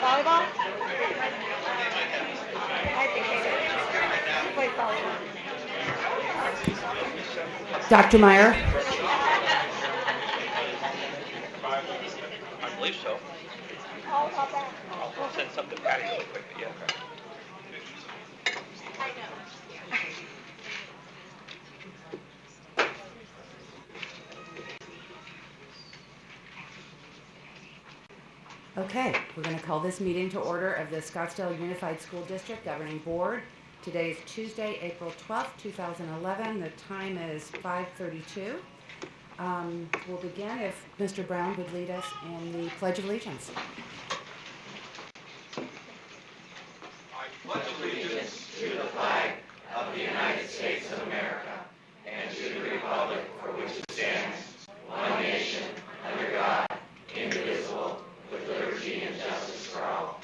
Volleyball? I think they do. He plays volleyball. Dr. Meyer? I believe so. I'll back. I'll send something to Patty really quick. Yeah. I know. Okay, we're going to call this meeting to order of the Scottsdale Unified School District Governing Board. Today is Tuesday, April 12th, 2011. The time is 5:32. We'll begin if Mr. Brown would lead us in the Pledge of Allegiance. I pledge allegiance to the flag of the United States of America and to the republic for which it stands, one nation, under God, indivisible, with liberty and justice for all.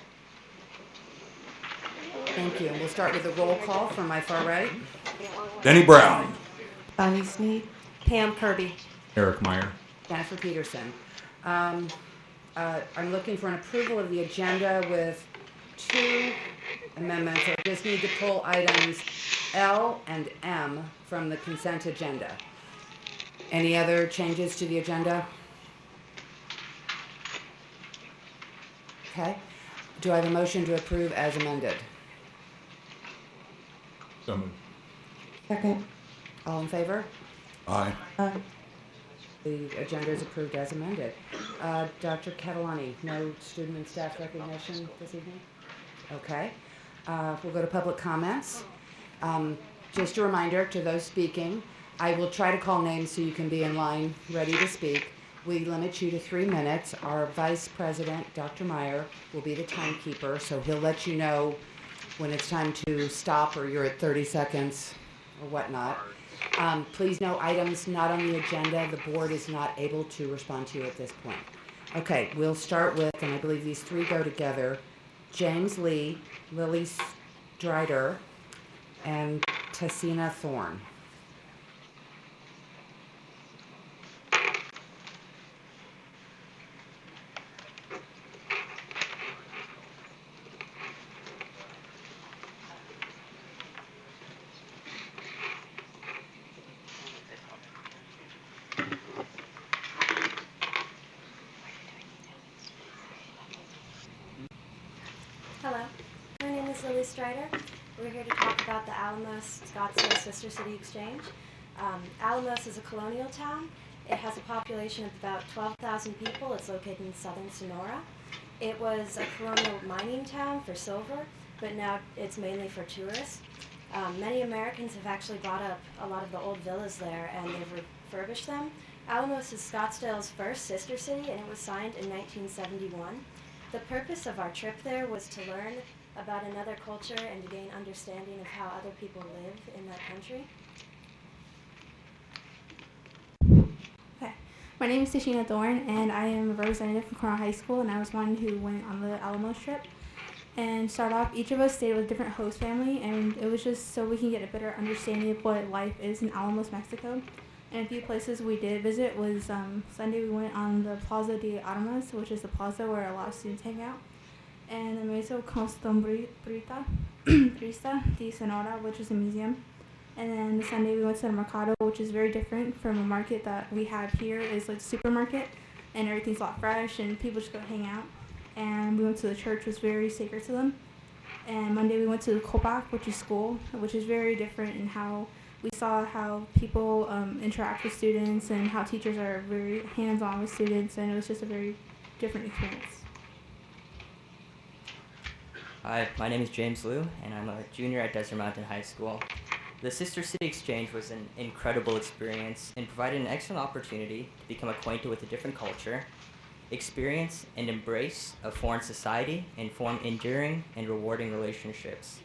Thank you. And we'll start with the roll call from my far right. Denny Brown. Bonnie Sneed. Pam Kirby. Eric Meyer. Jennifer Peterson. I'm looking for an approval of the agenda with two amendments. I just need to pull items L and M from the consent agenda. Any other changes to the agenda? Okay. Do I have a motion to approve as amended? So moved. Second. All in favor? Aye. The agenda is approved as amended. Dr. Catalani, no student and staff recognition this evening? Okay. We'll go to public comments. Just a reminder to those speaking, I will try to call names so you can be in line ready to speak. We limit you to 3 minutes. Our Vice President, Dr. Meyer, will be the timekeeper, so he'll let you know when it's time to stop or you're at 30 seconds or whatnot. Please note items not on the agenda. The board is not able to respond to you at this point. Okay, we'll start with, and I believe these three go together, James Lee, Lily Strider, and Tessina Thorne. Hello, my name is Lily Strider. We're here to talk about the Alamos Scottsdale Sister City Exchange. Alamos is a colonial town. It has a population of about 12,000 people. It's located in southern Sonora. It was a colonial mining town for silver, but now it's mainly for tourists. Many Americans have actually bought up a lot of the old villas there and they've refurbished them. Alamos is Scottsdale's first sister city and it was signed in 1971. The purpose of our trip there was to learn about another culture and to gain understanding of how other people live in that country. Okay. My name is Tessina Thorne, and I am a representative from Cornell High School, and I was one who went on the Alamos trip. And start off, each of us stayed with a different host family, and it was just so we can get a better understanding of what life is in Alamos, Mexico. And a few places we did visit was Sunday we went on the Plaza de Armas, which is the plaza where a lot of students hang out, and the Museo Costumbrista de Sonora, which is a museum. And then the Sunday we went to the Mercado, which is very different from a market that we have here. It's like a supermarket, and everything's a lot fresh, and people just go hang out. And we went to the church, which was very sacred to them. And Monday we went to the Copac, which is school, which is very different in how we saw how people interact with students and how teachers are very hands-on with students, and it was just a very different experience. Hi, my name is James Liu, and I'm a junior at Desert Mountain High School. The Sister City Exchange was an incredible experience and provided an excellent opportunity to become acquainted with a different culture, experience and embrace a foreign society, and form enduring and rewarding relationships.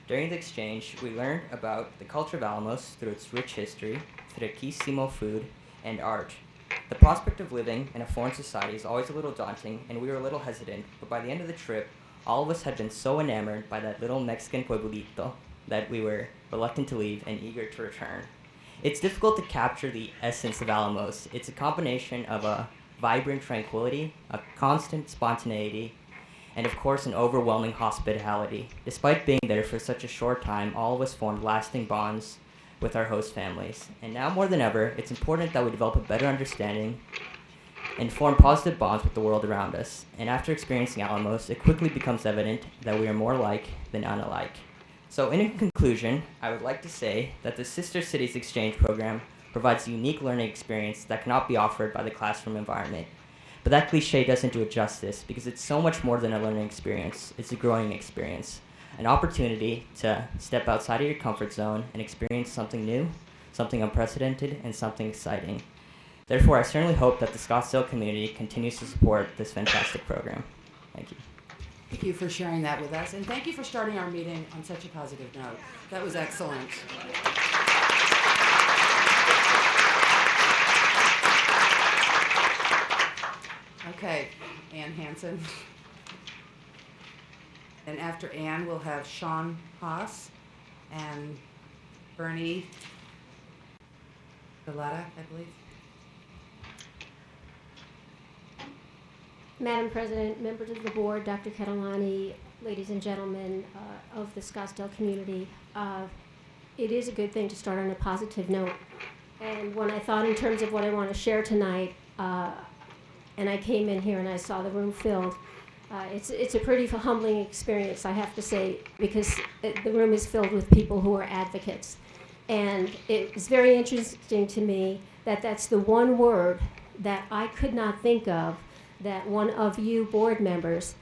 During the exchange, we learned about the culture of Alamos through its rich history, riquísimo food, and art. The prospect of living in a foreign society is always a little daunting, and we were a little hesitant, but by the end of the trip, all of us had been so enamored by that little Mexican pueblito that we were reluctant to leave and eager to return. It's difficult to capture the essence of Alamos. It's a combination of a vibrant tranquility, a constant spontaneity, and of course an overwhelming hospitality. Despite being there for such a short time, all of us formed lasting bonds with our host families. And now more than ever, it's important that we develop a better understanding and form positive bonds with the world around us. And after experiencing Alamos, it quickly becomes evident that we are more alike than unalike. So in conclusion, I would like to say that the Sister Cities Exchange program provides a unique learning experience that cannot be offered by the classroom environment. But that cliche doesn't do it justice, because it's so much more than a learning experience. It's a growing experience, an opportunity to step outside of your comfort zone and experience something new, something unprecedented, and something exciting. Therefore, I certainly hope that the Scottsdale community continues to support this fantastic program. Thank you. Thank you for sharing that with us, and thank you for starting our meeting on such a positive note. That was excellent. Okay, Ann Hansen. And after Ann, we'll have Sean Haas and Bernie Valletta, I believe. Madam President, members of the board, Dr. Catalani, ladies and gentlemen of the Scottsdale community, it is a good thing to start on a positive note. And when I thought in terms of what I want to share tonight, and I came in here and I saw the room filled, it's a pretty humbling experience, I have to say, because the room is filled with people who are advocates. And it's very interesting to me that that's the one word that I could not think of that one of you board members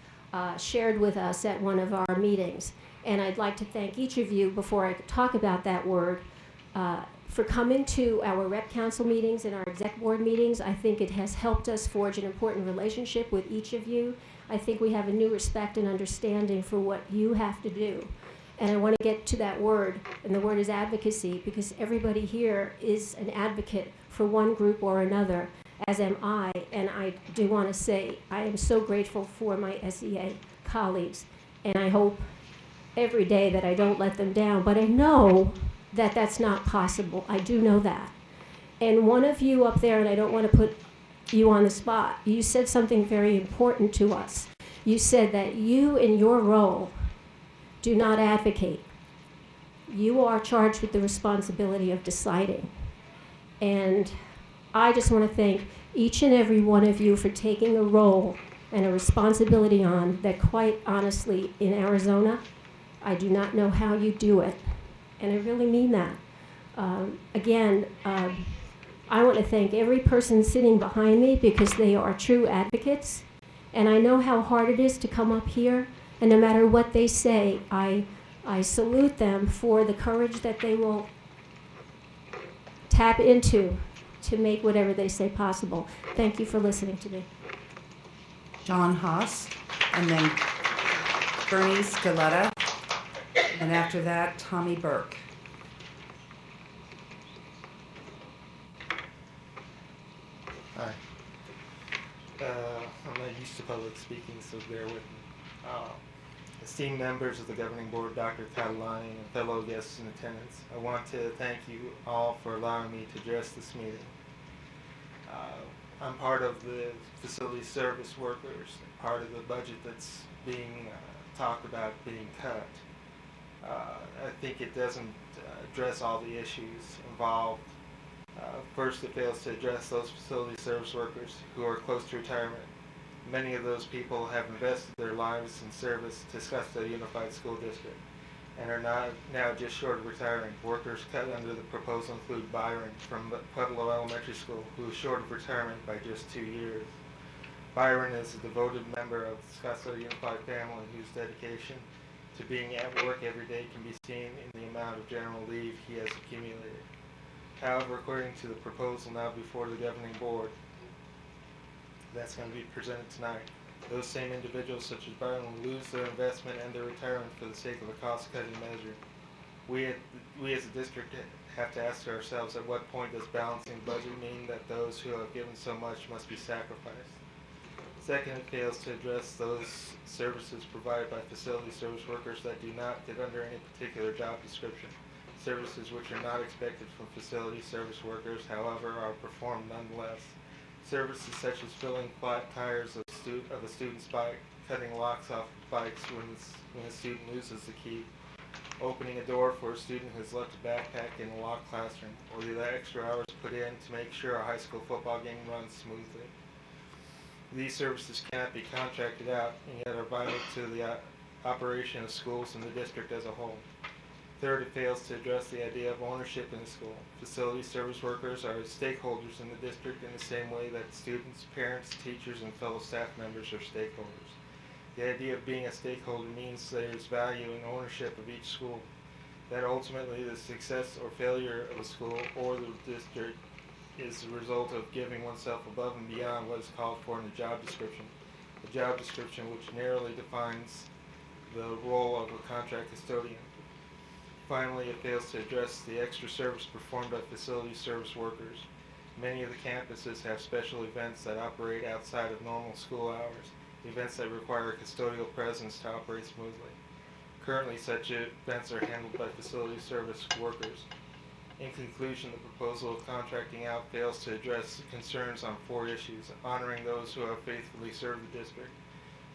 shared with us at one of our meetings. And I'd like to thank each of you, before I talk about that word, for coming to our rep council meetings and our exec board meetings. I think it has helped us forge an important relationship with each of you. I think we have a new respect and understanding for what you have to do. And I want to get to that word, and the word is advocacy, because everybody here is an advocate for one group or another, as am I. And I do want to say I am so grateful for my SEA colleagues, and I hope every day that I don't let them down. But I know that that's not possible. I do know that. And one of you up there, and I don't want to put you on the spot, you said something very important to us. You said that you, in your role, do not advocate. You are charged with the responsibility of deciding. And I just want to thank each and every one of you for taking a role and a responsibility on that, quite honestly, in Arizona, I do not know how you do it. And I really mean that. I want to thank every person sitting behind me, because they are true advocates. And I know how hard it is to come up here, and no matter what they say, I salute them for the courage that they will tap into to make whatever they say possible. Thank you for listening to me. John Haas, and then Bernie Scaletta, and after that, Tommy Burke. Hi. I'm not used to public speaking, so bear with me. Esteemed members of the governing board, Dr. Catalani, and fellow guests in attendance, I want to thank you all for allowing me to address this meeting. I'm part of the facility service workers, part of the budget that's being talked about being cut. I think it doesn't address all the issues involved. First, it fails to address those facility service workers who are close to retirement. Many of those people have invested their lives in service to Scottsdale Unified School District and are now just short of retiring. Workers cut under the proposal include Byron from Pueblo Elementary School, who is short of retirement by just 2 years. Byron is a devoted member of the Scottsdale Unified family whose dedication to being at work every day can be seen in the amount of general leave he has accumulated. However, according to the proposal now before the governing board that's going to be presented tonight, those same individuals such as Byron will lose their investment and their retirement for the sake of a cost-cutting measure. We as a district have to ask ourselves, at what point does balancing budget mean that those who have given so much must be sacrificed? Second, it fails to address those services provided by facility service workers that do not fit under any particular job description. Services which are not expected from facility service workers, however, are performed nonetheless. Services such as filling flat tires of a student's bike, cutting locks off bikes when a student loses the key, opening a door for a student who has left a backpack in a locked classroom, or the extra hours put in to make sure a high school football game runs smoothly. These services cannot be contracted out and yet are vital to the operation of schools in the district as a whole. Third, it fails to address the idea of ownership in the school. Facility service workers are stakeholders in the district in the same way that students, parents, teachers, and fellow staff members are stakeholders. The idea of being a stakeholder means there is value in ownership of each school, that ultimately the success or failure of a school or the district is the result of giving oneself above and beyond what is called for in the job description. A job description which narrowly defines the role of a contract custodian. Finally, it fails to address the extra service performed by facility service workers. Many of the campuses have special events that operate outside of normal school hours, events that require a custodial presence to operate smoothly. Currently, such events are handled by facility service workers. In conclusion, the proposal of contracting out fails to address concerns on 4 issues: honoring those who have faithfully served the district,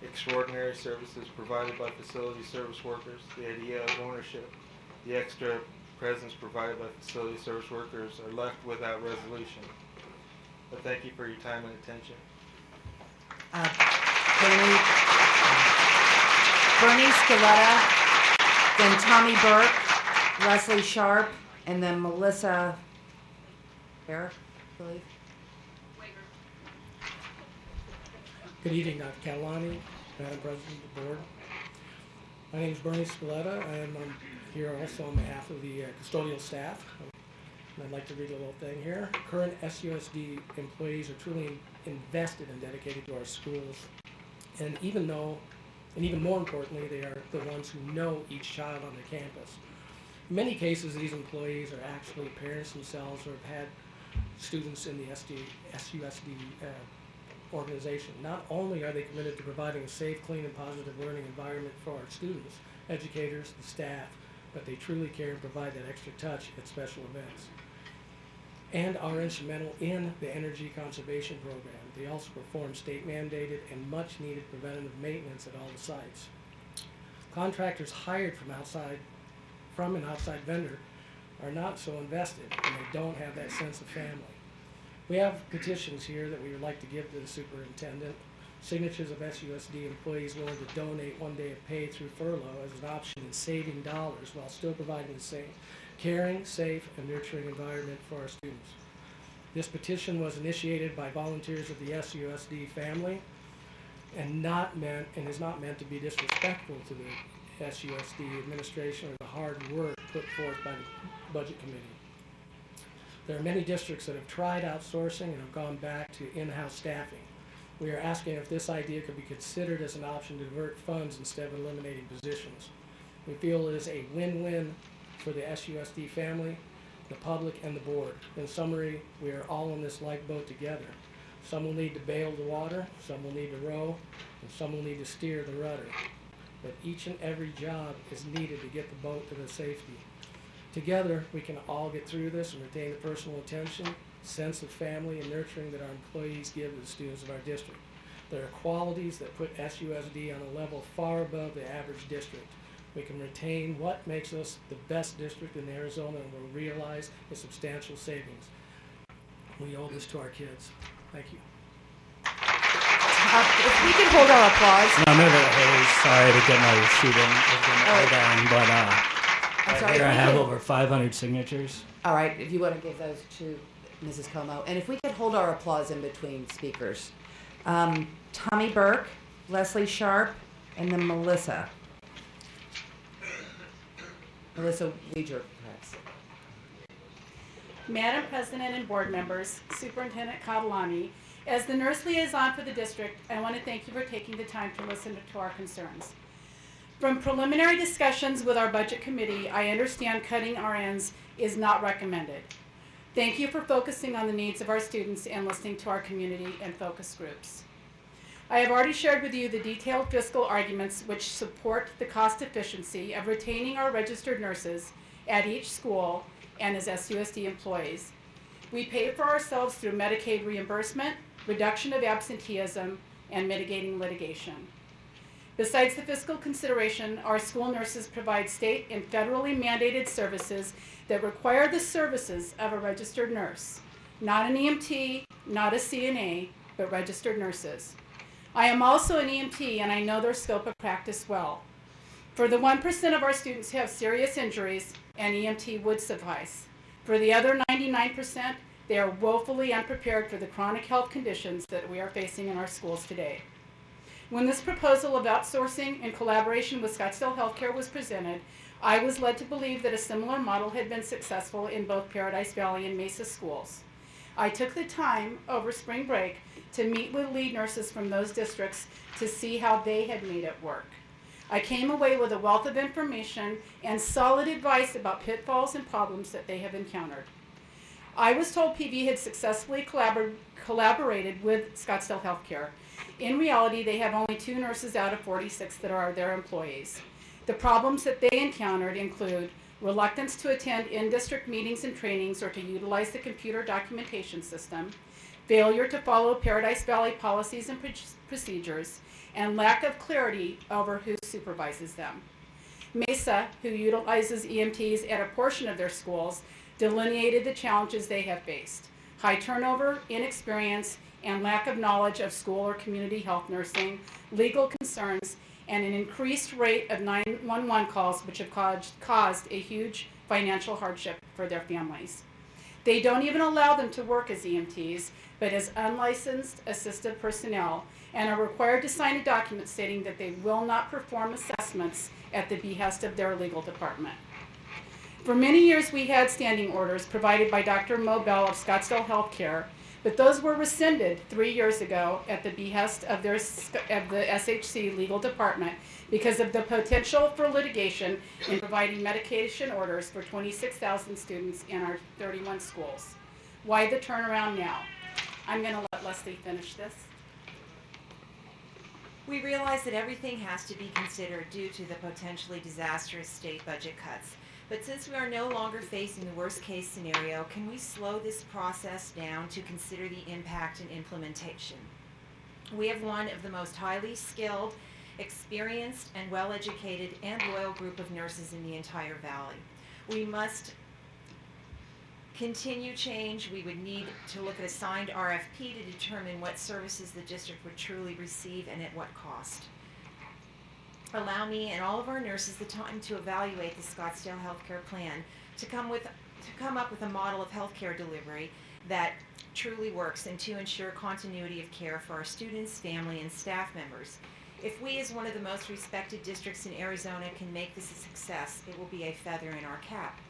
extraordinary services provided by facility service workers, the idea of ownership, the extra presence provided by facility service workers are left without resolution. But thank you for your time and attention. Bernie Scaletta, then Tommy Burke, Leslie Sharp, and then Melissa Eric, I believe. Good evening, Dr. Catalani, Madam President of the Board. My name is Bernie Scaletta. I am here also on behalf of the custodial staff. And I'd like to read a little thing here. Current SUSD employees are truly invested and dedicated to our schools. And even more importantly, they are the ones who know each child on their campus. In many cases, these employees are actually parents themselves or have had students in the SUSD organization. Not only are they committed to providing a safe, clean, and positive learning environment for our students, educators, the staff, but they truly care and provide that extra touch at special events. And are instrumental in the energy conservation program. They also perform state-mandated and much-needed preventative maintenance at all the sites. Contractors hired from an outside vendor are not so invested, and they don't have that sense of family. We have petitions here that we would like to give to the superintendent. Signatures of SUSD employees willing to donate 1 day of pay through furlough as an option in saving dollars while still providing the same caring, safe, and nurturing environment for our students. This petition was initiated by volunteers of the SUSD family and is not meant to be disrespectful to the SUSD administration or the hard work put forth by the Budget Committee. There are many districts that have tried outsourcing and have gone back to in-house staffing. We are asking if this idea could be considered as an option to divert funds instead of eliminating positions. We feel it is a win-win for the SUSD family, the public, and the board. In summary, we are all in this lifeboat together. Some will need to bail the water, some will need to row, and some will need to steer the rudder. But each and every job is needed to get the boat to the safety. Together, we can all get through this and retain the personal attention, sense of family, and nurturing that our employees give to the students of our district. There are qualities that put SUSD on a level far above the average district. We can retain what makes us the best district in Arizona and will realize a substantial savings. We owe this to our kids. Thank you. If we could hold our applause. No, I'm really sorry to get my sheet in, but I'm sorry, here I have over 500 signatures. All right, if you want to give those to Mrs. Como. And if we could hold our applause in between speakers. Tommy Burke, Leslie Sharp, and then Melissa. Melissa Weger, perhaps. Madam President and board members, Superintendent Catalani, as the nurse liaison for the district, I want to thank you for taking the time to listen to our concerns. From preliminary discussions with our budget committee, I understand cutting RNs is not recommended. Thank you for focusing on the needs of our students and listening to our community and focus groups. I have already shared with you the detailed fiscal arguments which support the cost efficiency of retaining our registered nurses at each school and as SUSD employees. We pay for ourselves through Medicaid reimbursement, reduction of absenteeism, and mitigating litigation. Besides the fiscal consideration, our school nurses provide state and federally mandated services that require the services of a registered nurse, not an EMT, not a CNA, but registered nurses. I am also an EMT and I know their scope of practice well. For the 1% of our students who have serious injuries, an EMT would suffice. For the other 99%, they are woefully unprepared for the chronic health conditions that we are facing in our schools today. When this proposal of outsourcing in collaboration with Scottsdale Healthcare was presented, I was led to believe that a similar model had been successful in both Paradise Valley and Mesa schools. I took the time over spring break to meet with lead nurses from those districts to see how they had made it work. I came away with a wealth of information and solid advice about pitfalls and problems that they have encountered. I was told PV had successfully collaborated with Scottsdale Healthcare. In reality, they have only 2 nurses out of 46 that are their employees. The problems that they encountered include reluctance to attend in-district meetings and trainings or to utilize the computer documentation system, failure to follow Paradise Valley policies and procedures, and lack of clarity over who supervises them. Mesa, who utilizes EMTs at a portion of their schools, delineated the challenges they have faced: high turnover, inexperience, and lack of knowledge of school or community health nursing, legal concerns, and an increased rate of 911 calls, which have caused a huge financial hardship for their families. They don't even allow them to work as EMTs, but as unlicensed assistive personnel, and are required to sign a document stating that they will not perform assessments at the behest of their legal department. For many years, we had standing orders provided by Dr. Mo Bell of Scottsdale Healthcare, but those were rescinded 3 years ago at the behest of the SHC legal department because of the potential for litigation in providing medication orders for 26,000 students in our 31 schools. Why the turnaround now? I'm going to let Leslie finish this. We realize that everything has to be considered due to the potentially disastrous state budget cuts. But since we are no longer facing the worst case scenario, can we slow this process down to consider the impact and implementation? We have one of the most highly skilled, experienced, and well-educated and loyal group of nurses in the entire valley. We must continue change. We would need to look at a signed RFP to determine what services the district would truly receive and at what cost. Allow me and all of our nurses the time to evaluate the Scottsdale healthcare plan, to come up with a model of healthcare delivery that truly works and to ensure continuity of care for our students, family, and staff members. If we, as one of the most respected districts in Arizona, can make this a success, it will be a feather in our cap.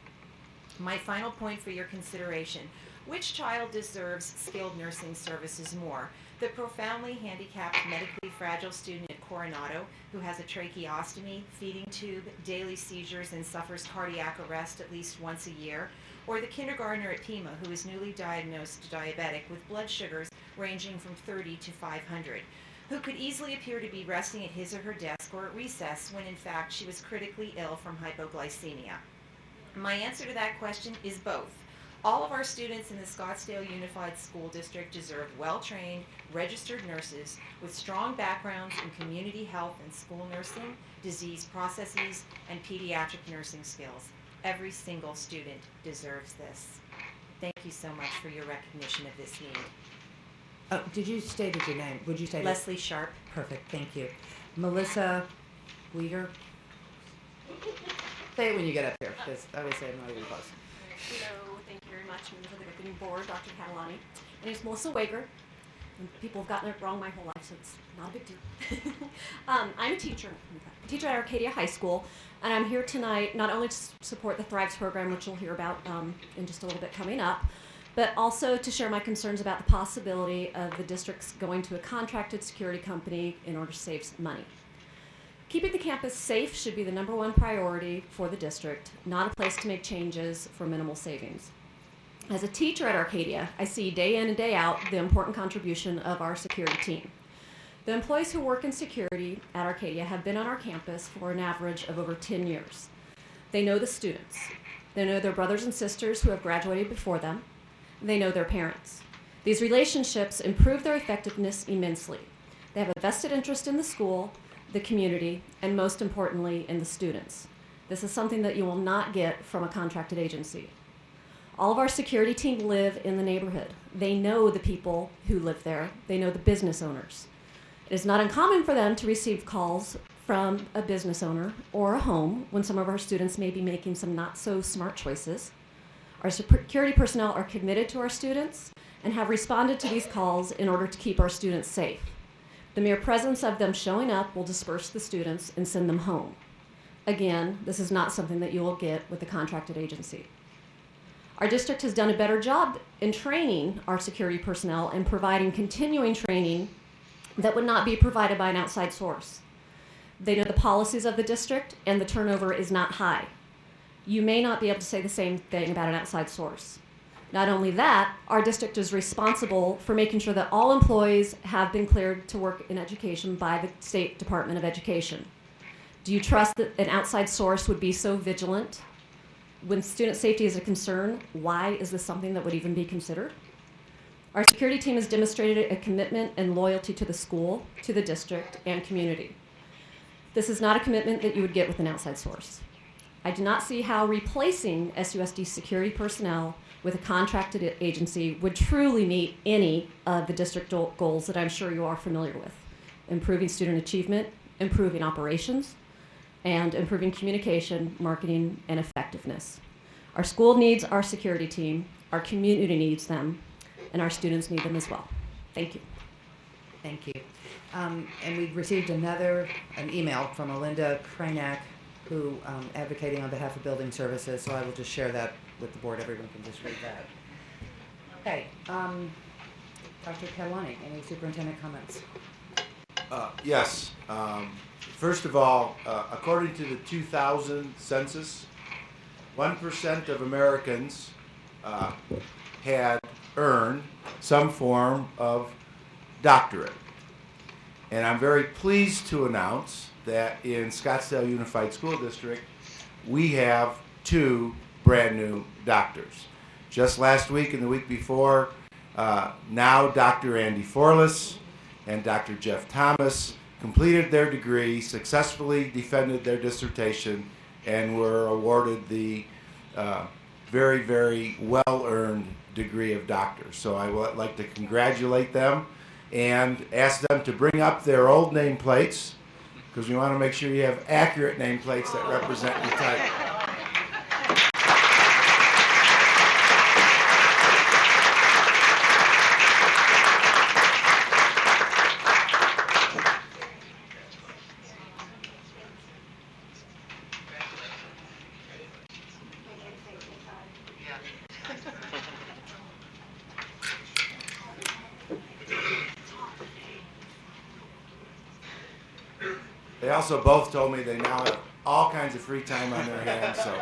My final point for your consideration: which child deserves skilled nursing services more? The profoundly handicapped, medically fragile student at Coronado who has a tracheostomy, feeding tube, daily seizures, and suffers cardiac arrest at least once a year? Or the kindergartner at Pima who is newly diagnosed diabetic with blood sugars ranging from 30 to 500, who could easily appear to be resting at his or her desk or at recess when in fact she was critically ill from hypoglycemia? My answer to that question is both. All of our students in the Scottsdale Unified School District deserve well-trained, registered nurses with strong backgrounds in community health and school nursing, disease processes, and pediatric nursing skills. Every single student deserves this. Thank you so much for your recognition of this need. Oh, did you state your name? Would you say Leslie Sharp. Perfect, thank you. Melissa Weger? Say it when you get up here, because obviously I'm not even close. Hello, thank you very much, members of the governing board, Dr. Catalani. My name is Melissa Wager, and people have gotten it wrong my whole life, so it's not a big deal. I'm a teacher at Arcadia High School, and I'm here tonight not only to support the Thrives program, which you'll hear about in just a little bit coming up, but also to share my concerns about the possibility of the districts going to a contracted security company in order to save some money. Keeping the campus safe should be the #1 priority for the district, not a place to make changes for minimal savings. As a teacher at Arcadia, I see day in and day out the important contribution of our security team. The employees who work in security at Arcadia have been on our campus for an average of over 10 years. They know the students. They know their brothers and sisters who have graduated before them. They know their parents. These relationships improve their effectiveness immensely. They have a vested interest in the school, the community, and most importantly, in the students. This is something that you will not get from a contracted agency. All of our security team live in the neighborhood. They know the people who live there. They know the business owners. It is not uncommon for them to receive calls from a business owner or a home when some of our students may be making some not so smart choices. Our security personnel are committed to our students and have responded to these calls in order to keep our students safe. The mere presence of them showing up will disperse the students and send them home. Again, this is not something that you will get with a contracted agency. Our district has done a better job in training our security personnel and providing continuing training that would not be provided by an outside source. They know the policies of the district and the turnover is not high. You may not be able to say the same thing about an outside source. Not only that, our district is responsible for making sure that all employees have been cleared to work in education by the State Department of Education. Do you trust that an outside source would be so vigilant? When student safety is a concern, why is this something that would even be considered? Our security team has demonstrated a commitment and loyalty to the school, to the district, and community. This is not a commitment that you would get with an outside source. I do not see how replacing SUSD security personnel with a contracted agency would truly meet any of the district goals that I'm sure you are familiar with. Improving student achievement, improving operations, and improving communication, marketing, and effectiveness. Our school needs our security team, our community needs them, and our students need them as well. Thank you. Thank you. And we received an email from Alinda Kranak, who advocating on behalf of building services, so I will just share that with the board. Everyone can just read that. Okay, Dr. Catalani, any superintendent comments? Yes. First of all, according to the 2000 census, 1% of Americans had earned some form of doctorate. And I'm very pleased to announce that in Scottsdale Unified School District, we have 2 brand new doctors. Just last week and the week before, now Dr. Andy Forlis and Dr. Jeff Thomas completed their degree, successfully defended their dissertation, and were awarded the very, very well-earned degree of doctor. So I would like to congratulate them and ask them to bring up their old nameplates, because we want to make sure you have accurate nameplates that represent your title. They also both told me they now have all kinds of free time on their hands, so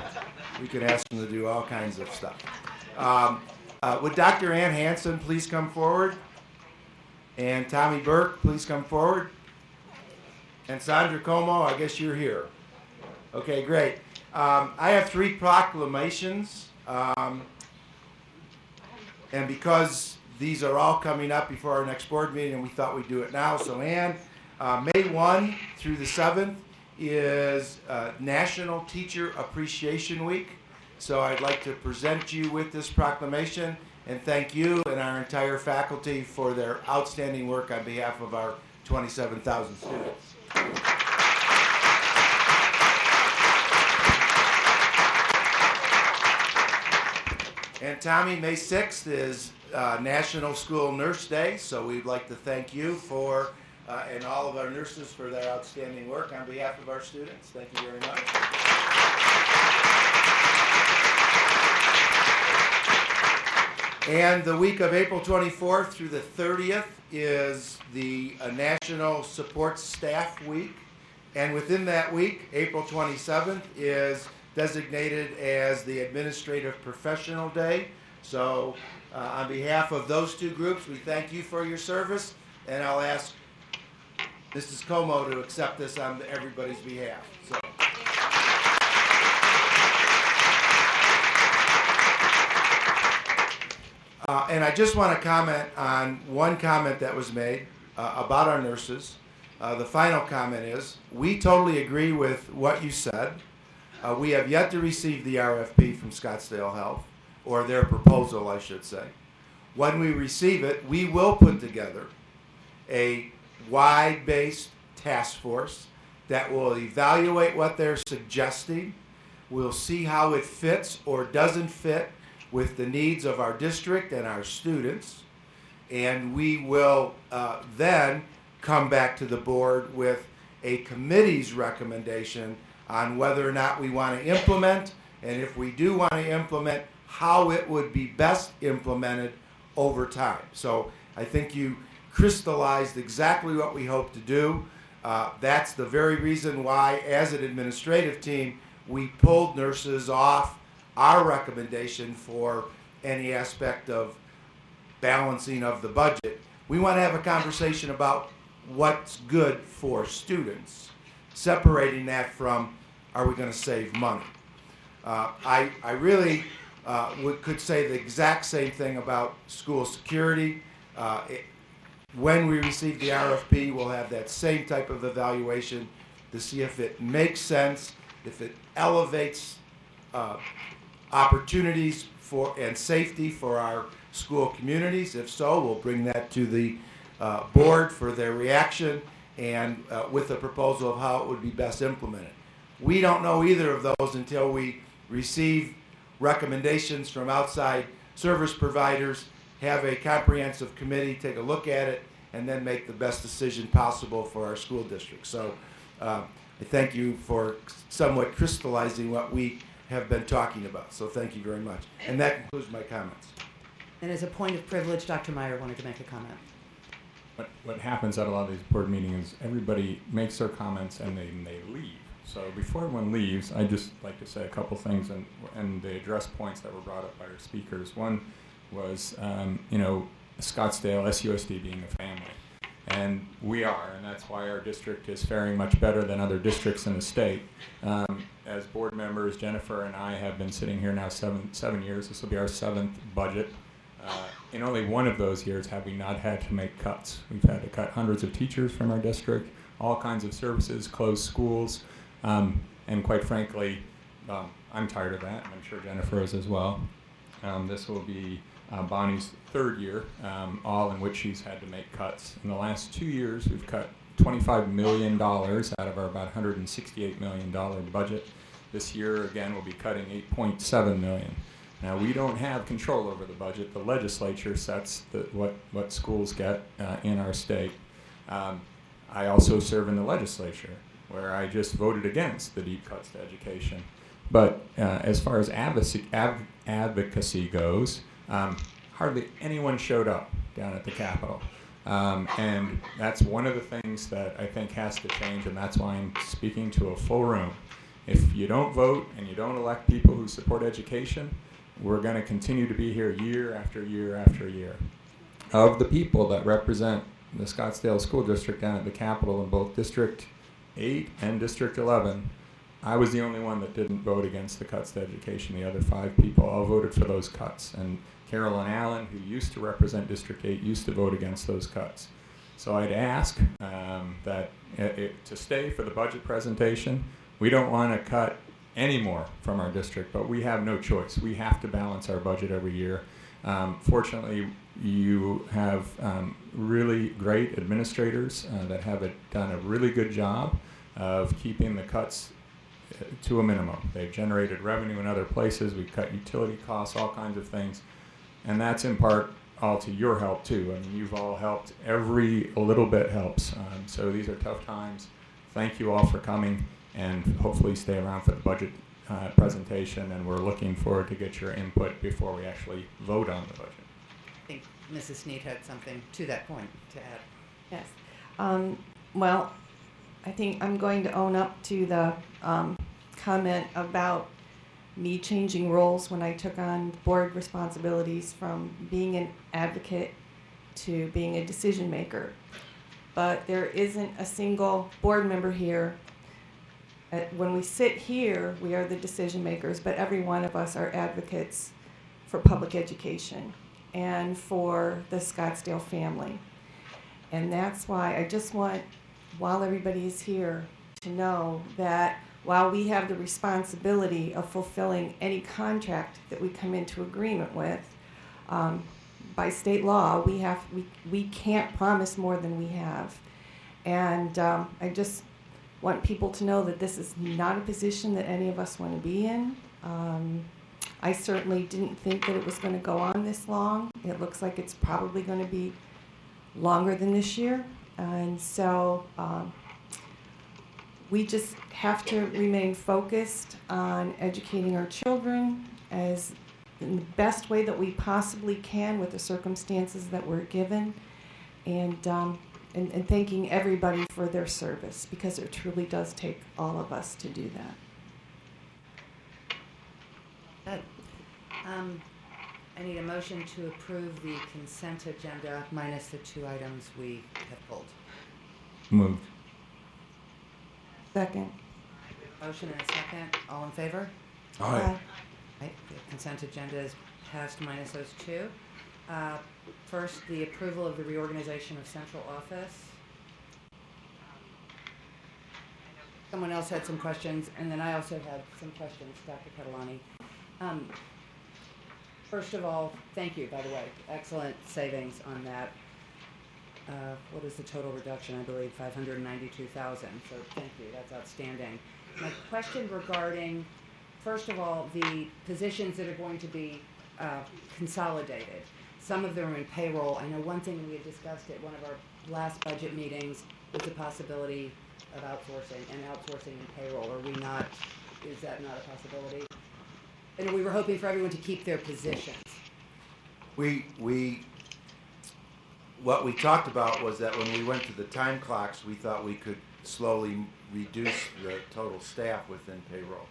we could ask them to do all kinds of stuff. Would Dr. Ann Hansen please come forward? And Tommy Burke, please come forward. And Sandra Como, I guess you're here. Okay, great. I have 3 proclamations, and because these are all coming up before our next board meeting, we thought we'd do it now. So Ann, May 1 through the 7th is National Teacher Appreciation Week. So I'd like to present you with this proclamation and thank you and our entire faculty for their outstanding work on behalf of our 27,000 students. And Tommy, May 6th is National School Nurse Day, so we'd like to thank you for and all of our nurses for their outstanding work on behalf of our students. Thank you very much. And the week of April 24th through the 30th is the National Support Staff Week. And within that week, April 27th is designated as the Administrative Professional Day. So on behalf of those 2 groups, we thank you for your service, and I'll ask Mrs. Como to accept this on everybody's behalf. So. And I just want to comment on one comment that was made about our nurses. The final comment is, we totally agree with what you said. We have yet to receive the RFP from Scottsdale Health, or their proposal, I should say. When we receive it, we will put together a wide-based task force that will evaluate what they're suggesting. We'll see how it fits or doesn't fit with the needs of our district and our students. And we will then come back to the board with a committee's recommendation on whether or not we want to implement, and if we do want to implement, how it would be best implemented over time. So I think you crystallized exactly what we hope to do. That's the very reason why, as an administrative team, we pulled nurses off our recommendation for any aspect of balancing of the budget. We want to have a conversation about what's good for students, separating that from, are we going to save money? I really could say the exact same thing about school security. When we receive the RFP, we'll have that same type of evaluation to see if it makes sense, if it elevates opportunities for and safety for our school communities. If so, we'll bring that to the board for their reaction and with a proposal of how it would be best implemented. We don't know either of those until we receive recommendations from outside service providers, have a comprehensive committee take a look at it, and then make the best decision possible for our school district. So I thank you for somewhat crystallizing what we have been talking about. So thank you very much. And that concludes my comments. And as a point of privilege, Dr. Meyer wanted to make a comment. What happens at a lot of these board meetings is everybody makes their comments and they leave. So before everyone leaves, I'd just like to say a couple things and the address points that were brought up by our speakers. One was, Scottsdale, SUSD being a family. And we are, and that's why our district is faring much better than other districts in the state. As board members, Jennifer and I have been sitting here now seven years. This will be our 7th budget. In only one of those years have we not had to make cuts. We've had to cut hundreds of teachers from our district, all kinds of services, close schools, and quite frankly, I'm tired of that, and I'm sure Jennifer is as well. This will be Bonnie's 3rd year, all in which she's had to make cuts. In the last 2 years, we've cut $25 million out of our about $168 million budget. This year, again, we'll be cutting $8.7 million. Now, we don't have control over the budget. The legislature sets what schools get in our state. I also serve in the legislature, where I just voted against the deep cuts to education. But as far as advocacy goes, hardly anyone showed up down at the Capitol. And that's one of the things that I think has to change, and that's why I'm speaking to a full room. If you don't vote and you don't elect people who support education, we're going to continue to be here year after year after year. Of the people that represent the Scottsdale School District down at the Capitol in both District 8 and District 11, I was the only one that didn't vote against the cuts to education. The other 5 people all voted for those cuts. And Carolyn Allen, who used to represent District 8, used to vote against those cuts. So I'd ask that to stay for the budget presentation. We don't want to cut any more from our district, but we have no choice. We have to balance our budget every year. Fortunately, you have really great administrators that have done a really good job of keeping the cuts to a minimum. They've generated revenue in other places. We've cut utility costs, all kinds of things. And that's in part all to your help too. I mean, you've all helped. Every little bit helps. So these are tough times. Thank you all for coming, and hopefully stay around for the budget presentation, and we're looking forward to get your input before we actually vote on the budget. I think Mrs. Snead had something to that point to add. Yes. Well, I think I'm going to own up to the comment about me changing roles when I took on board responsibilities from being an advocate to being a decision maker. But there isn't a single board member here. When we sit here, we are the decision makers, but every one of us are advocates for public education. and for the Scottsdale family. And that's why I just want, while everybody is here, to know that while we have the responsibility of fulfilling any contract that we come into agreement with, by state law, we can't promise more than we have. And I just want people to know that this is not a position that any of us want to be in. I certainly didn't think that it was going to go on this long. It looks like it's probably going to be longer than this year. And so we just have to remain focused on educating our children as in the best way that we possibly can with the circumstances that we're given, and thanking everybody for their service, because it truly does take all of us to do that. Good. I need a motion to approve the consent agenda minus the 2 items we have pulled. Moved. Second. Motion and a second. All in favor? Aye. Right, the consent agenda is passed minus those 2. First, the approval of the reorganization of central office. Someone else had some questions, and then I also had some questions, Dr. Catalani. First of all, thank you, by the way. Excellent savings on that. What is the total reduction? I believe 592,000. So thank you. That's outstanding. My question regarding, first of all, the positions that are going to be consolidated. Some of them are in payroll. I know one thing we had discussed at one of our last budget meetings was the possibility of outsourcing in payroll. Are we not? Is that not a possibility? And we were hoping for everyone to keep their positions. What we talked about was that when we went to the time clocks, we thought we could slowly reduce the total staff within payroll.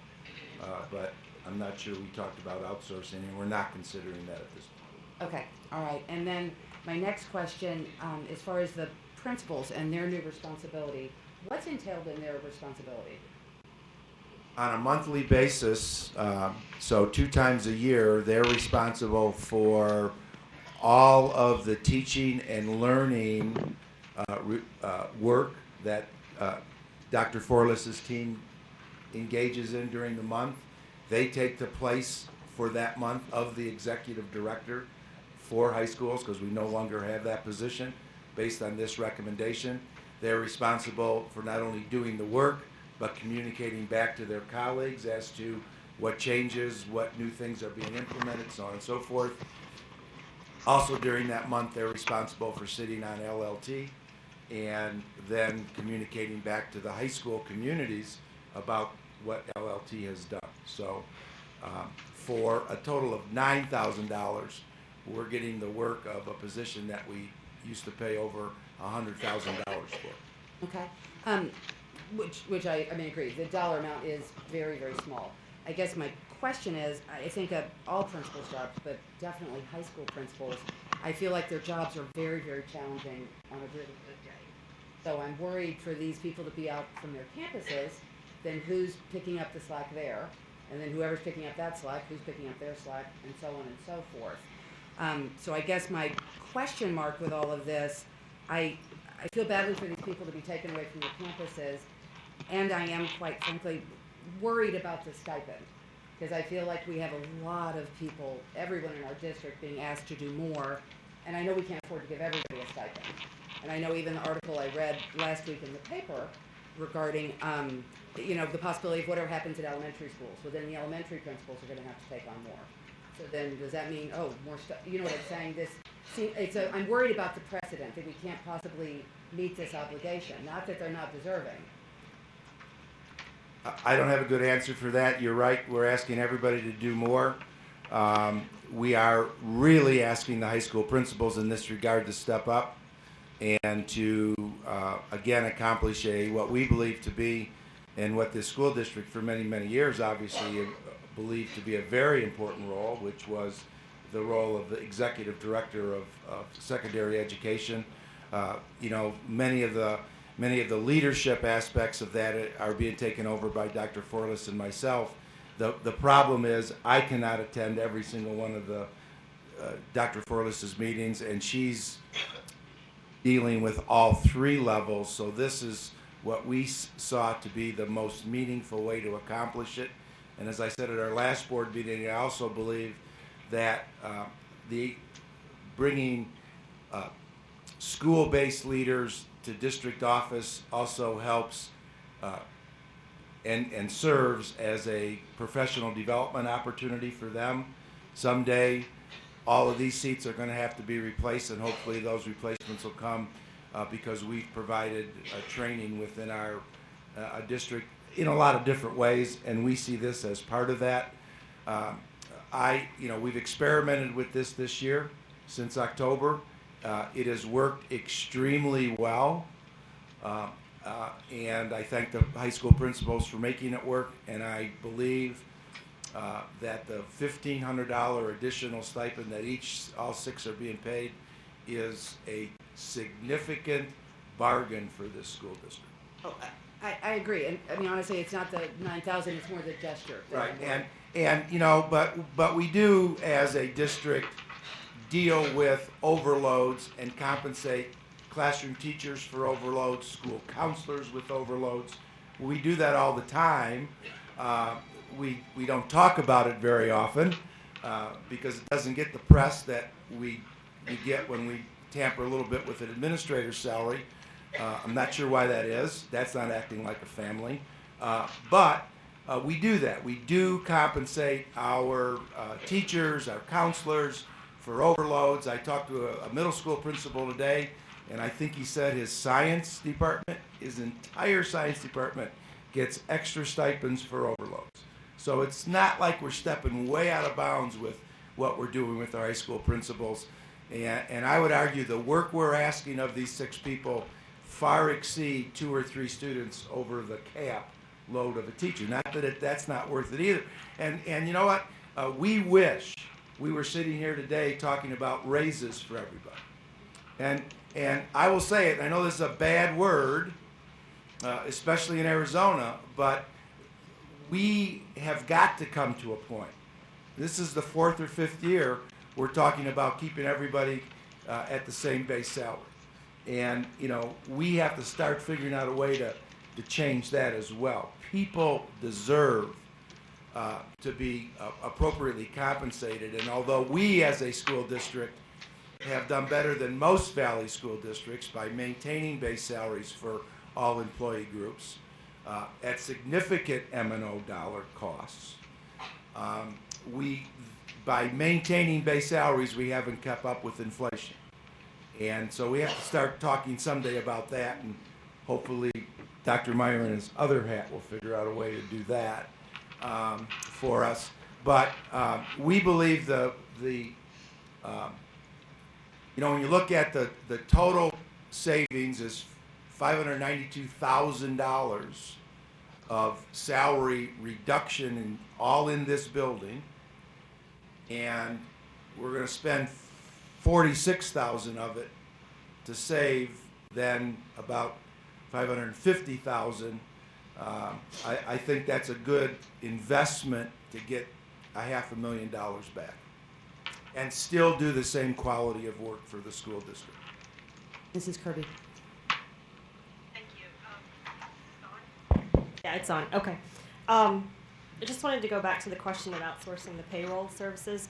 But I'm not sure we talked about outsourcing, and we're not considering that at this point. Okay, all right. And then my next question, as far as the principals and their new responsibility, what's entailed in their responsibility? On a monthly basis, so 2 times a year, they're responsible for all of the teaching and learning work that Dr. Forless's team engages in during the month. They take the place for that month of the executive director for high schools, because we no longer have that position based on this recommendation. They're responsible for not only doing the work, but communicating back to their colleagues as to what changes, what new things are being implemented, so on and so forth. Also during that month, they're responsible for sitting on LLT and then communicating back to the high school communities about what LLT has done. So for a total of $9,000, we're getting the work of a position that we used to pay over $100,000 for. Okay. Which I mean, agree. The dollar amount is very, very small. I guess my question is, I think of all principals' jobs, but definitely high school principals, I feel like their jobs are very, very challenging on a really good day. So I'm worried for these people to be out from their campuses, then who's picking up the slack there? And then whoever's picking up that slack, who's picking up their slack, and so on and so forth. So I guess my question mark with all of this, I feel badly for these people to be taken away from their campuses, and I am, quite frankly, worried about the stipend, because I feel like we have a lot of people, everyone in our district, being asked to do more, and I know we can't afford to give everybody a stipend. And I know even the article I read last week in the paper regarding, the possibility of whatever happens at elementary schools. So then the elementary principals are going to have to take on more. So then does that mean, more stuff? You know what I'm saying? I'm worried about the precedent, that we can't possibly meet this obligation. Not that they're not deserving. I don't have a good answer for that. You're right. We're asking everybody to do more. We are really asking the high school principals in this regard to step up and to, again, accomplish what we believe to be, and what this school district for many, many years obviously believed to be a very important role, which was the role of the executive director of secondary education. Many of the leadership aspects of that are being taken over by Dr. Forless and myself. The problem is I cannot attend every single one of the Dr. Forlis's meetings, and she's dealing with all three levels. So this is what we saw to be the most meaningful way to accomplish it. And as I said at our last board meeting, I also believe that the bringing school-based leaders to district office also helps and serves as a professional development opportunity for them. Someday, all of these seats are going to have to be replaced, and hopefully those replacements will come because we've provided training within our district in a lot of different ways, and we see this as part of that. We've experimented with this year since October. It has worked extremely well, and I thank the high school principals for making it work, and I believe that the $1,500 additional stipend that all six are being paid is a significant bargain for this school district. Oh, I agree, and I mean honestly, it's not the 9,000; it's more the gesture. Right, but we do as a district deal with overloads and compensate classroom teachers for overloads, school counselors with overloads. We do that all the time. We don't talk about it very often because it doesn't get the press that we get when we tamper a little bit with an administrator's salary. I'm not sure why that is. That's not acting like a family. But we do that. We do compensate our teachers, our counselors for overloads. I talked to a middle school principal today, and I think he said his science department, his entire science department, gets extra stipends for overloads. So it's not like we're stepping way out of bounds with what we're doing with our high school principals. And I would argue the work we're asking of these six people far exceed 2 or 3 students over the cap load of a teacher. Not that that's not worth it either. And you know what? We wish we were sitting here today talking about raises for everybody. And I will say it, I know this is a bad word, especially in Arizona, but we have got to come to a point. This is the 4th or 5th year we're talking about keeping everybody at the same base salary. And, we have to start figuring out a way to change that as well. People deserve to be appropriately compensated. And although we as a school district have done better than most Valley school districts by maintaining base salaries for all employee groups at significant M&O dollar costs, by maintaining base salaries, we haven't kept up with inflation. And so we have to start talking someday about that, and hopefully Dr. Meyer and his other hat will figure out a way to do that for us. But we believe when you look at the total savings is $592,000 of salary reduction all in this building, and we're going to spend $46,000 of it to save then about $550,000. I think that's a good investment to get $500,000 back and still do the same quality of work for the school district. Mrs. Kirby. Thank you. Yeah, it's on. Okay. I just wanted to go back to the question of outsourcing the payroll services.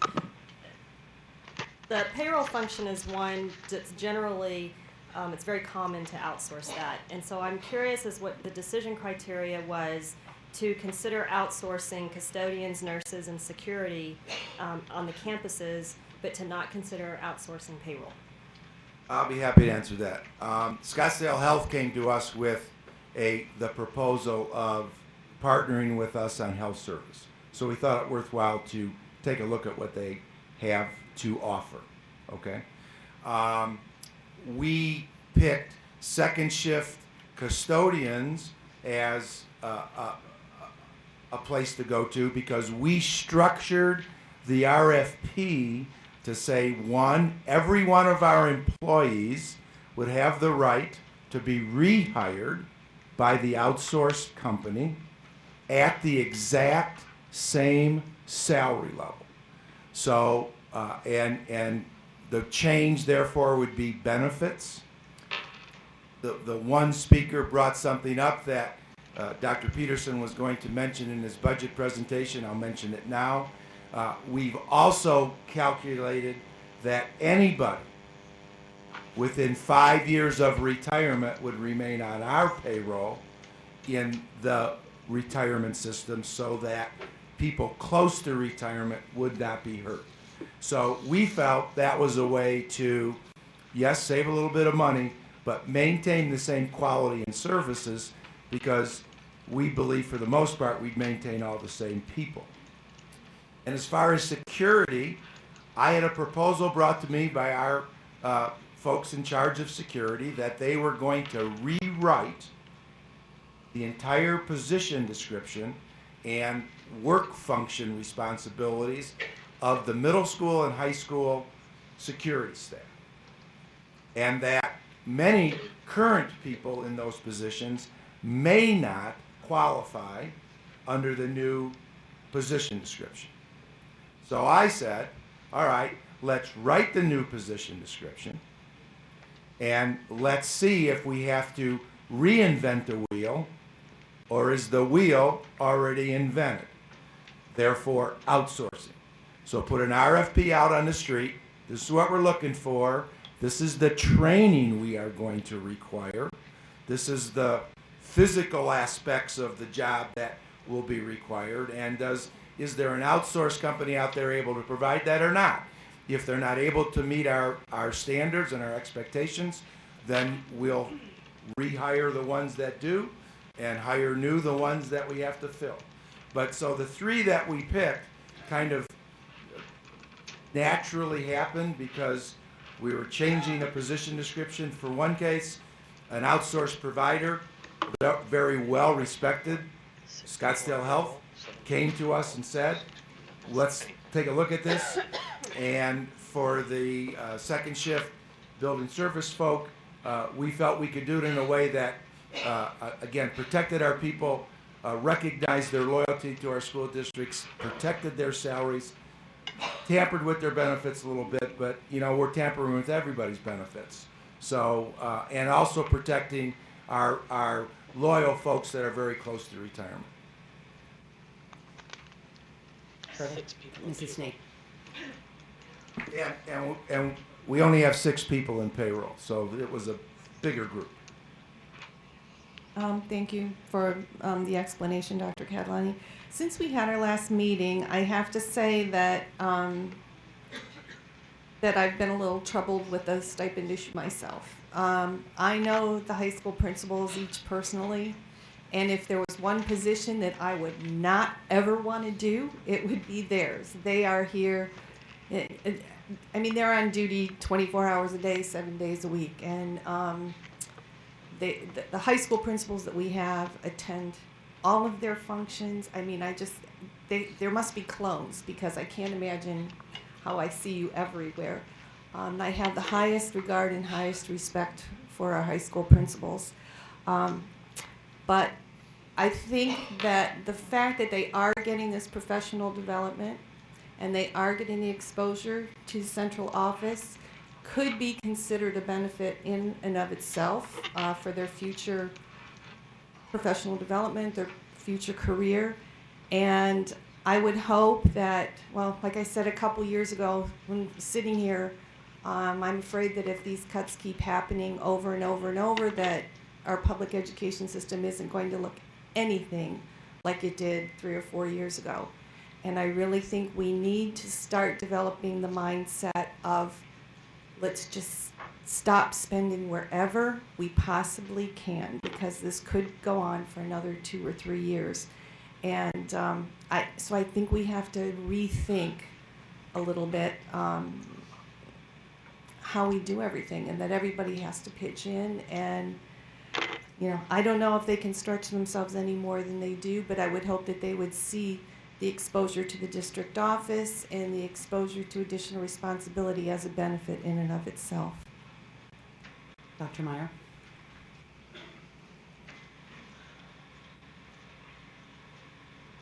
The payroll function is one that's generally, it's very common to outsource that. And so I'm curious as what the decision criteria was to consider outsourcing custodians, nurses, and security on the campuses, but to not consider outsourcing payroll. I'll be happy to answer that. Scottsdale Health came to us with the proposal of partnering with us on health service. So we thought it worthwhile to take a look at what they have to offer, okay? We picked second shift custodians as a place to go to because we structured the RFP to say, every one of our employees would have the right to be rehired by the outsourced company at the exact same salary level. So And the change, therefore, would be benefits. The one speaker brought something up that Dr. Peterson was going to mention in his budget presentation. I'll mention it now. We've also calculated that anybody within 5 years of retirement would remain on our payroll in the retirement system so that people close to retirement would not be hurt. So we felt that was a way to, yes, save a little bit of money, but maintain the same quality and services, because we believe for the most part we'd maintain all the same people. And as far as security, I had a proposal brought to me by our folks in charge of security that they were going to rewrite the entire position description and work function responsibilities of the middle school and high school security staff. And that many current people in those positions may not qualify under the new position description. So I said, all right, let's write the new position description and let's see if we have to reinvent the wheel, or is the wheel already invented? Therefore, outsourcing. So put an RFP out on the street. This is what we're looking for. This is the training we are going to require. This is the physical aspects of the job that will be required. And is there an outsourced company out there able to provide that or not? If they're not able to meet our standards and our expectations, then we'll rehire the ones that do and hire new the ones that we have to fill. But so the three that we picked kind of naturally happened because we were changing a position description. For one case, an outsourced provider, very well respected, Scottsdale Health, came to us and said, let's take a look at this. And for the second shift building service folk, we felt we could do it in a way that, again, protected our people, recognized their loyalty to our school districts, protected their salaries, tampered with their benefits a little bit, but we're tampering with everybody's benefits. So, and also protecting our loyal folks that are very close to retirement. Mrs. Snake. And we only have 6 people in payroll, so it was a bigger group. Thank you for the explanation, Dr. Catalani. Since we had our last meeting, I have to say that that I've been a little troubled with the stipend issue myself. I know the high school principals each personally, and if there was one position that I would not ever want to do, it would be theirs. They are here. I mean, they're on duty 24 hours a day, 7 days a week, and the high school principals that we have attend all of their functions. I mean, there must be clones, because I can't imagine how I see you everywhere. I have the highest regard and highest respect for our high school principals. But I think that the fact that they are getting this professional development and they are getting the exposure to the central office could be considered a benefit in and of itself for their future professional development, their future career. And I would hope that, well, like I said a couple years ago when sitting here, I'm afraid that if these cuts keep happening over and over and over, that our public education system isn't going to look anything like it did 3 or 4 years ago. And I really think we need to start developing the mindset of, let's just stop spending wherever we possibly can, because this could go on for another 2 or 3 years. And so I think we have to rethink a little bit how we do everything, and that everybody has to pitch in. And I don't know if they can stretch themselves any more than they do, but I would hope that they would see the exposure to the district office and the exposure to additional responsibility as a benefit in and of itself. Dr. Meyer?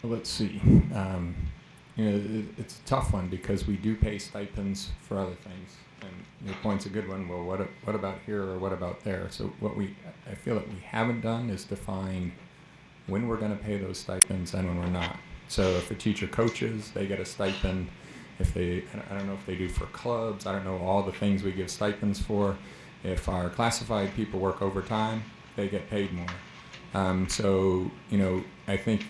Let's see. it's a tough one because we do pay stipends for other things. And your point's a good one. Well, what about here or what about there? So I feel that we haven't done is define when we're going to pay those stipends and when we're not. So if a teacher coaches, they get a stipend. If I don't know if they do for clubs. I don't know all the things we give stipends for. If our classified people work overtime, they get paid more. So I think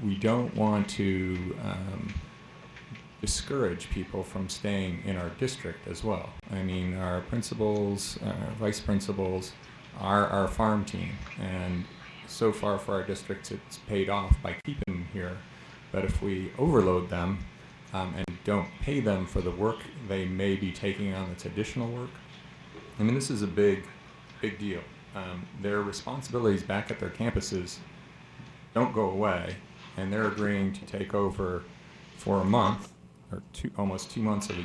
we don't want to discourage people from staying in our district as well. I mean, our principals, vice principals are our farm team, and so far for our districts it's paid off by keeping them here. But if we overload them and don't pay them for the work they may be taking on that's additional work, I mean, this is a big deal. Their responsibilities back at their campuses don't go away, and they're agreeing to take over for a month or almost 2 months of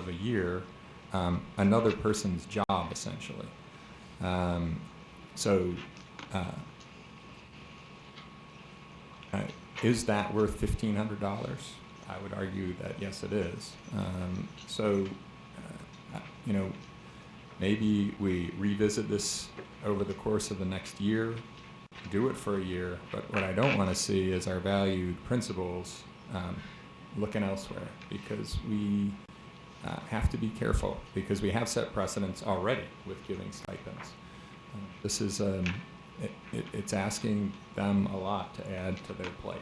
a year, another person's job essentially. Is that worth $1,500? I would argue that yes, it is. Maybe we revisit this over the course of the next year, do it for a year, but what I don't want to see is our valued principals looking elsewhere, because we have to be careful, because we have set precedents already with giving stipends. This is it's asking them a lot to add to their plate,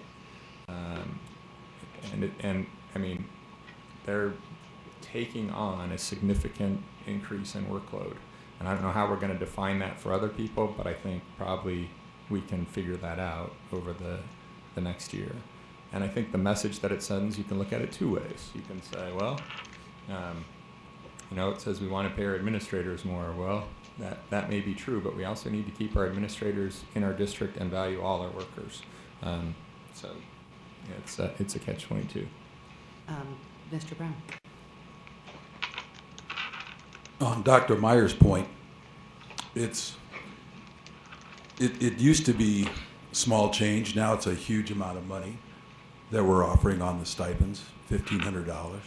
and I mean, they're taking on a significant increase in workload, and I don't know how we're going to define that for other people, but I think probably we can figure that out over the next year. And I think the message that it sends, you can look at it two ways. You can say, well, it says we want to pay our administrators more. Well, that may be true, but we also need to keep our administrators in our district and value all our workers. It's a catch-22. Mr. Brown. On Dr. Meyer's point, it used to be small change. Now it's a huge amount of money that we're offering on the stipends, $1,500.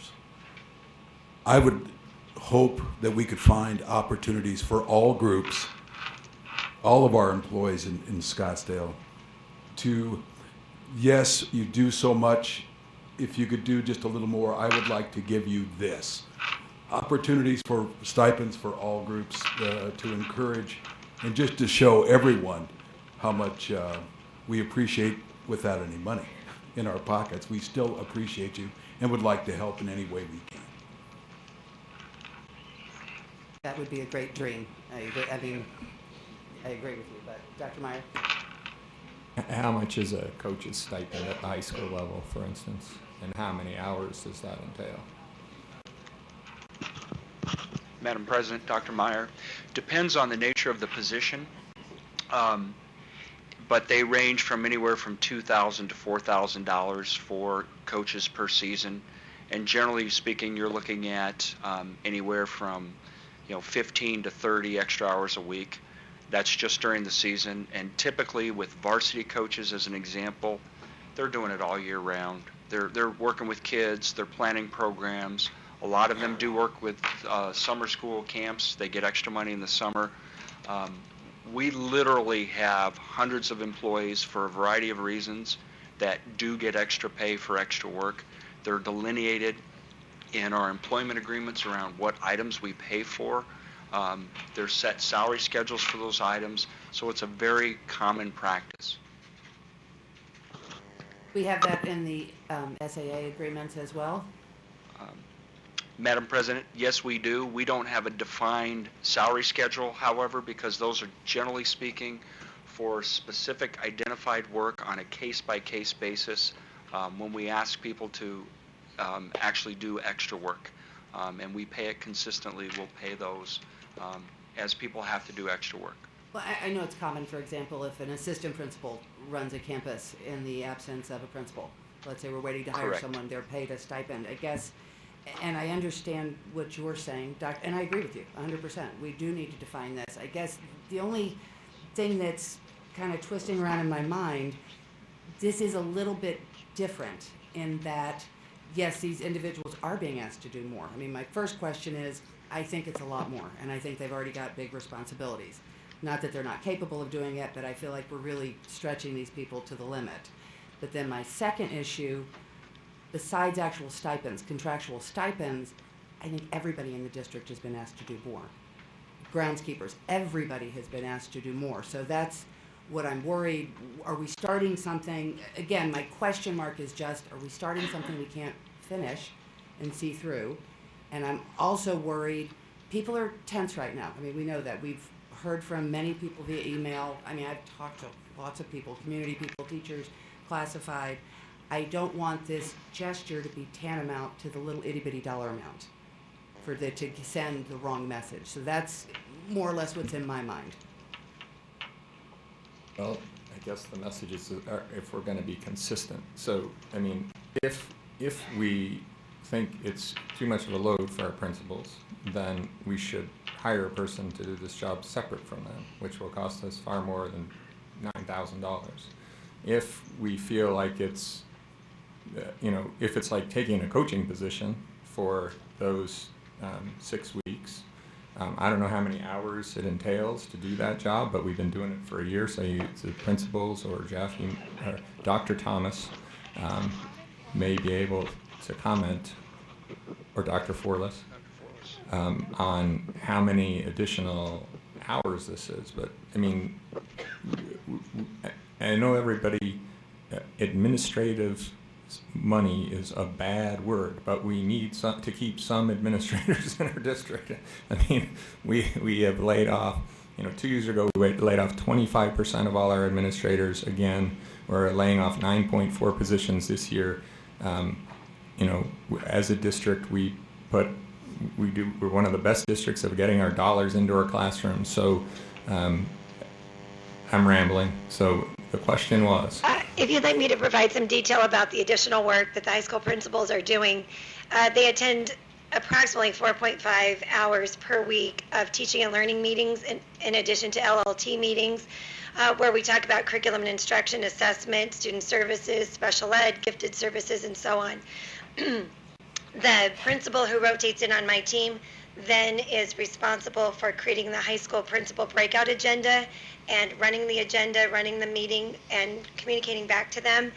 I would hope that we could find opportunities for all groups, all of our employees in Scottsdale, to, yes, you do so much. If you could do just a little more, I would like to give you this. Opportunities for stipends for all groups to encourage and just to show everyone how much we appreciate, without any money in our pockets. We still appreciate you and would like to help in any way we can. That would be a great dream. I agree with you, but Dr. Meyer? How much is a coach's stipend at the high school level, for instance, and how many hours does that entail? Madam President, Dr. Meyer, depends on the nature of the position, but they range from anywhere from $2,000 to $4,000 for coaches per season, and generally speaking, you're looking at anywhere from 15 to 30 extra hours a week. That's just during the season, and typically with varsity coaches, as an example, they're doing it all year round. They're working with kids, they're planning programs. A lot of them do work with summer school camps. They get extra money in the summer. We literally have hundreds of employees for a variety of reasons that do get extra pay for extra work. They're delineated in our employment agreements around what items we pay for. There's set salary schedules for those items, so it's a very common practice. We have that in the SAA agreements as well? Madam President, yes, we do. We don't have a defined salary schedule, however, because those are, generally speaking, for specific identified work on a case-by-case basis when we ask people to actually do extra work. And we pay it consistently. We'll pay those as people have to do extra work. Well, I know it's common, for example, if an assistant principal runs a campus in the absence of a principal. Let's say we're waiting to hire Correct. someone, they're paid a stipend. I guess, and I understand what you're saying, and I agree with you 100%. We do need to define this. I guess the only thing that's kind of twisting around in my mind, this is a little bit different in that, yes, these individuals are being asked to do more. I mean, my first question is, I think it's a lot more, and I think they've already got big responsibilities. Not that they're not capable of doing it, but I feel like we're really stretching these people to the limit. But then my second issue, besides actual stipends, contractual stipends, I think everybody in the district has been asked to do more. Groundskeepers, everybody has been asked to do more. So that's what I'm worried. Are we starting something, again, my question mark is just, are we starting something we can't finish and see through? And I'm also worried, people are tense right now. I mean, we know that. We've heard from many people via email. I mean, I've talked to lots of people, community people, teachers, classified. I don't want this gesture to be tantamount to the little itty-bitty dollar amount to send the wrong message. So that's more or less what's in my mind. Well, I guess the message is if we're going to be consistent. So, I mean, if we think it's too much of a load for our principals, then we should hire a person to do this job separate from them, which will cost us far more than $9,000. If we feel like it's, if it's like taking a coaching position for those 6 weeks, I don't know how many hours it entails to do that job, but we've been doing it for a year. So the principals or Jeff, or Dr. Thomas may be able to comment, or Dr. Forless, on how many additional hours this is. But I mean, I know everybody, administrative money is a bad word, but we need to keep some administrators in our district. I mean, we have laid off, 2 years ago we laid off 25% of all our administrators. Again, we're laying off 9.4 positions this year. As a district, we're one of the best districts of getting our dollars into our classrooms. So I'm rambling. So the question was, if you'd like me to provide some detail about the additional work that the high school principals are doing, they attend approximately 4.5 hours per week of teaching and learning meetings in addition to LLT meetings, where we talk about curriculum and instruction, assessment, student services, special ed, gifted services, and so on. The principal who rotates in on my team then is responsible for creating the high school principal breakout agenda and running the agenda, running the meeting, and communicating back to them.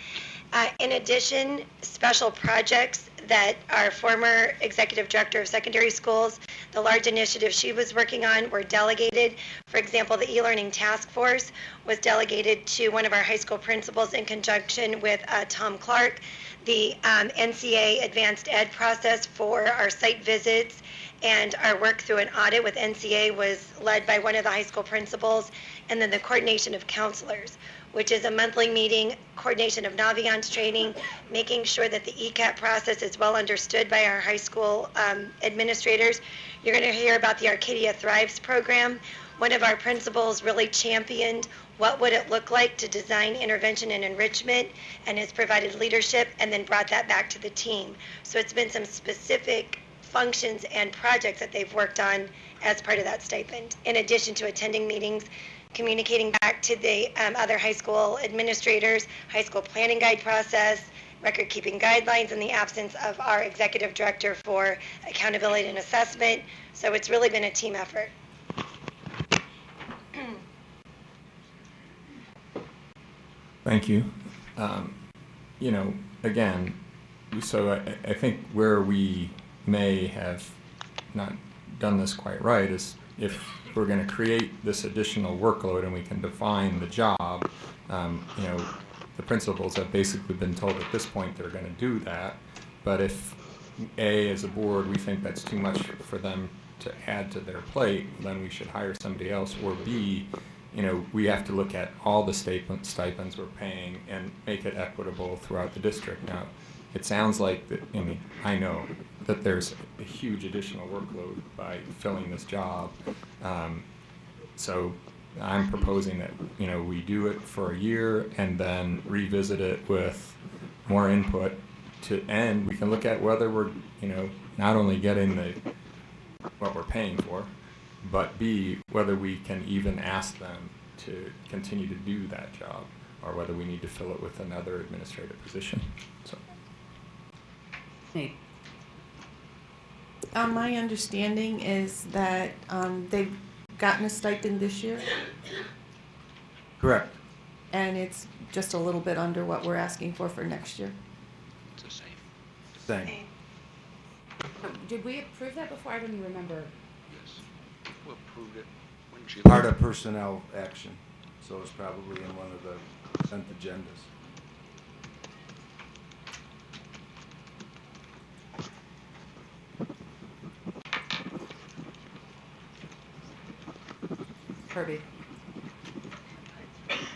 In addition, special projects that our former executive director of secondary schools, the large initiative she was working on, were delegated. For example, the e-learning task force was delegated to one of our high school principals in conjunction with Tom Clark. The NCA advanced ed process for our site visits and our work through an audit with NCA was led by one of the high school principals. And then the coordination of counselors, which is a monthly meeting, coordination of Naviance training, making sure that the ECAP process is well understood by our high school administrators. You're going to hear about the Arcadia Thrives program. One of our principals really championed what would it look like to design intervention and enrichment, and has provided leadership and then brought that back to the team. So it's been some specific functions and projects that they've worked on as part of that stipend, in addition to attending meetings, communicating back to the other high school administrators, high school planning guide process, record-keeping guidelines in the absence of our executive director for accountability and assessment. So it's really been a team effort. Thank you. Again, so I think where we may have not done this quite right is if we're going to create this additional workload and we can define the job, the principals have basically been told at this point they're going to do that. But if A, as a board, we think that's too much for them to add to their plate, then we should hire somebody else. Or B, we have to look at all the stipends we're paying and make it equitable throughout the district. Now, it sounds like that, I know that there's a huge additional workload by filling this job. So I'm proposing that, we do it for a year and then revisit it with more input to end. We can look at whether we're, not only getting what we're paying for, but B, whether we can even ask them to continue to do that job. or whether we need to fill it with another administrative position. So. Nate. My understanding is that they've gotten a stipend this year, Correct. and it's just a little bit under what we're asking for next year. It's the same. Same. Did we approve that before? I don't even remember. Yes. We approved it. When did you Part of personnel action, so it's probably in one of the consent agendas. Kirby.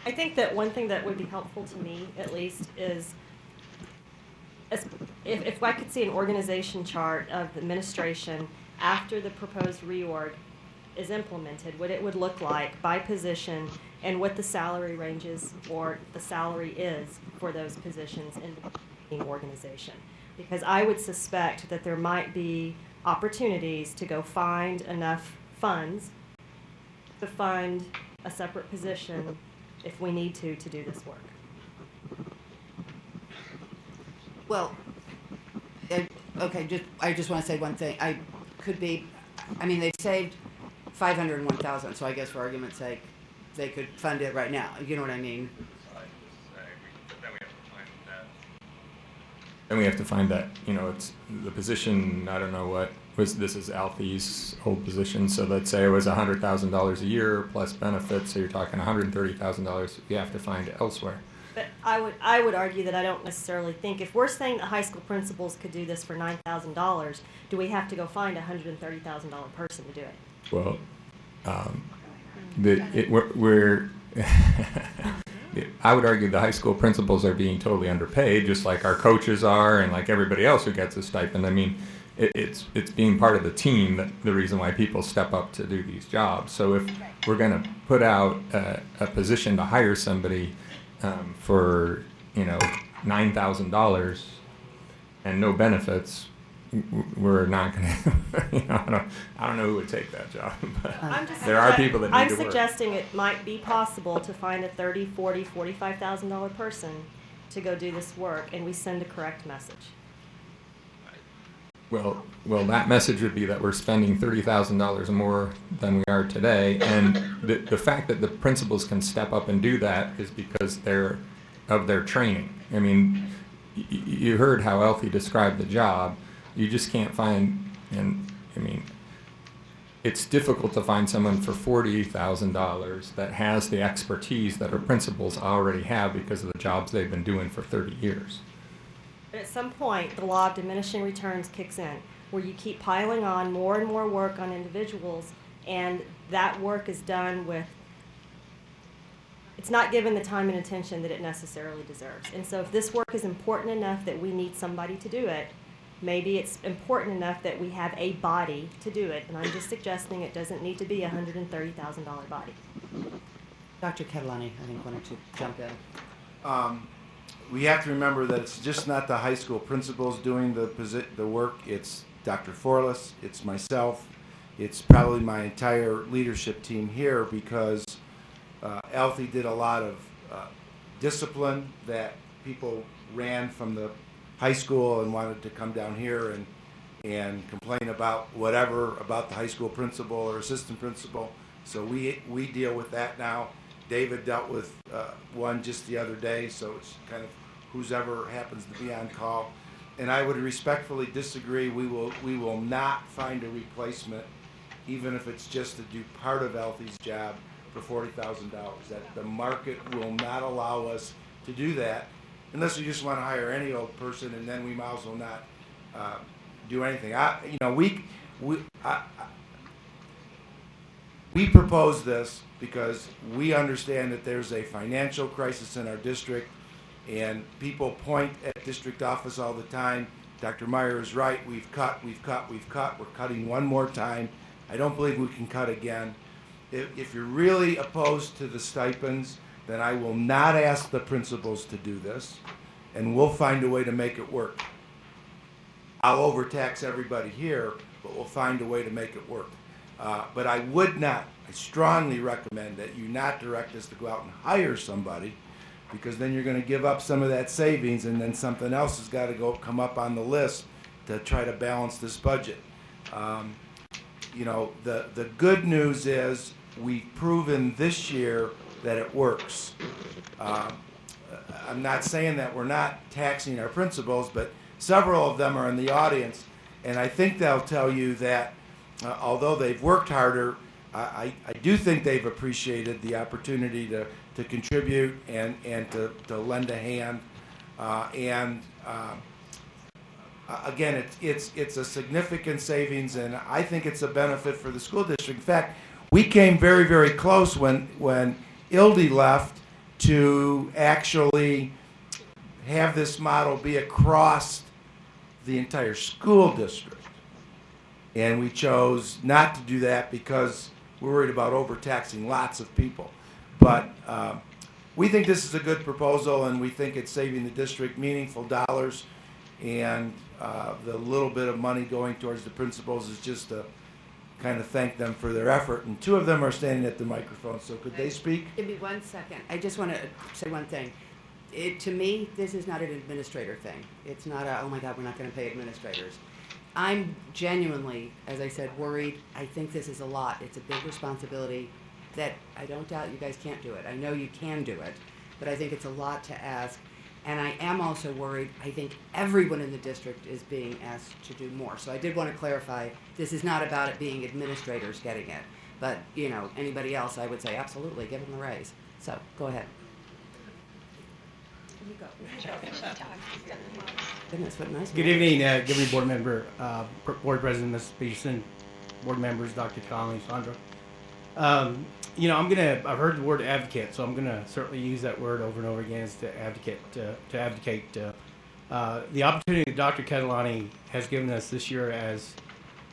I think that one thing that would be helpful to me, at least, is if I could see an organization chart of administration after the proposed reorg is implemented, what it would look like by position and what the salary ranges or the salary is for those positions in the organization. Because I would suspect that there might be opportunities to go find enough funds to fund a separate position if we need to do this work. Well, okay, I just want to say one thing. I mean, they've saved $501,000, so I guess for argument's sake, they could fund it right now. You know what I mean? Then we have to find that, it's the position, I don't know what, this is Alfie's old position, so let's say it was $100,000 a year plus benefits, so you're talking $130,000 you have to find elsewhere. But I would argue that I don't necessarily think, if we're saying that high school principals could do this for $9,000, do we have to go find a $130,000 person to do it? Well, I would argue the high school principals are being totally underpaid, just like our coaches are and like everybody else who gets a stipend. I mean, it's being part of the team that the reason why people step up to do these jobs. So if we're going to put out a position to hire somebody for $9,000 and no benefits, we're not going to. I don't know who would take that job. But there are people that need I'm to work. suggesting it might be possible to find a $30,000, $40,000, $45,000 person to go do this work, and we send a correct message. Well, that message would be that we're spending $30,000 more than we are today, and the fact that the principals can step up and do that is because of their training. I mean, you heard how Alfie described the job. You just can't find, and I mean, it's difficult to find someone for $40,000 that has the expertise that our principals already have because of the jobs they've been doing for 30 years. But at some point, the law of diminishing returns kicks in, where you keep piling on more and more work on individuals, and that work is done with, it's not given the time and attention that it necessarily deserves. And so if this work is important enough that we need somebody to do it, maybe it's important enough that we have a body to do it. And I'm just suggesting it doesn't need to be a $130,000 body. Dr. Catalani, I think, wanted to jump in. We have to remember that it's just not the high school principals doing the work. It's Dr. Forlis, it's myself, it's probably my entire leadership team here, because Alfie did a lot of discipline that people ran from the high school and wanted to come down here and complain about whatever about the high school principal or assistant principal. So we deal with that now. David dealt with one just the other day, so it's kind of whoever happens to be on call. And I would respectfully disagree. We will not find a replacement, even if it's just to do part of Alfie's job, for $40,000. That the market will not allow us to do that, unless we just want to hire any old person, and then we might as well not do anything. We propose this because we understand that there's a financial crisis in our district, and people point at district office all the time. Dr. Meyer is right. We've cut. We're cutting one more time. I don't believe we can cut again. If you're really opposed to the stipends, then I will not ask the principals to do this, and we'll find a way to make it work. I'll overtax everybody here, but we'll find a way to make it work. But I strongly recommend that you not direct us to go out and hire somebody, because then you're going to give up some of that savings, and then something else has got to come up on the list to try to balance this budget. You know, the good news is we've proven this year that it works. I'm not saying that we're not taxing our principals, but several of them are in the audience, and I think they'll tell you that although they've worked harder, I do think they've appreciated the opportunity to contribute and to lend a hand. Again, it's a significant savings, and I think it's a benefit for the school district. In fact, we came very, very close when ILDE left to actually have this model be across the entire school district. And we chose not to do that because we're worried about overtaxing lots of people. But we think this is a good proposal, and we think it's saving the district meaningful dollars. And the little bit of money going towards the principals is just to kind of thank them for their effort. And two of them are standing at the microphone, so could they speak? Give me 1 second. I just want to say one thing. To me, this is not an administrator thing. It's not a, oh my God, we're not going to pay administrators. I'm genuinely, as I said, worried. I think this is a lot. It's a big responsibility that I don't doubt you guys can't do it. I know you can do it, but I think it's a lot to ask. And I am also worried. I think everyone in the district is being asked to do more. So I did want to clarify, this is not about it being administrators getting it. But, you know, anybody else, I would say absolutely, give them the raise. So, go ahead. You go. Goodness, what nice. Good evening, good evening, board member, board president, Mrs. Peterson, board members, Dr. Catalani, Sandra. You know, I've heard the word advocate, so I'm gonna certainly use that word over and over again as to advocate. The opportunity that Dr. Catalani has given us this year as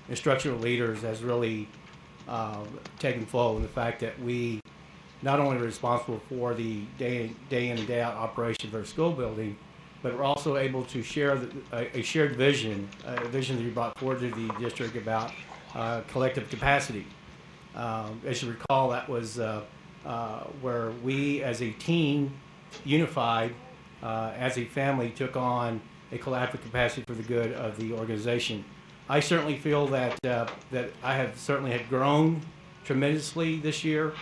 instructional leaders has really taken flow in the fact that we not only are responsible for the day in and day out operation of our school building, but we're also able to share a shared vision, a vision that we brought forward to the district about collective capacity. As you recall, that was where we as a team, unified as a family, took on a collaborative capacity for the good of the organization. I certainly feel that that I have certainly had grown tremendously this year,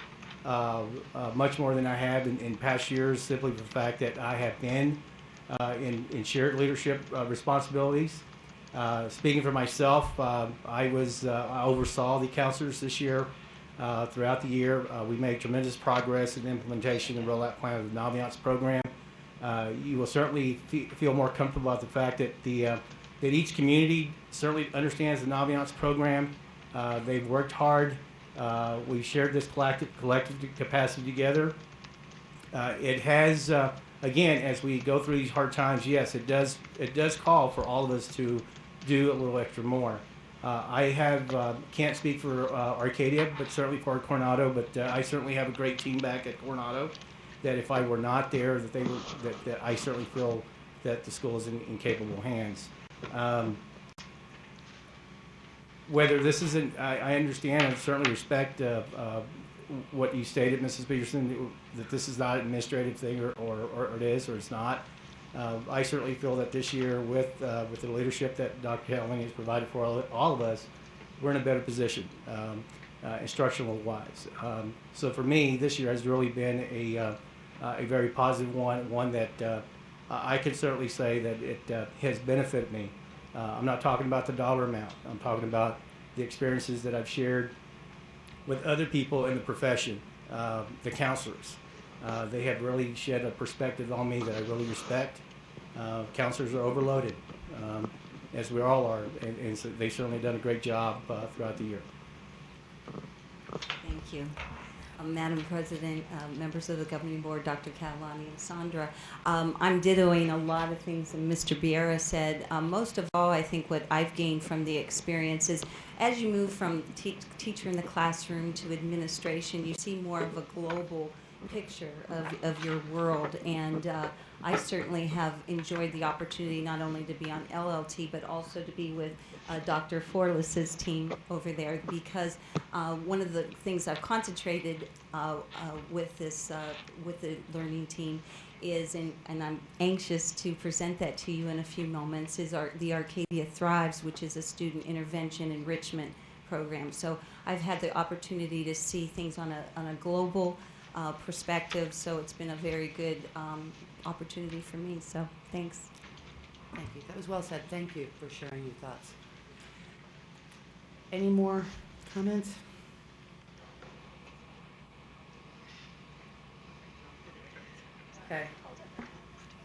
much more than I have in past years, simply for the fact that I have been in shared leadership responsibilities. Speaking for myself, I oversaw the counselors this year. Throughout the year, we made tremendous progress in the implementation and rollout plan of the Naviance program. You will certainly feel more comfortable about the fact that that each community certainly understands the Naviance program. They've worked hard. We've shared this collective capacity together. It has, again, as we go through these hard times, yes, it does call for all of us to do a little extra more. I can't speak for Arcadia, but certainly for Coronado. But I certainly have a great team back at Coronado. That if I were not there, that I certainly feel that the school is in capable hands. Whether this isn't, I understand and certainly respect what you stated, Mrs. Peterson, that this is not an administrative thing, or it is, or it's not. I certainly feel that this year, with the leadership that Dr. Catalani has provided for all of us, we're in a better position, instructional-wise. So for me, this year has really been a very positive one that I can certainly say that it has benefited me. I'm not talking about the dollar amount. I'm talking about the experiences that I've shared with other people in the profession, the counselors. They have really shed a perspective on me that I really respect. Counselors are overloaded, as we all are, and so they've certainly done a great job throughout the year. Thank you. Madam President, members of the governing board, Dr. Catalani and Sandra, I'm dittoing a lot of things that Mr. Biera said. Most of all, I think what I've gained from the experience is as you move from teacher in the classroom to administration, you see more of a global picture of your world, and I certainly have enjoyed the opportunity not only to be on LLT but also to be with Dr. Forless's team over there, because one of the things I've concentrated with the learning team is, and I'm anxious to present that to you in a few moments, is the Arcadia Thrives, which is a student intervention enrichment program. So I've had the opportunity to see things on a global perspective, so it's been a very good opportunity for me. So thanks. Thank you. That was well said. Thank you for sharing your thoughts. Any more comments? Okay.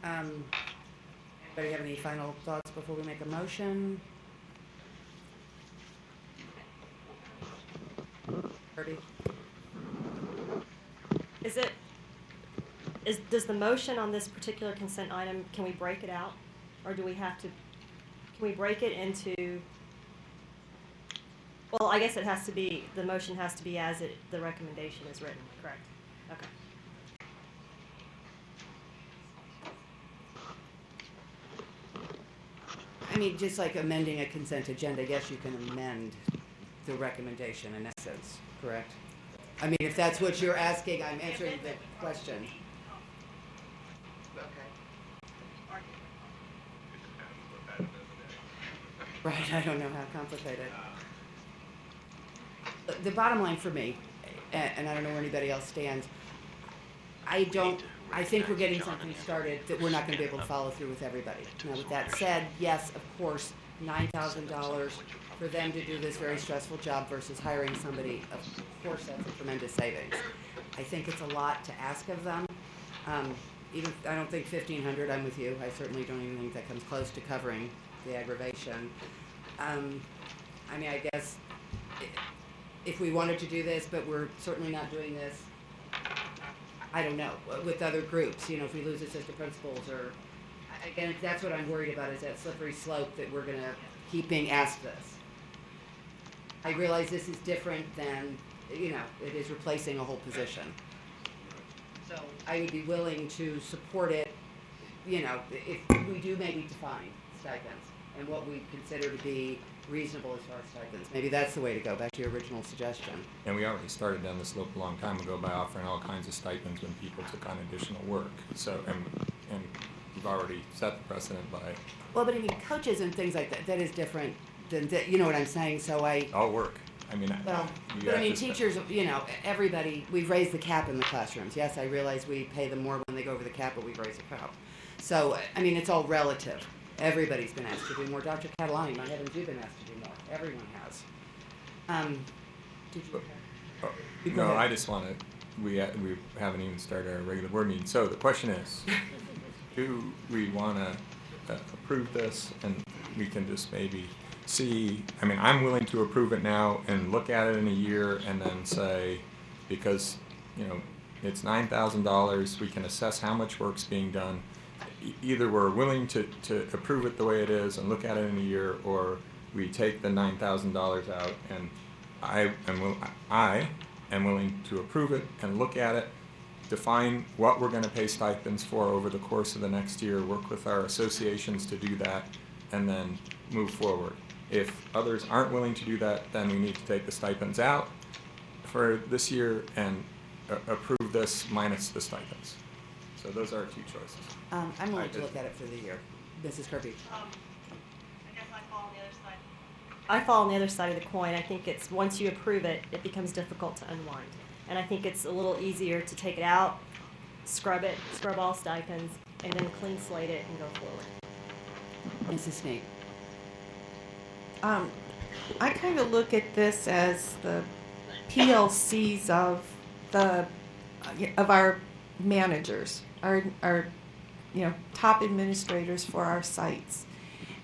Anybody have any final thoughts before we make a motion? Kirby? Does the motion on this particular consent item, can we break it out? Or do we have to, can we break it into, well, I guess it has to be, the motion has to be as the recommendation is written, correct? Okay. I mean, just like amending a consent agenda, yes, you can amend the recommendation in essence, correct? I mean, if that's what you're asking, I'm answering the question. Right, I don't know how complicated. The bottom line for me, and I don't know where anybody else stands, I think we're getting something started that we're not going to be able to follow through with everybody. Now, with that said, yes, of course, $9,000 for them to do this very stressful job versus hiring somebody, of course, that's a tremendous savings. I think it's a lot to ask of them. Even I don't think $1,500. I'm with you. I certainly don't even think that comes close to covering the aggravation. I mean, I guess if we wanted to do this, but we're certainly not doing this, I don't know, with other groups, you know, if we lose assistant principals or, again, that's what I'm worried about, is that slippery slope that we're going to keep being asked this. I realize this is different than, you know, it is replacing a whole position. So I would be willing to support it, you know, if we do maybe define stipends and what we consider to be reasonable as far as stipends. Maybe that's the way to go, back to your original suggestion. And we already started down this slope a long time ago by offering all kinds of stipends when people took on additional work. So, and we've already set the precedent by... Well, but I mean, coaches and things like that, that is different than, you know what I'm saying, so all work. I mean, well, but I mean, teachers, you know, everybody, we've raised the cap in the classrooms. Yes, I realize we pay them more when they go over the cap, but we've raised the cap. So, I mean, it's all relative. Everybody's been asked to do more. Dr. Catalani, my heavens, you've been asked to do more. Everyone has. Did you? No, I just want to, we haven't even started our regular board meeting. So the question is, do we want to approve this, and we can just maybe see, I mean, I'm willing to approve it now and look at it in a year and then say, because, you know, it's $9,000, we can assess how much work's being done. Either we're willing to approve it the way it is and look at it in a year, or we take the $9,000 out, and I am willing to approve it and look at it, define what we're going to pay stipends for over the course of the next year, work with our associations to do that, and then move forward. If others aren't willing to do that, then we need to take the stipends out for this year and approve this minus the stipends. So those are our two choices. I'm willing to look at it for the year. Mrs. Kirby. I guess I fall on the other side. I fall on the other side of the coin. I think it's, once you approve it, it becomes difficult to unwind. And I think it's a little easier to take it out, scrub all stipends, and then clean slate it and go forward. Mrs. Snape. I kind of look at this as the PLCs of our managers, our top administrators for our sites,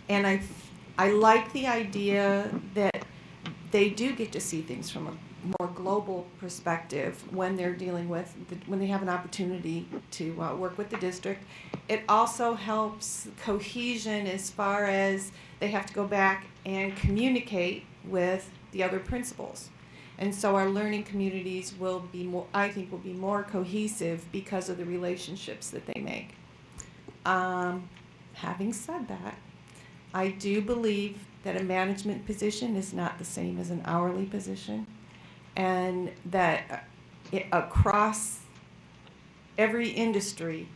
and I like the idea that they do get to see things from a more global perspective when they're dealing with when they have an opportunity to work with the district. It also helps cohesion as far as they have to go back and communicate with the other principals. And so our learning communities will be more, I think, will be more cohesive because of the relationships that they make. Having said that, I do believe that a management position is not the same as an hourly position, and that across every industry,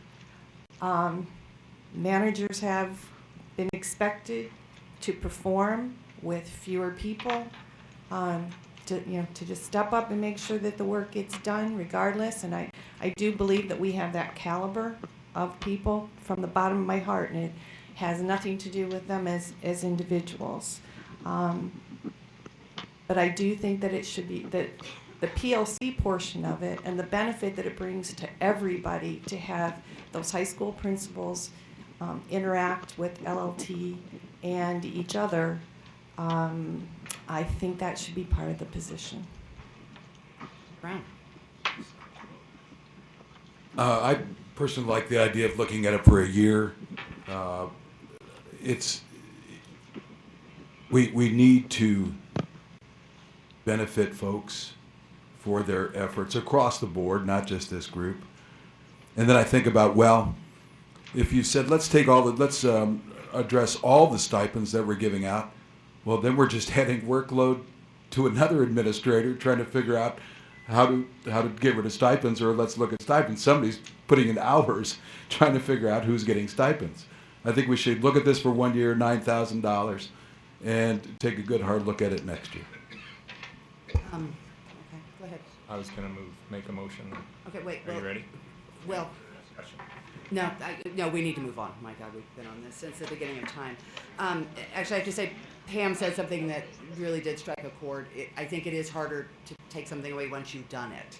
Managers have been expected to perform with fewer people, to just step up and make sure that the work gets done regardless. And I do believe that we have that caliber of people from the bottom of my heart, and it has nothing to do with them as individuals. But I do think that it should be that the PLC portion of it and the benefit that it brings to everybody to have those high school principals interact with LLT and each other, I think that should be part of the position. Brown. I personally like the idea of looking at it for a year. We need to benefit folks for their efforts across the board, not just this group. And then I think about, well, if you said let's address all the stipends that we're giving out, well, then we're just adding workload to another administrator trying to figure out how to get rid of stipends, or let's look at stipends. Somebody's putting in hours trying to figure out who's getting stipends. I think we should look at this for 1 year, $9,000, and take a good hard look at it next year. Okay, go ahead. I was going to make a motion. Okay, wait. Are you ready? Well, no, we need to move on. My God, we've been on this since the beginning of time. Actually, I have to say, Pam said something that really did strike a chord. I think it is harder to take something away once you've done it.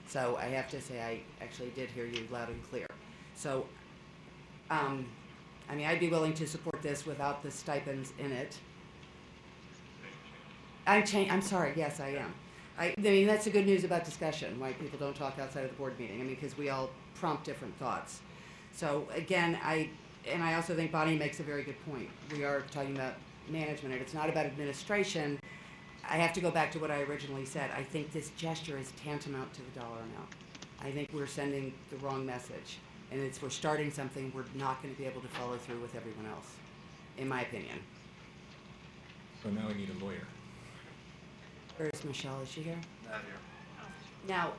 So I have to say, I actually did hear you loud and clear. So, I'd be willing to support this without the stipends in it. I'm sorry. Yes, I am. I mean, that's the good news about discussion, why people don't talk outside of the board meeting. Because we all prompt different thoughts. So again, I also think Bonnie makes a very good point. We are talking about management, and it's not about administration. I have to go back to what I originally said. I think this gesture is tantamount to the dollar amount. I think we're sending the wrong message. And we're starting something we're not going to be able to follow through with everyone else, in my opinion. So now we need a lawyer. Where's Michelle? Is she here? Not here. Now,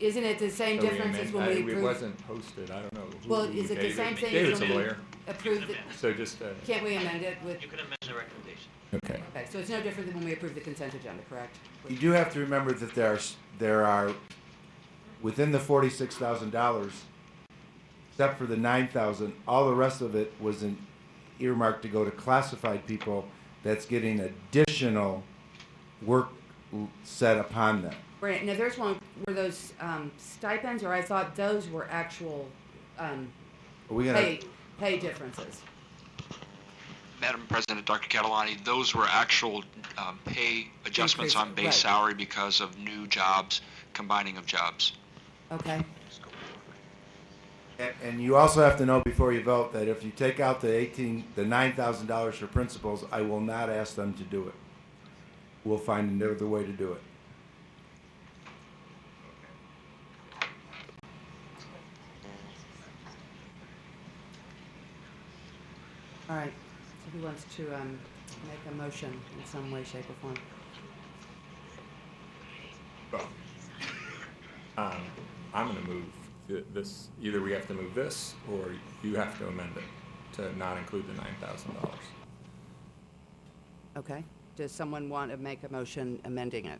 isn't it the same difference as when we approved? It wasn't posted. I don't know. Well, is it the same thing as David's when a we lawyer. approved it? So just. Can't we amend it with? You can amend the recommendation. Okay. Okay, so it's no different than when we approved the consent agenda, correct? You do have to remember that there are within the $46,000, except for the $9,000, all the rest of it was earmarked to go to classified people. That's getting additional work set upon them. Right. Now, there's one. Were those stipends, or I thought those were actual pay differences? Madam President, Dr. Catalani, those were actual pay adjustments on base salary because of new jobs, combining of jobs. Okay. And you also have to know before you vote that if you take out the $9,000 for principals, I will not ask them to do it. We'll find another way to do it. All right. So who wants to make a motion in some way, shape, or form? Well, I'm going to move this. Either we have to move this, or you have to amend it to not include the $9,000. Okay. Does someone want to make a motion amending it?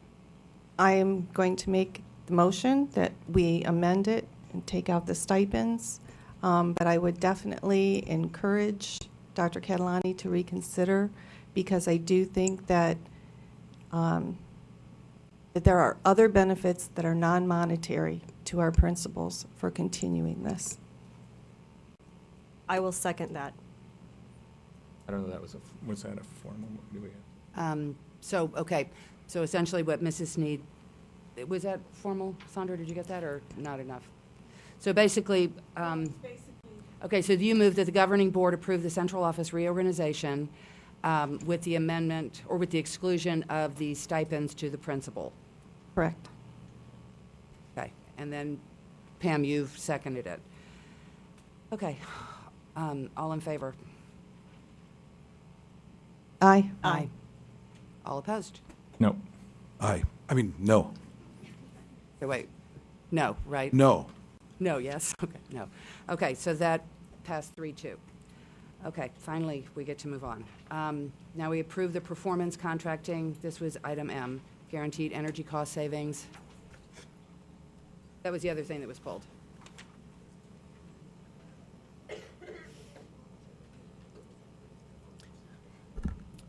I am going to make the motion that we amend it and take out the stipends, but I would definitely encourage Dr. Catalani to reconsider, because I do think that that there are other benefits that are non-monetary to our principals for continuing this. I will second that. I don't know. Was that a formal? Do we have? So essentially what Mrs. Sneed, was that formal? Sandra, did you get that, or not enough? So basically, okay, so you move that the governing board approve the central office reorganization with the amendment, or with the exclusion of the stipends to the principal. Correct. Okay, and then Pam, you've seconded it. Okay, all in favor? Aye. Aye. All opposed? No. Aye. I mean, no. Okay, wait. No, right? No. No, yes. Okay, no. Okay, so that passed 3-2. Okay, finally, we get to move on. Now we approve the performance contracting. This was item M, guaranteed energy cost savings. That was the other thing that was pulled.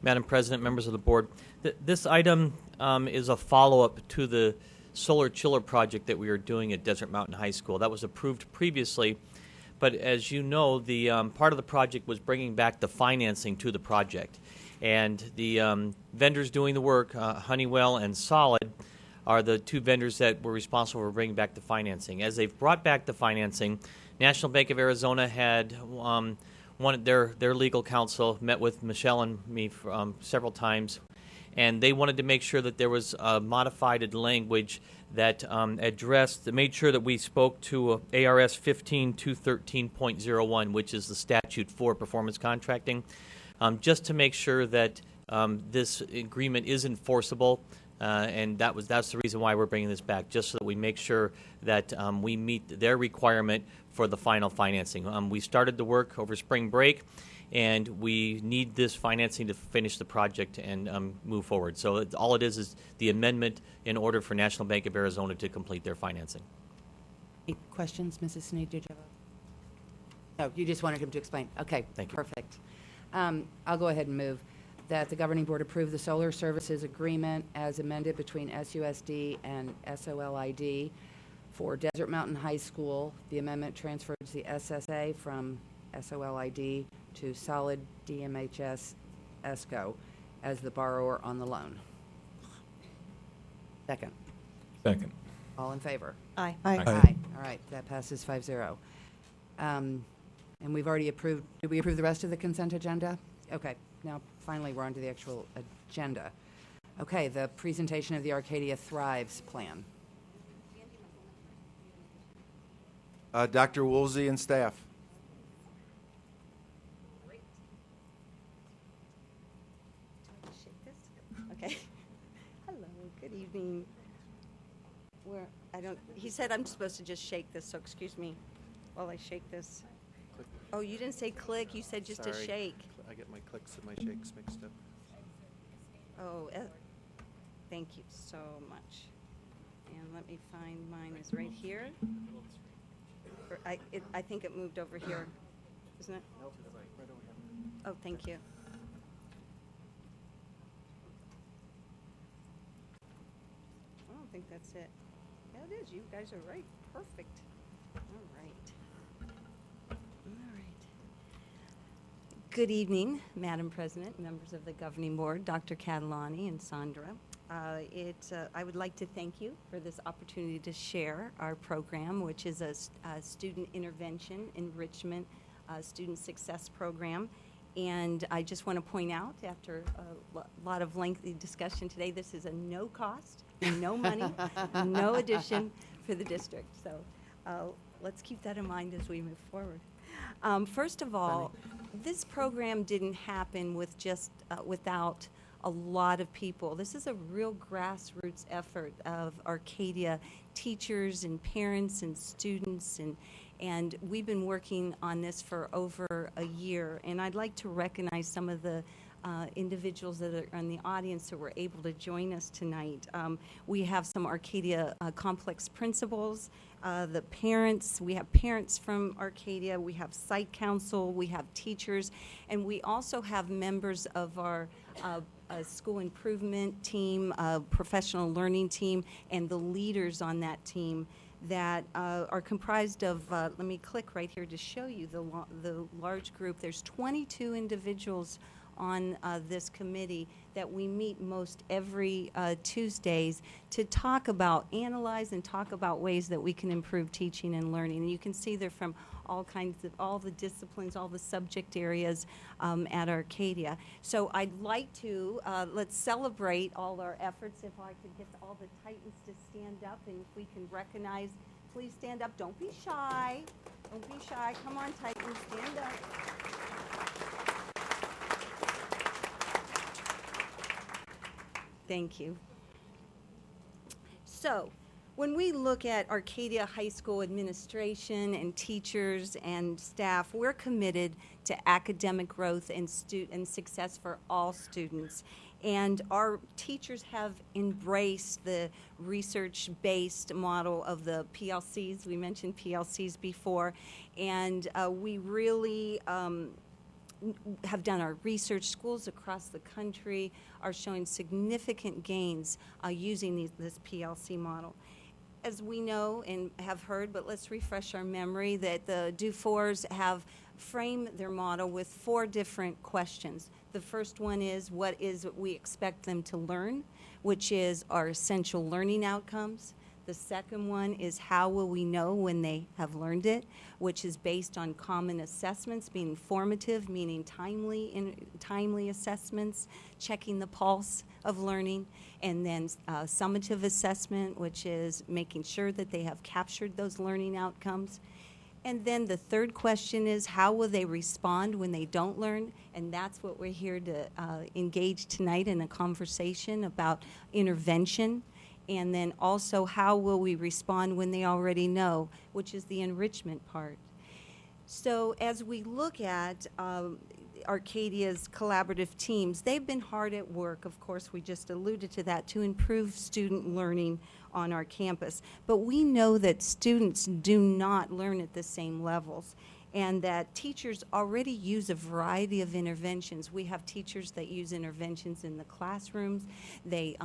Madam President, members of the board, this item is a follow-up to the solar chiller project that we are doing at Desert Mountain High School. That was approved previously, but as you know, the part of the project was bringing back the financing to the project. And the vendors doing the work, Honeywell and Solid, are the two vendors that were responsible for bringing back the financing. As they've brought back the financing, National Bank of Arizona had their legal counsel met with Michelle and me several times, and they wanted to make sure that there was modified language that made sure that we spoke to ARS 15213.01, which is the statute for performance contracting, just to make sure that this agreement is enforceable. And that's the reason why we're bringing this back, just so that we make sure that we meet their requirement for the final financing. We started the work over spring break, and we need this financing to finish the project and move forward. So all it is the amendment in order for National Bank of Arizona to complete their financing. Any questions, Mrs. Snead? Did you have no, you just wanted him to explain. Okay, thank you. Perfect. I'll go ahead and move that the governing board approve the solar services agreement as amended between SUSD and SOLID for Desert Mountain High School. The amendment transfers the SSA from SOLID to Solid DMHS ESCO as the borrower on the loan. Second. Second. All in favor? Aye. Aye. Aye. All right, that passes 5-0. And we've already approved, did we approve the rest of the consent agenda? Okay, now finally we're on to the actual agenda. Okay, the presentation of the Arcadia Thrives plan. Dr. Woolsey and staff. Okay. Hello, good evening. He said I'm supposed to just shake this, so excuse me while I shake this. Click. Oh, you didn't say click, you said just Sorry. to shake. I get my clicks and my shakes mixed up. Oh, thank you so much. And let me find mine is right here. I think it moved over here, isn't it? Nope, right over here. Oh, thank you. I don't think that's it. Yeah, it is. You guys are right. Perfect. All right. All right. Good evening, Madam President, members of the Governing Board, Dr. Catalani and Sandra. I would like to thank you for this opportunity to share our program, which is a student intervention, enrichment, student success program. And I just want to point out, after a lot of lengthy discussion today, this is a no cost, no money, no addition for the district. So let's keep that in mind as we move forward. First of all, this program didn't happen with just without a lot of people. This is a real grassroots effort of Arcadia teachers and parents and students, and we've been working on this for over a year. And I'd like to recognize some of the individuals that are in the audience who were able to join us tonight. We have some Arcadia complex principals, the parents, we have parents from Arcadia, we have site council, we have teachers, and we also have members of our school improvement team, professional learning team, and the leaders on that team that are comprised of, let me click right here to show you the large group. There's 22 individuals on this committee that we meet most every Tuesdays to analyze and talk about ways that we can improve teaching and learning. And you can see they're from all the disciplines, all the subject areas at Arcadia. So I'd like to, let's celebrate all our efforts. If I could get all the Titans to stand up, and if we can recognize, please stand up. Don't be shy. Don't be shy. Come on, Titans, stand up. Thank you. So, when we look at Arcadia High School administration and teachers and staff, we're committed to academic growth and success for all students. And our teachers have embraced the research-based model of the PLCs. We mentioned PLCs before. And we really have done our research. Schools across the country are showing significant gains using this PLC model. As we know and have heard, but let's refresh our memory, that the DO4s have framed their model with 4 different questions. The first one is, what is it we expect them to learn, which is our essential learning outcomes. The second one is, how will we know when they have learned it, which is based on common assessments, being formative, meaning timely assessments, checking the pulse of learning, and then summative assessment, which is making sure that they have captured those learning outcomes. And then the third question is, how will they respond when they don't learn? And that's what we're here to engage tonight in a conversation about intervention. And then also, how will we respond when they already know, which is the enrichment part. So as we look at Arcadia's collaborative teams, they've been hard at work, of course, we just alluded to that, to improve student learning on our campus. But we know that students do not learn at the same levels, and that teachers already use a variety of interventions. We have teachers that use interventions in the classrooms. They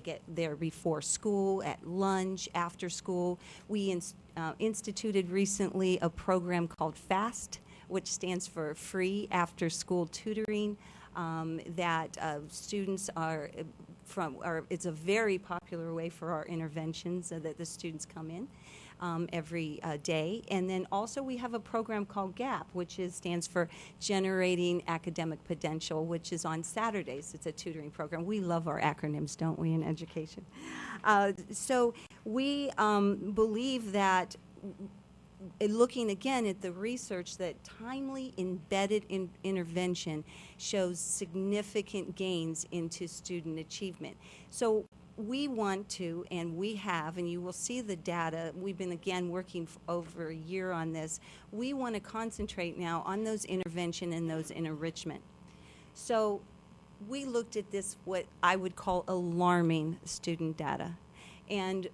get there before school, at lunch, after school. We instituted recently a program called FAST, which stands for Free After School Tutoring, that students are it's a very popular way for our interventions that the students come in every day. And then also we have a program called GAP, which stands for Generating Academic Potential, which is on Saturdays. It's a tutoring program. We love our acronyms, don't we, in education? So we believe that, looking again at the research, that timely embedded intervention shows significant gains into student achievement. So we want to, and we have, and you will see the data, we've been again working over a year on this, we want to concentrate now on those intervention and those enrichment. So we looked at this, what I would call alarming student data. And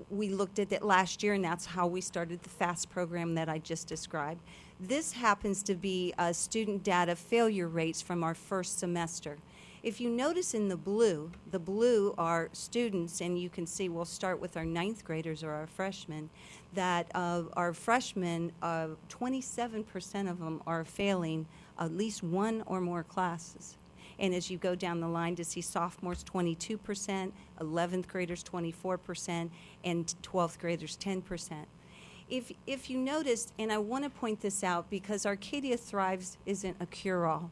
we looked at it last year, and that's how we started the FAST program that I just described. This happens to be student data failure rates from our first semester. If you notice in the blue are students, and you can see we'll start with our 9th graders or our freshmen, that our freshmen, 27% of them are failing at least 1 or more classes. And as you go down the line to see sophomores, 22%, 11th graders, 24%, and 12th graders, 10%. If you noticed, and I want to point this out because Arcadia Thrives isn't a cure-all.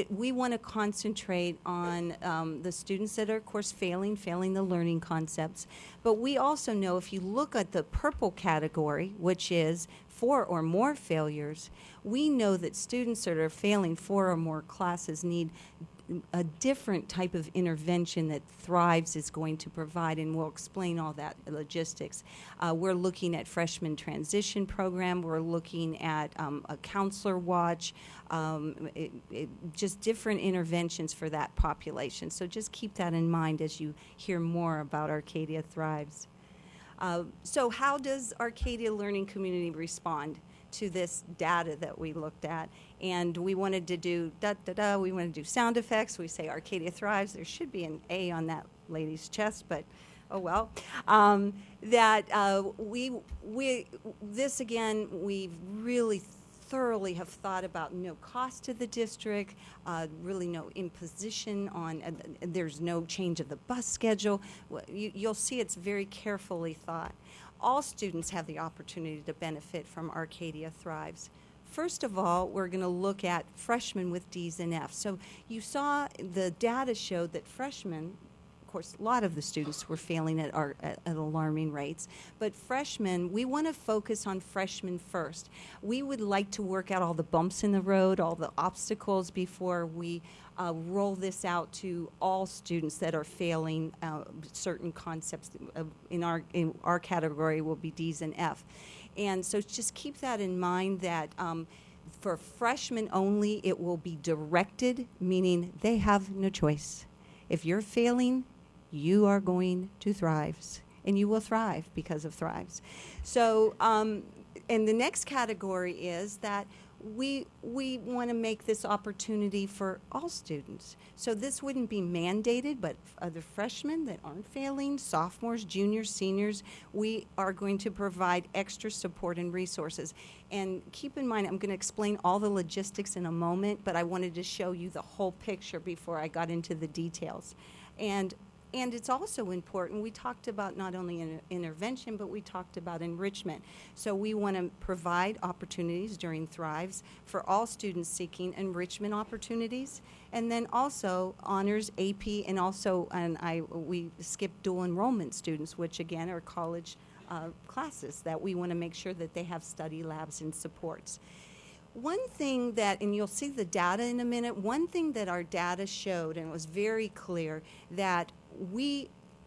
We want to concentrate on the students that are, of course, failing the learning concepts. But we also know, if you look at the purple category, which is 4 or more failures, we know that students that are failing 4 or more classes need a different type of intervention that Thrives is going to provide, and we'll explain all that logistics. We're looking at freshman transition program. We're looking at a counselor watch, just different interventions for that population. So just keep that in mind as you hear more about Arcadia Thrives. So how does Arcadia Learning Community respond to this data that we looked at? And we wanted to do we want to do sound effects. We say Arcadia Thrives. There should be an A on that lady's chest, but oh well. This again, we really thoroughly have thought about no cost to the district, really no imposition on, there's no change of the bus schedule. You'll see it's very carefully thought. All students have the opportunity to benefit from Arcadia Thrives. First of all, we're going to look at freshmen with D's and F's. So you saw the data showed that freshmen course, a lot of the students were failing at alarming rates. But freshmen, we want to focus on freshmen first. We would like to work out all the bumps in the road, all the obstacles before we roll this out to all students that are failing certain concepts. In our category will be D's and F. And so just keep that in mind that for freshmen only, it will be directed, meaning they have no choice. If you're failing, you are going to thrive, and you will thrive because of thrives. So, and the next category is that we want to make this opportunity for all students. So this wouldn't be mandated, but other freshmen that aren't failing, sophomores, juniors, seniors, we are going to provide extra support and resources. And keep in mind, I'm going to explain all the logistics in a moment, but I wanted to show you the whole picture before I got into the details. And it's also important, we talked about not only intervention, but we talked about enrichment. So we want to provide opportunities during Thrives for all students seeking enrichment opportunities, and then also honors, AP, and also, we skipped dual enrollment students, which again are college classes that we want to make sure that they have study labs and supports. One thing that, and you'll see the data in a minute, one thing that our data showed, and it was very clear, that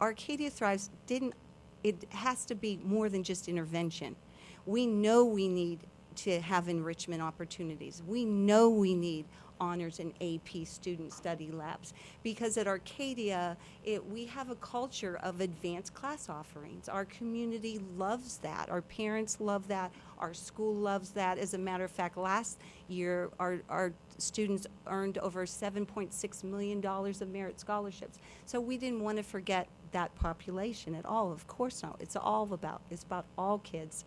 Arcadia Thrives it has to be more than just intervention. We know we need to have enrichment opportunities. We know we need honors and AP student study labs, because at Arcadia we have a culture of advanced class offerings. Our community loves that. Our parents love that. Our school loves that. As a matter of fact, last year our students earned over $7.6 million of merit scholarships. So we didn't want to forget that population at all. Of course not. It's about all kids.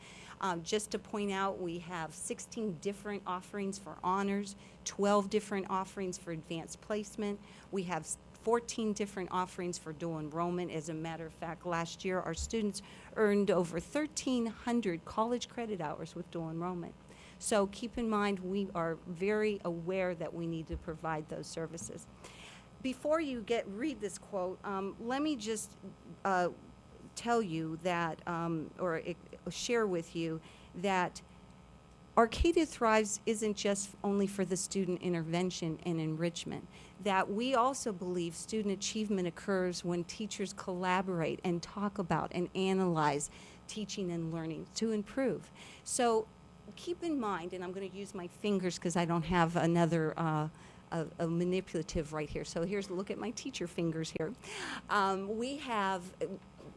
Just to point out, we have 16 different offerings for honors, 12 different offerings for advanced placement. We have 14 different offerings for dual enrollment. As a matter of fact, last year our students earned over 1,300 college credit hours with dual enrollment. So keep in mind, we are very aware that we need to provide those services. Before you read this quote, let me just tell you that, share with you that Arcadia Thrives isn't just only for the student intervention and enrichment, that we also believe student achievement occurs when teachers collaborate and talk about and analyze teaching and learning to improve. So keep in mind, and I'm going to use my fingers because I don't have another a manipulative right here. So look at my teacher fingers here.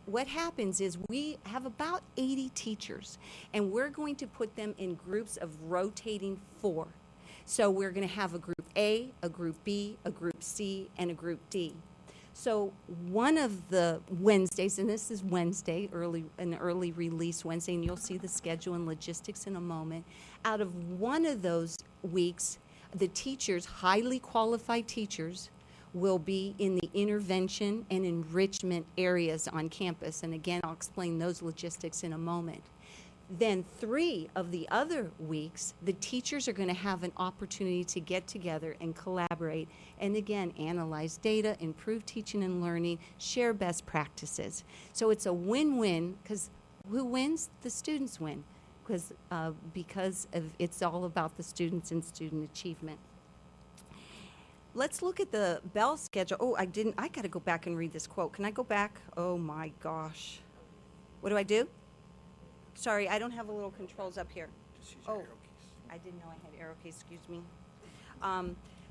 What happens is we have about 80 teachers, and we're going to put them in groups of rotating 4. So we're going to have a group A, a group B, a group C, and a group D. So one of the Wednesdays, and this is Wednesday, an early release Wednesday, and you'll see the schedule and logistics in a moment. Out of one of those weeks, the teachers, highly qualified teachers, will be in the intervention and enrichment areas on campus. And again, I'll explain those logistics in a moment. Then 3 of the other weeks, the teachers are going to have an opportunity to get together and collaborate and again, analyze data, improve teaching and learning, share best practices. So it's a win-win, because who wins? The students win, because it's all about the students and student achievement. Let's look at the bell schedule. Oh, I got to go back and read this quote. Can I go back? Oh my gosh. What do I do? Sorry, I don't have the little controls up here. Just use your arrow keys. I didn't know I had arrow keys, excuse me.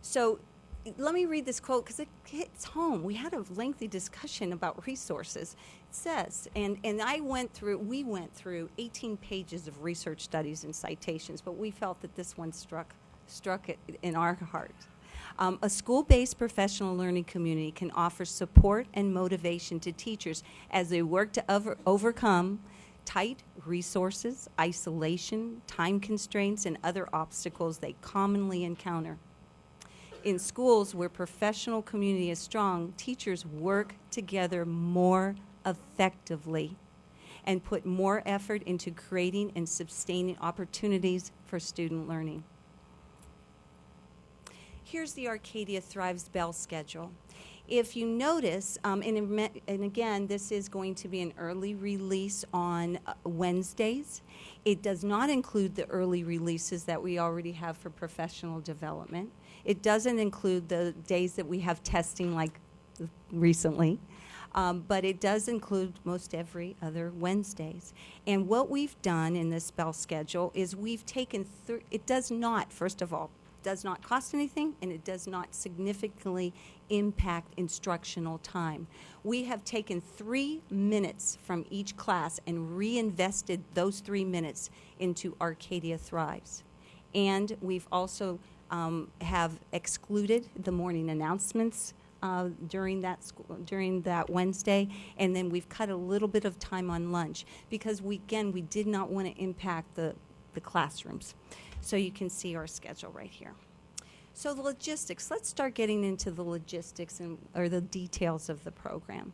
So let me read this quote because it hits home. We had a lengthy discussion about resources. It says, and we went through 18 pages of research studies and citations, but we felt that this one struck it in our heart. A school-based professional learning community can offer support and motivation to teachers as they work to overcome tight resources, isolation, time constraints, and other obstacles they commonly encounter. In schools where professional community is strong, teachers work together more effectively and put more effort into creating and sustaining opportunities for student learning. Here's the Arcadia Thrives Bell schedule. If you notice, and again, this is going to be an early release on Wednesdays. It does not include the early releases that we already have for professional development. It doesn't include the days that we have testing like recently. But it does include most every other Wednesdays. And what we've done in this spell schedule is we've taken, it does not, first of all, does not cost anything, and it does not significantly impact instructional time. We have taken 3 minutes from each class and reinvested those 3 minutes into Arcadia Thrives. And we've also have excluded the morning announcements during that Wednesday, and then we've cut a little bit of time on lunch because we did not want to impact the classrooms. So you can see our schedule right here. So the logistics, let's start getting into the logistics or the details of the program.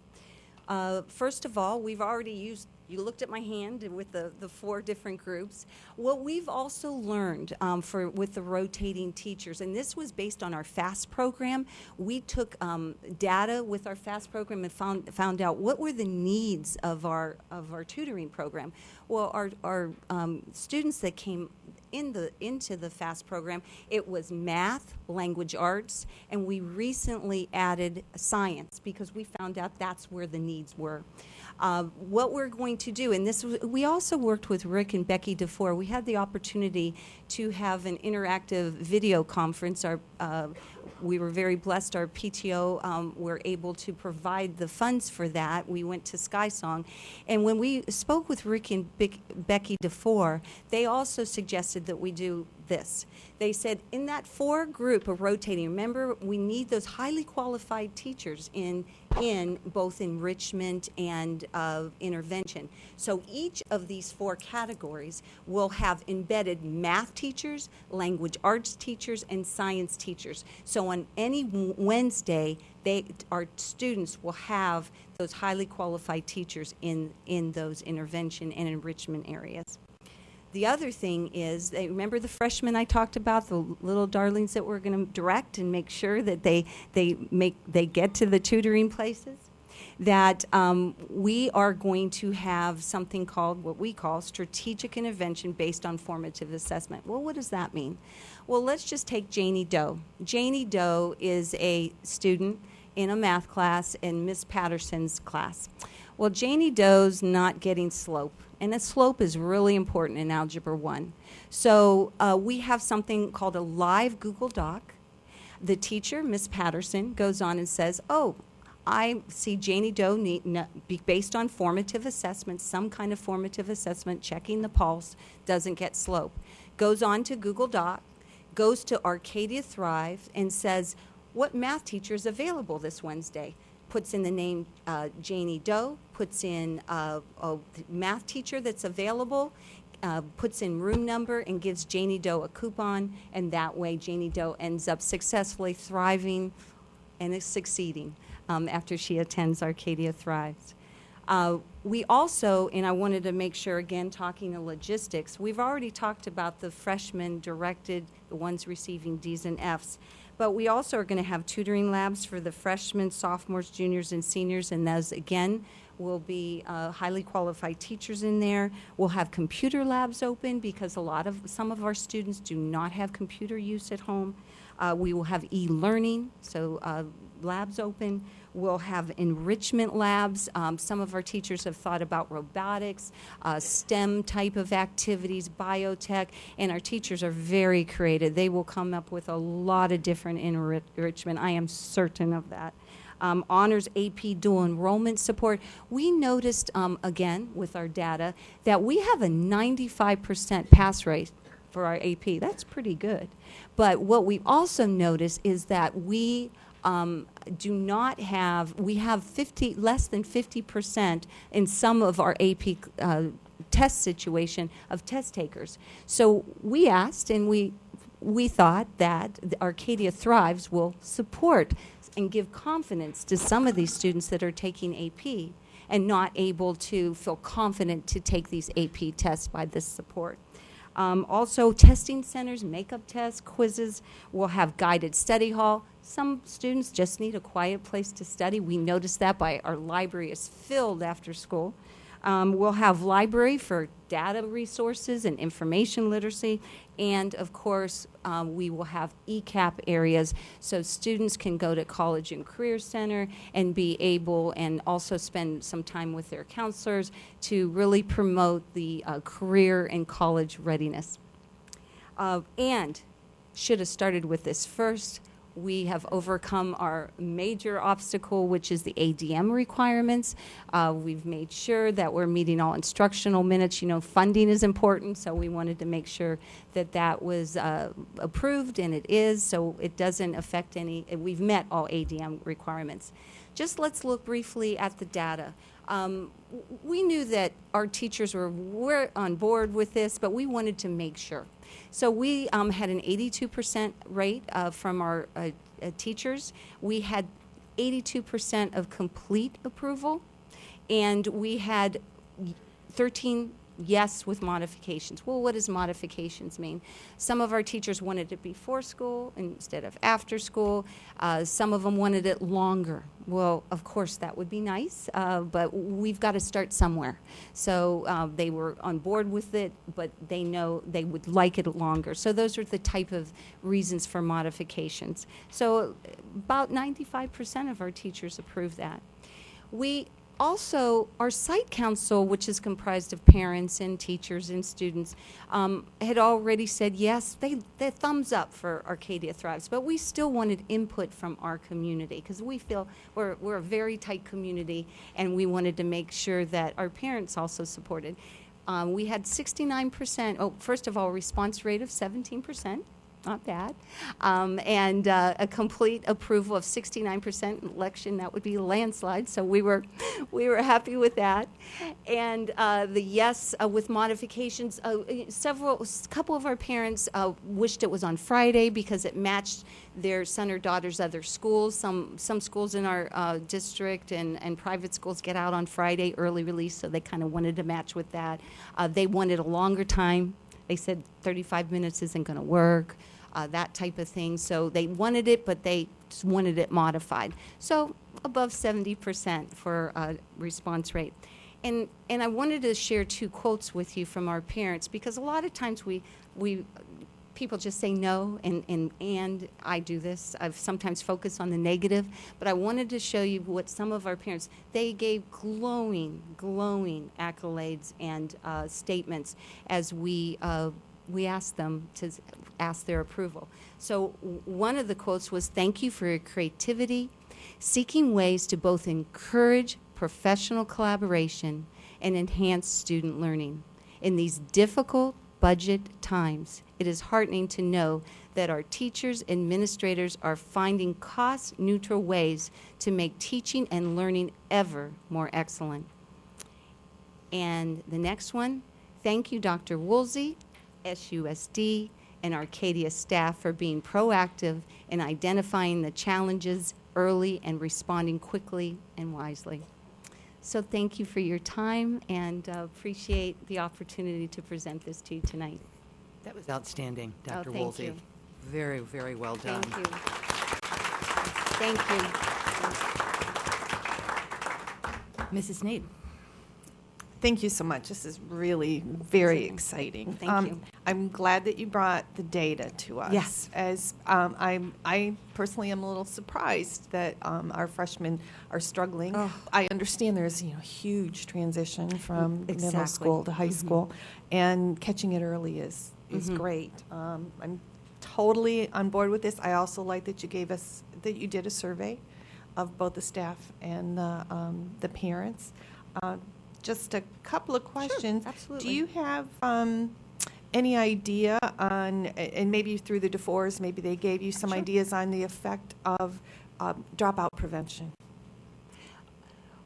First of all, we've already used, you looked at my hand with the 4 different groups. What we've also learned with the rotating teachers, and this was based on our FAST program, we took data with our FAST program and found out what were the needs of our tutoring program. Well, our students that came into the FAST program, it was math, language arts, and we recently added science because we found out that's where the needs were. What we're going to do, and we also worked with Rick and Becky DeFore. We had the opportunity to have an interactive video conference. We were very blessed. Our PTO were able to provide the funds for that. We went to SkySong. And when we spoke with Rick and Becky DeFore, they also suggested that we do this. They said in that 4 group of rotating, remember, we need those highly qualified teachers in both enrichment and intervention. So each of these 4 categories will have embedded math teachers, language arts teachers, and science teachers. So on any Wednesday, our students will have those highly qualified teachers in those intervention and enrichment areas. The other thing is, remember the freshmen I talked about, the little darlings that we're going to direct and make sure that they get to the tutoring places? That we are going to have something called, what we call strategic intervention based on formative assessment. Well, what does that mean? Well, let's just take Janie Doe. Janie Doe is a student in a math class in Miss Patterson's class. Well, Janie Doe's not getting slope, and a slope is really important in Algebra 1. So we have something called a live Google Doc. The teacher, Miss Patterson, goes on and says, oh, I see Janie Doe based on formative assessment, some kind of formative assessment, checking the pulse, doesn't get slope. Goes on to Google Doc, goes to Arcadia Thrive, and says, what math teacher is available this Wednesday? Puts in the name Janie Doe, puts in a math teacher that's available, puts in room number, and gives Janie Doe a coupon, and that way Janie Doe ends up successfully thriving and is succeeding after she attends Arcadia Thrives. We also, and I wanted to make sure, again, talking of logistics, we've already talked about the freshmen directed, the ones receiving D's and F's. But we also are going to have tutoring labs for the freshmen, sophomores, juniors, and seniors, and those, again, will be highly qualified teachers in there. We'll have computer labs open because some of our students do not have computer use at home. We will have e-learning, so labs open. We'll have enrichment labs. Some of our teachers have thought about robotics, STEM type of activities, biotech, and our teachers are very creative. They will come up with a lot of different enrichment. I am certain of that. Honors AP dual enrollment support. We noticed, again, with our data, that we have a 95% pass rate for our AP. That's pretty good. But what we also noticed is that we do not have, we have less than 50% in some of our AP test situation of test takers. So we asked, and we thought that Arcadia Thrives will support and give confidence to some of these students that are taking AP and not able to feel confident to take these AP tests by this support. Also, testing centers, makeup tests, quizzes. We'll have guided study hall. Some students just need a quiet place to study. We notice that by our library is filled after school. We'll have library for data resources and information literacy. And, of course, we will have ECAP areas so students can go to College and Career Center and be able and also spend some time with their counselors to really promote the career and college readiness. And should have started with this first. We have overcome our major obstacle, which is the ADM requirements. We've made sure that we're meeting all instructional minutes. You know, funding is important, so we wanted to make sure that that was approved, and it is, so it doesn't affect any. We've met all ADM requirements. Just let's look briefly at the data. We knew that our teachers were on board with this, but we wanted to make sure. So we had an 82% rate from our teachers. We had 82% of complete approval, and we had 13 yes with modifications. Well, what does modifications mean? Some of our teachers wanted it before school instead of after school. Some of them wanted it longer. Well, of course, that would be nice, but we've got to start somewhere. So they were on board with it, but they know they would like it longer. So those are the type of reasons for modifications. So about 95% of our teachers approve that. We also, our site council, which is comprised of parents and teachers and students, had already said yes, they thumbs up for Arcadia Thrives, but we still wanted input from our community because we feel we're a very tight community, and we wanted to make sure that our parents also supported. We had 69%, first of all, response rate of 17%. Not bad. And a complete approval of 69% election. That would be a landslide. So we were happy with that. And the yes with modifications. Couple of our parents wished it was on Friday because it matched their son or daughter's other schools. Some schools in our district and private schools get out on Friday, early release, so they kind of wanted to match with that. They wanted a longer time. They said 35 minutes isn't going to work. That type of thing. So they wanted it, but they just wanted it modified. So above 70% for response rate. And I wanted to share two quotes with you from our parents because a lot of times people just say no, and I do this. I've sometimes focused on the negative, but I wanted to show you what some of our parents, they gave glowing accolades and statements as we asked them to ask their approval. So one of the quotes was, "Thank you for your creativity, seeking ways to both encourage professional collaboration and enhance student learning. In these difficult budget times, it is heartening to know that our teachers, administrators are finding cost-neutral ways to make teaching and learning ever more excellent." And the next one, "Thank you, Dr. Woolsey, SUSD, and Arcadia staff for being proactive in identifying the challenges early and responding quickly and wisely." So thank you for your time, and appreciate the opportunity to present this to you tonight. That was outstanding, Dr. Thank Woolsey. you. Very, very well done. Thank you. Thank you. Mrs. Sneed. Thank you so much. This is really very exciting. Thank you. I'm glad that you brought the data to us. Yes. As I personally am a little surprised that our freshmen are struggling. Oh. I understand there's a huge transition from middle Exactly. school to high school, and catching it early is great. I'm totally on board with this. I also like that you did a survey of both the staff and the parents. Just a couple of questions. Sure, absolutely. Do you have any idea on, and maybe through the DeFores, maybe they gave you some ideas on the effect of dropout prevention?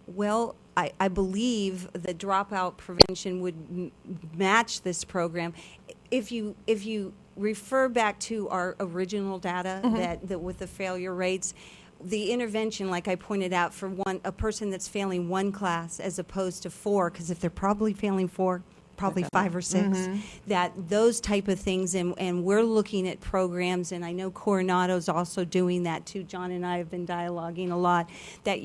Well, I believe the dropout prevention would match this program. If you refer back to our original data that with the failure rates, the intervention, like I pointed out, for a person that's failing one class as opposed to 4, because if they're probably failing 4, probably Okay. 5 or 6, that those type of things, and we're looking at programs, and I know Coronado's also doing that too. John and I have been dialoguing a lot, that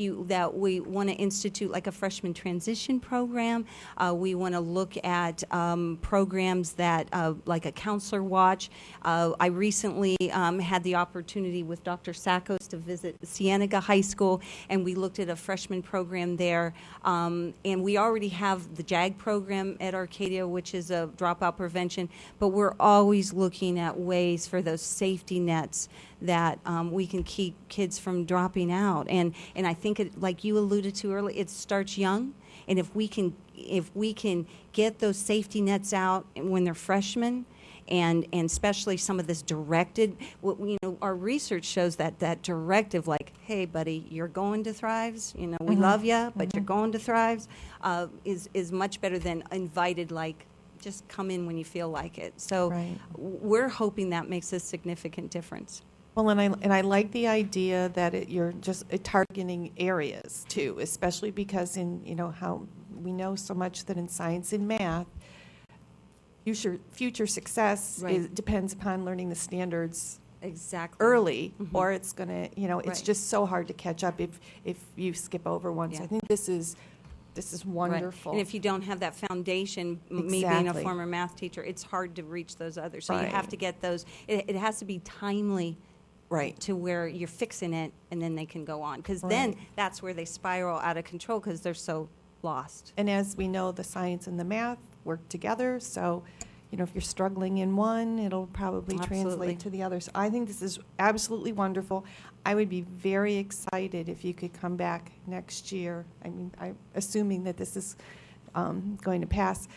we want to institute like a freshman transition program. We want to look at programs that, like a counselor watch. I recently had the opportunity with Dr. Sackos to visit Cienega High School, and we looked at a freshman program there. And we already have the JAG program at Arcadia, which is a dropout prevention, but we're always looking at ways for those safety nets that we can keep kids from dropping out. And I think, like you alluded to earlier, it starts young. And if we can get those safety nets out when they're freshmen, and especially some of this directed, our research shows that directive, like, hey, buddy, you're going to Thrives, we love you, but you're going to Thrives, is much better than invited, like, just come in when you feel like it. So we're hoping that makes a significant difference. Well, and I like the idea that you're just targeting areas too, especially because how we know so much that in science and math, future success depends upon learning the standards early, or it's gonna it's just so hard to catch up if you skip over one. So I think this is wonderful. And if you don't have that foundation, me being a former math teacher, it's hard to reach those others. So you have to get those. It has to be timely. To where you're fixing it, and then they can go on. Because then that's where they spiral out of control because they're so lost. And as we know, the science and the math work together. So, if you're struggling in one, it'll probably translate to the other. So I think this is absolutely wonderful. I would be very excited if you could come back next year. I mean, assuming that this is going to pass.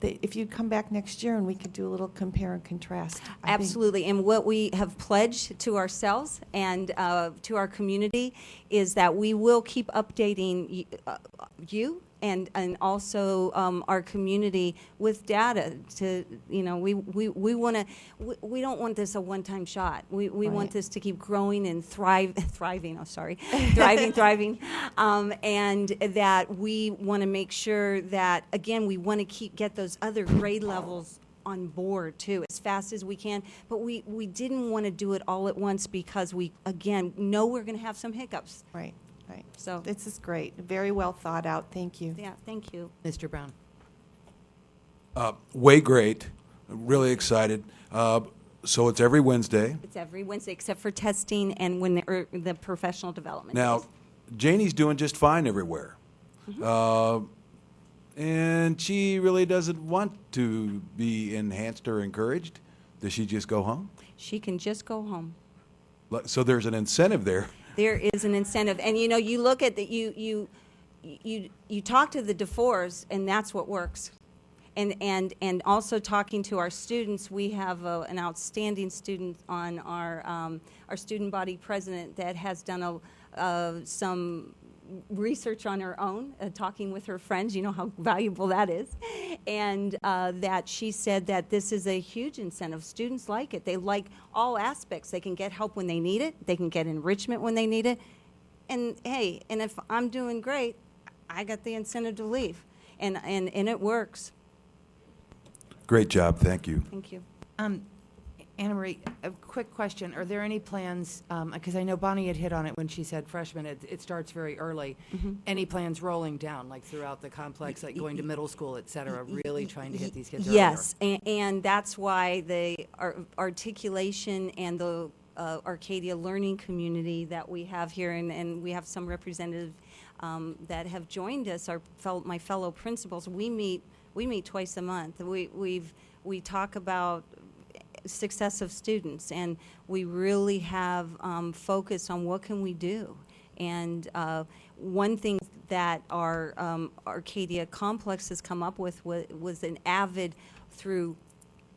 If you'd come back next year and we could do a little compare and contrast. Absolutely. And what we have pledged to ourselves and to our community is that we will keep updating you and also our community with data. To we want to. We don't want this a one-time shot. We want this to keep growing and thriving. Oh, sorry, thriving, and that we want to make sure that again we want to get those other grade levels on board too as fast as we can, but we didn't want to do it all at once because we again know we're going to have some hiccups. Right. So this is great. Very well thought out. Thank you. Yeah, thank you. Mr. Brown. Way great. Really excited. So it's every Wednesday. It's every Wednesday except for testing and when the professional development Now, days. Janie's doing just fine everywhere. And she really doesn't want to be enhanced or encouraged. Does she just go home? She can just go home. So there's an incentive there. There is an incentive, and you look at you talk to the DeFores, and that's what works. And also talking to our students, we have an outstanding student on our student body president that has done some research on her own, talking with her friends. You know how valuable that is. And that she said that this is a huge incentive. Students like it. They like all aspects. They can get help when they need it. They can get enrichment when they need it. And hey, and if I'm doing great, I got the incentive to leave. And it works. Great job. Thank you. Thank you. Anna Marie, a quick question. Are there any plans, because I know Bonnie had hit on it when she said freshman, it starts very early. Any plans rolling down, like throughout the complex, like going to middle school, et cetera, really trying to hit these kids earlier? Yes, and that's why the articulation and the Arcadia learning community that we have here, and we have some representatives that have joined us, my fellow principals. We meet twice a month. We talk about success of students, and we really have focused on what can we do. And one thing that our Arcadia complex has come up with was an AVID through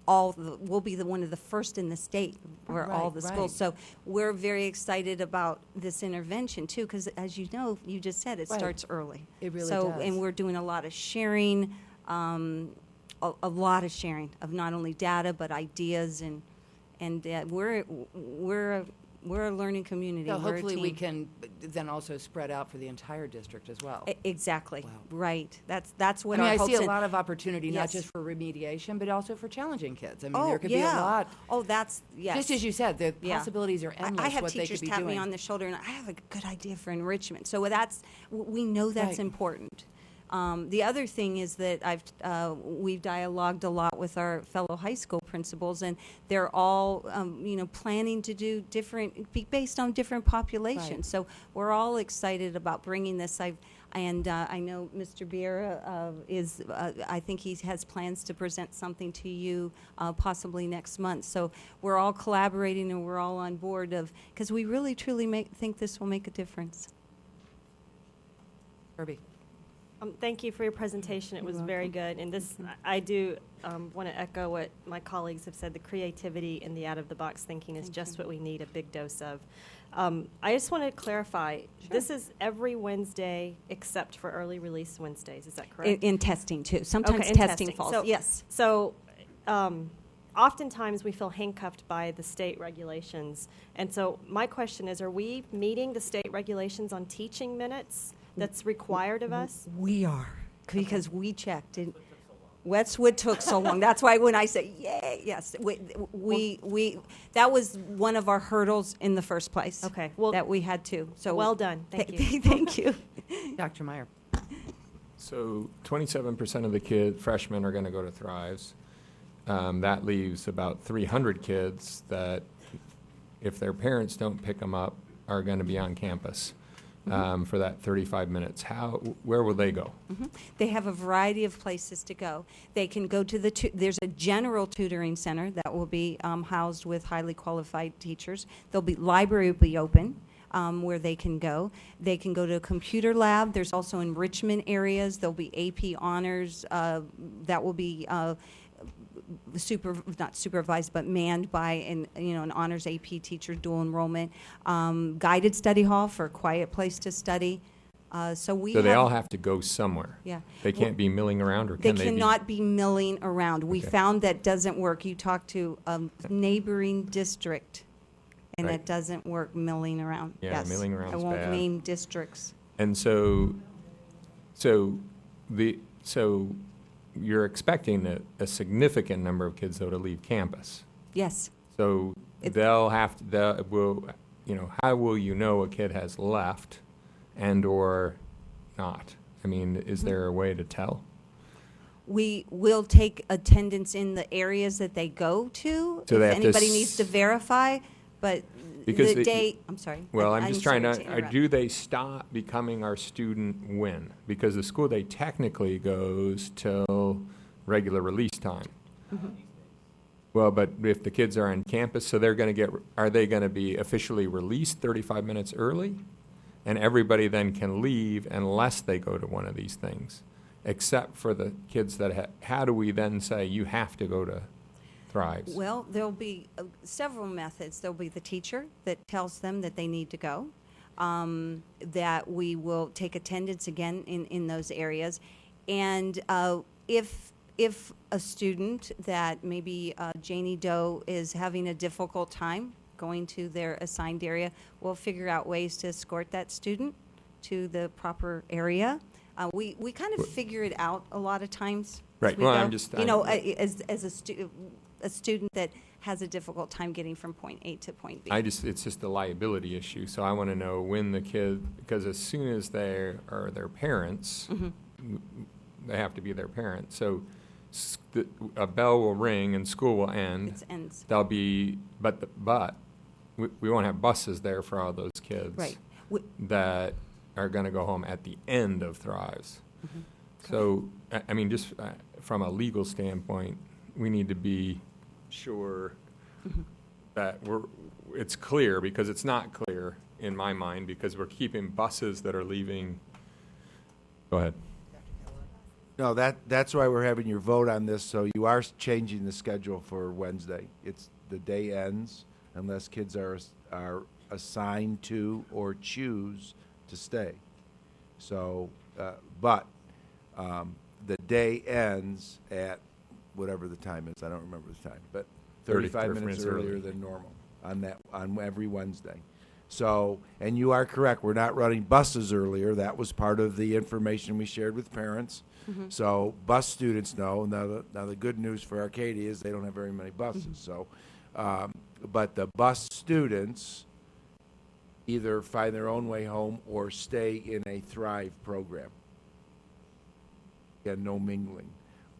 we'll be one of the first in the state where all the schools. So we're very excited about this intervention too, because as you know, you just said it starts early. It really does. And we're doing a lot of sharing. A lot of sharing of not only data but ideas, and we're we're a learning community. So We're a hopefully we team. can then also spread out for the entire district as well. Exactly. Right. That's what I mean, our I hopes see a and- lot of opportunity, not Yes. just for remediation, but also for challenging kids. I mean, Oh, there could yeah. be a lot. Oh, that's, yes. Just as you said, the Yeah. possibilities are endless. I have what they teachers could be tap doing. me on the shoulder, and I have a good idea for enrichment. So we know that's Right. important. The other thing is that we've dialogued a lot with our fellow high school principals, and they're all planning to do based on different populations. Right. So we're all excited about bringing this. I know Mr. Biera I think he has plans to present something to you possibly next month. So we're all collaborating and we're all on board because we really truly think this will make a difference. Herbie. Thank you for your presentation. It was very good. And this, I do want to echo what my colleagues have said. The creativity and the out-of-the-box thinking is just what we need a big dose of. I just want to clarify, this is every Wednesday except for early release Wednesdays. Is that correct? In testing, too. Sometimes Okay, in testing falls. So, yes. So oftentimes we feel handcuffed by the state regulations. And so my question is, are we meeting the state regulations on teaching minutes that's required of us? We are, because we checked. And Westwood took so long. That's why when I say, yay, yes, we that was one of our hurdles in the first place. Okay, well, that we had to. So well done. Thank you. Thank you. Dr. Meyer. So 27% of the freshmen are going to go to Thrives. That leaves about 300 kids that, if their parents don't pick them up, are going to be on campus. For that 35 minutes. Where will they go? They have a variety of places to go. They can go to there's a general tutoring center that will be housed with highly qualified teachers. Library will be open where they can go. They can go to a computer lab. There's also enrichment areas. There'll be AP honors that will be not supervised, but manned by an honors AP teacher, dual enrollment, guided study hall for a quiet place to study. So they all have to go somewhere. Yeah. They can't be milling around, or they can they cannot be milling around. We Okay. found that doesn't work. You talk to a neighboring district, and Right. it doesn't work milling around. Yeah, yes. milling around I is won't bad. name districts. And so you're expecting a significant number of kids, though, to leave campus. Yes. So they'll have to, how will you know a kid has left and or not? I mean, is there a way to tell? We will take attendance in the areas that they go to. So they if have to anybody needs to verify, but Because the day, I'm sorry. Well, I'm just trying sorry to, interrupt. do they stop becoming our student when? Because the school day technically goes till regular release time. Mhm. Well, but if the kids are on campus, so are they going to be officially released 35 minutes early? And everybody then can leave unless they go to one of these things, except for the kids that how do we then say you have to go to Thrives? Well, there'll be several methods. There'll be the teacher that tells them that they need to go, that we will take attendance again in those areas. And if a student that maybe Janie Doe is having a difficult time going to their assigned area, we'll figure out ways to escort that student to the proper area. We kind of figure it out a lot of times. Right. as we Well, go. I'm just- as a student that has a difficult time getting from point A to point B. It's just a liability issue. So I want to know when the kid, because as soon as they are their parents, they have to be their parents. So a bell will ring and school will end. It ends. There'll be, but we won't have buses there for all those kids. Right. That are going to go home at the end of Thrives. So, I mean, just from a legal standpoint, we need to be sure that it's clear, because it's not clear in my mind, because we're keeping buses that are leaving. Go ahead. No, that's why we're having your vote on this. So you are changing the schedule for Wednesday. The day ends unless kids are assigned to or choose to stay. So, but the day ends at whatever the time is. I don't remember the time, but 35 minutes earlier than normal. on every Wednesday. So, and you are correct, we're not running buses earlier. That was part of the information we shared with parents. Mhm. So bus students know. Now the good news for Arcadia is they don't have very many buses. So, but the bus students either find their own way home or stay in a Thrive program. Again, no mingling.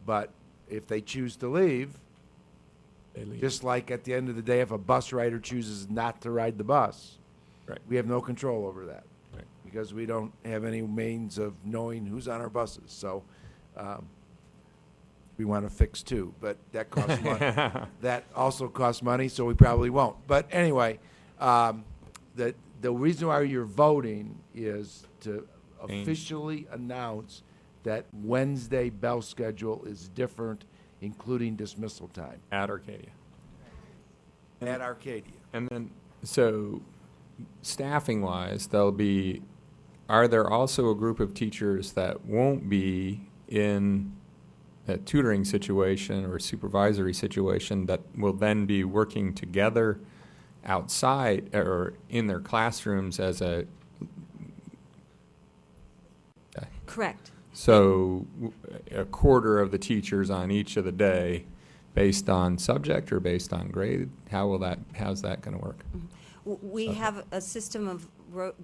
But if they choose to leave, just like at the end of the day, if a bus rider chooses not to ride the bus, we have no control over that because we don't have any means of knowing who's on our buses. So we want to fix too, but that costs money. That also costs money, so we probably won't. But anyway, the reason why you're voting is to officially announce that Wednesday bell schedule is different, including dismissal time. At Arcadia. At Arcadia. And then, so staffing-wise, are there also a group of teachers that won't be in a tutoring situation or supervisory situation that will then be working together outside or in their classrooms as a... Correct. So a quarter of the teachers on each of the day based on subject or based on grade? How's that going to work? We have a system of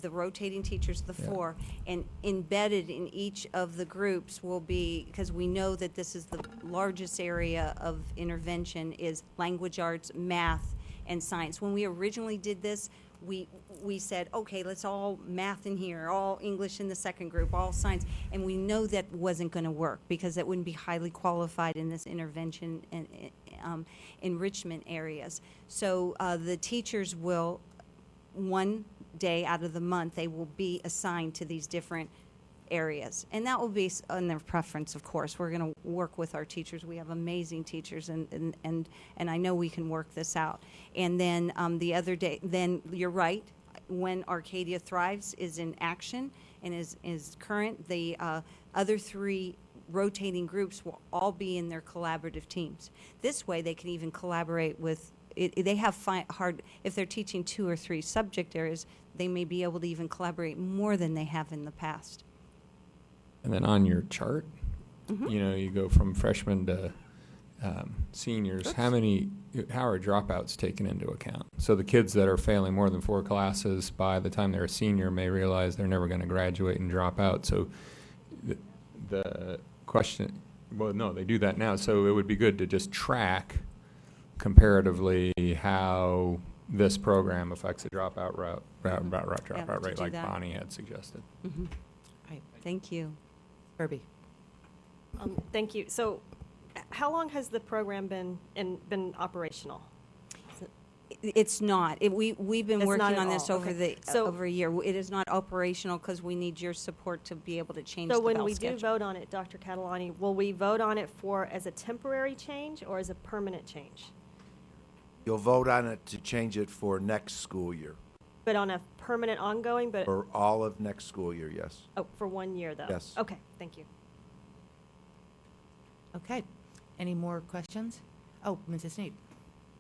the rotating teachers, the four, and embedded in each of the groups will be, because we know that this is the largest area of intervention, is language arts, math, and science. When we originally did this, we said, okay, let's all math in here, all English in the second group, all science, and we know that wasn't going to work because that wouldn't be highly qualified in this intervention and enrichment areas. So the teachers will, one day out of the month, they will be assigned to these different areas, and that will be on their preference. Of course, we're going to work with our teachers. We have amazing teachers, and I know we can work this out. And then the other day, then you're right, when Arcadia Thrives is in action and is current, the other three rotating groups will all be in their collaborative teams. This way they can even collaborate with they have hard, if they're teaching 2 or 3 subject areas, they may be able to even collaborate more than they have in the past. And then on your chart, you go from freshmen to seniors. How are dropouts taken into account? So the kids that are failing more than 4 classes by the time they're a senior may realize they're never going to graduate and drop out. So the question, well, no, they do that now. So it would be good to just track comparatively how this program affects the dropout rate, like Bonnie had suggested. Right. Thank you. Herbie. Thank you. So, how long has the program been operational? It's not. We've been working on this over over a year. It is not operational because we need your support to be able to change the So bell when we schedule. do vote on it, Dr. Catalani, will we vote on it as a temporary change or as a permanent change? You'll vote on it to change it for next school year. But on a permanent ongoing, but... For all of next school year, yes. Oh, for 1 year, though? Yes. Okay, thank you. Okay. Any more questions? Oh, Mrs. Snead.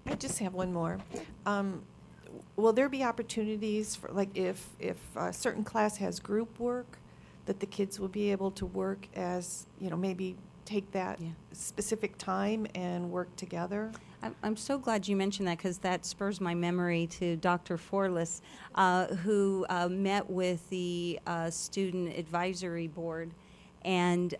I just have one more. Will there be opportunities for, like, if a certain class has group work, that the kids will be able to work as, maybe take that specific time and work together? I'm so glad you mentioned that because that spurs my memory to Dr. Forlis, who met with the Student Advisory Board, and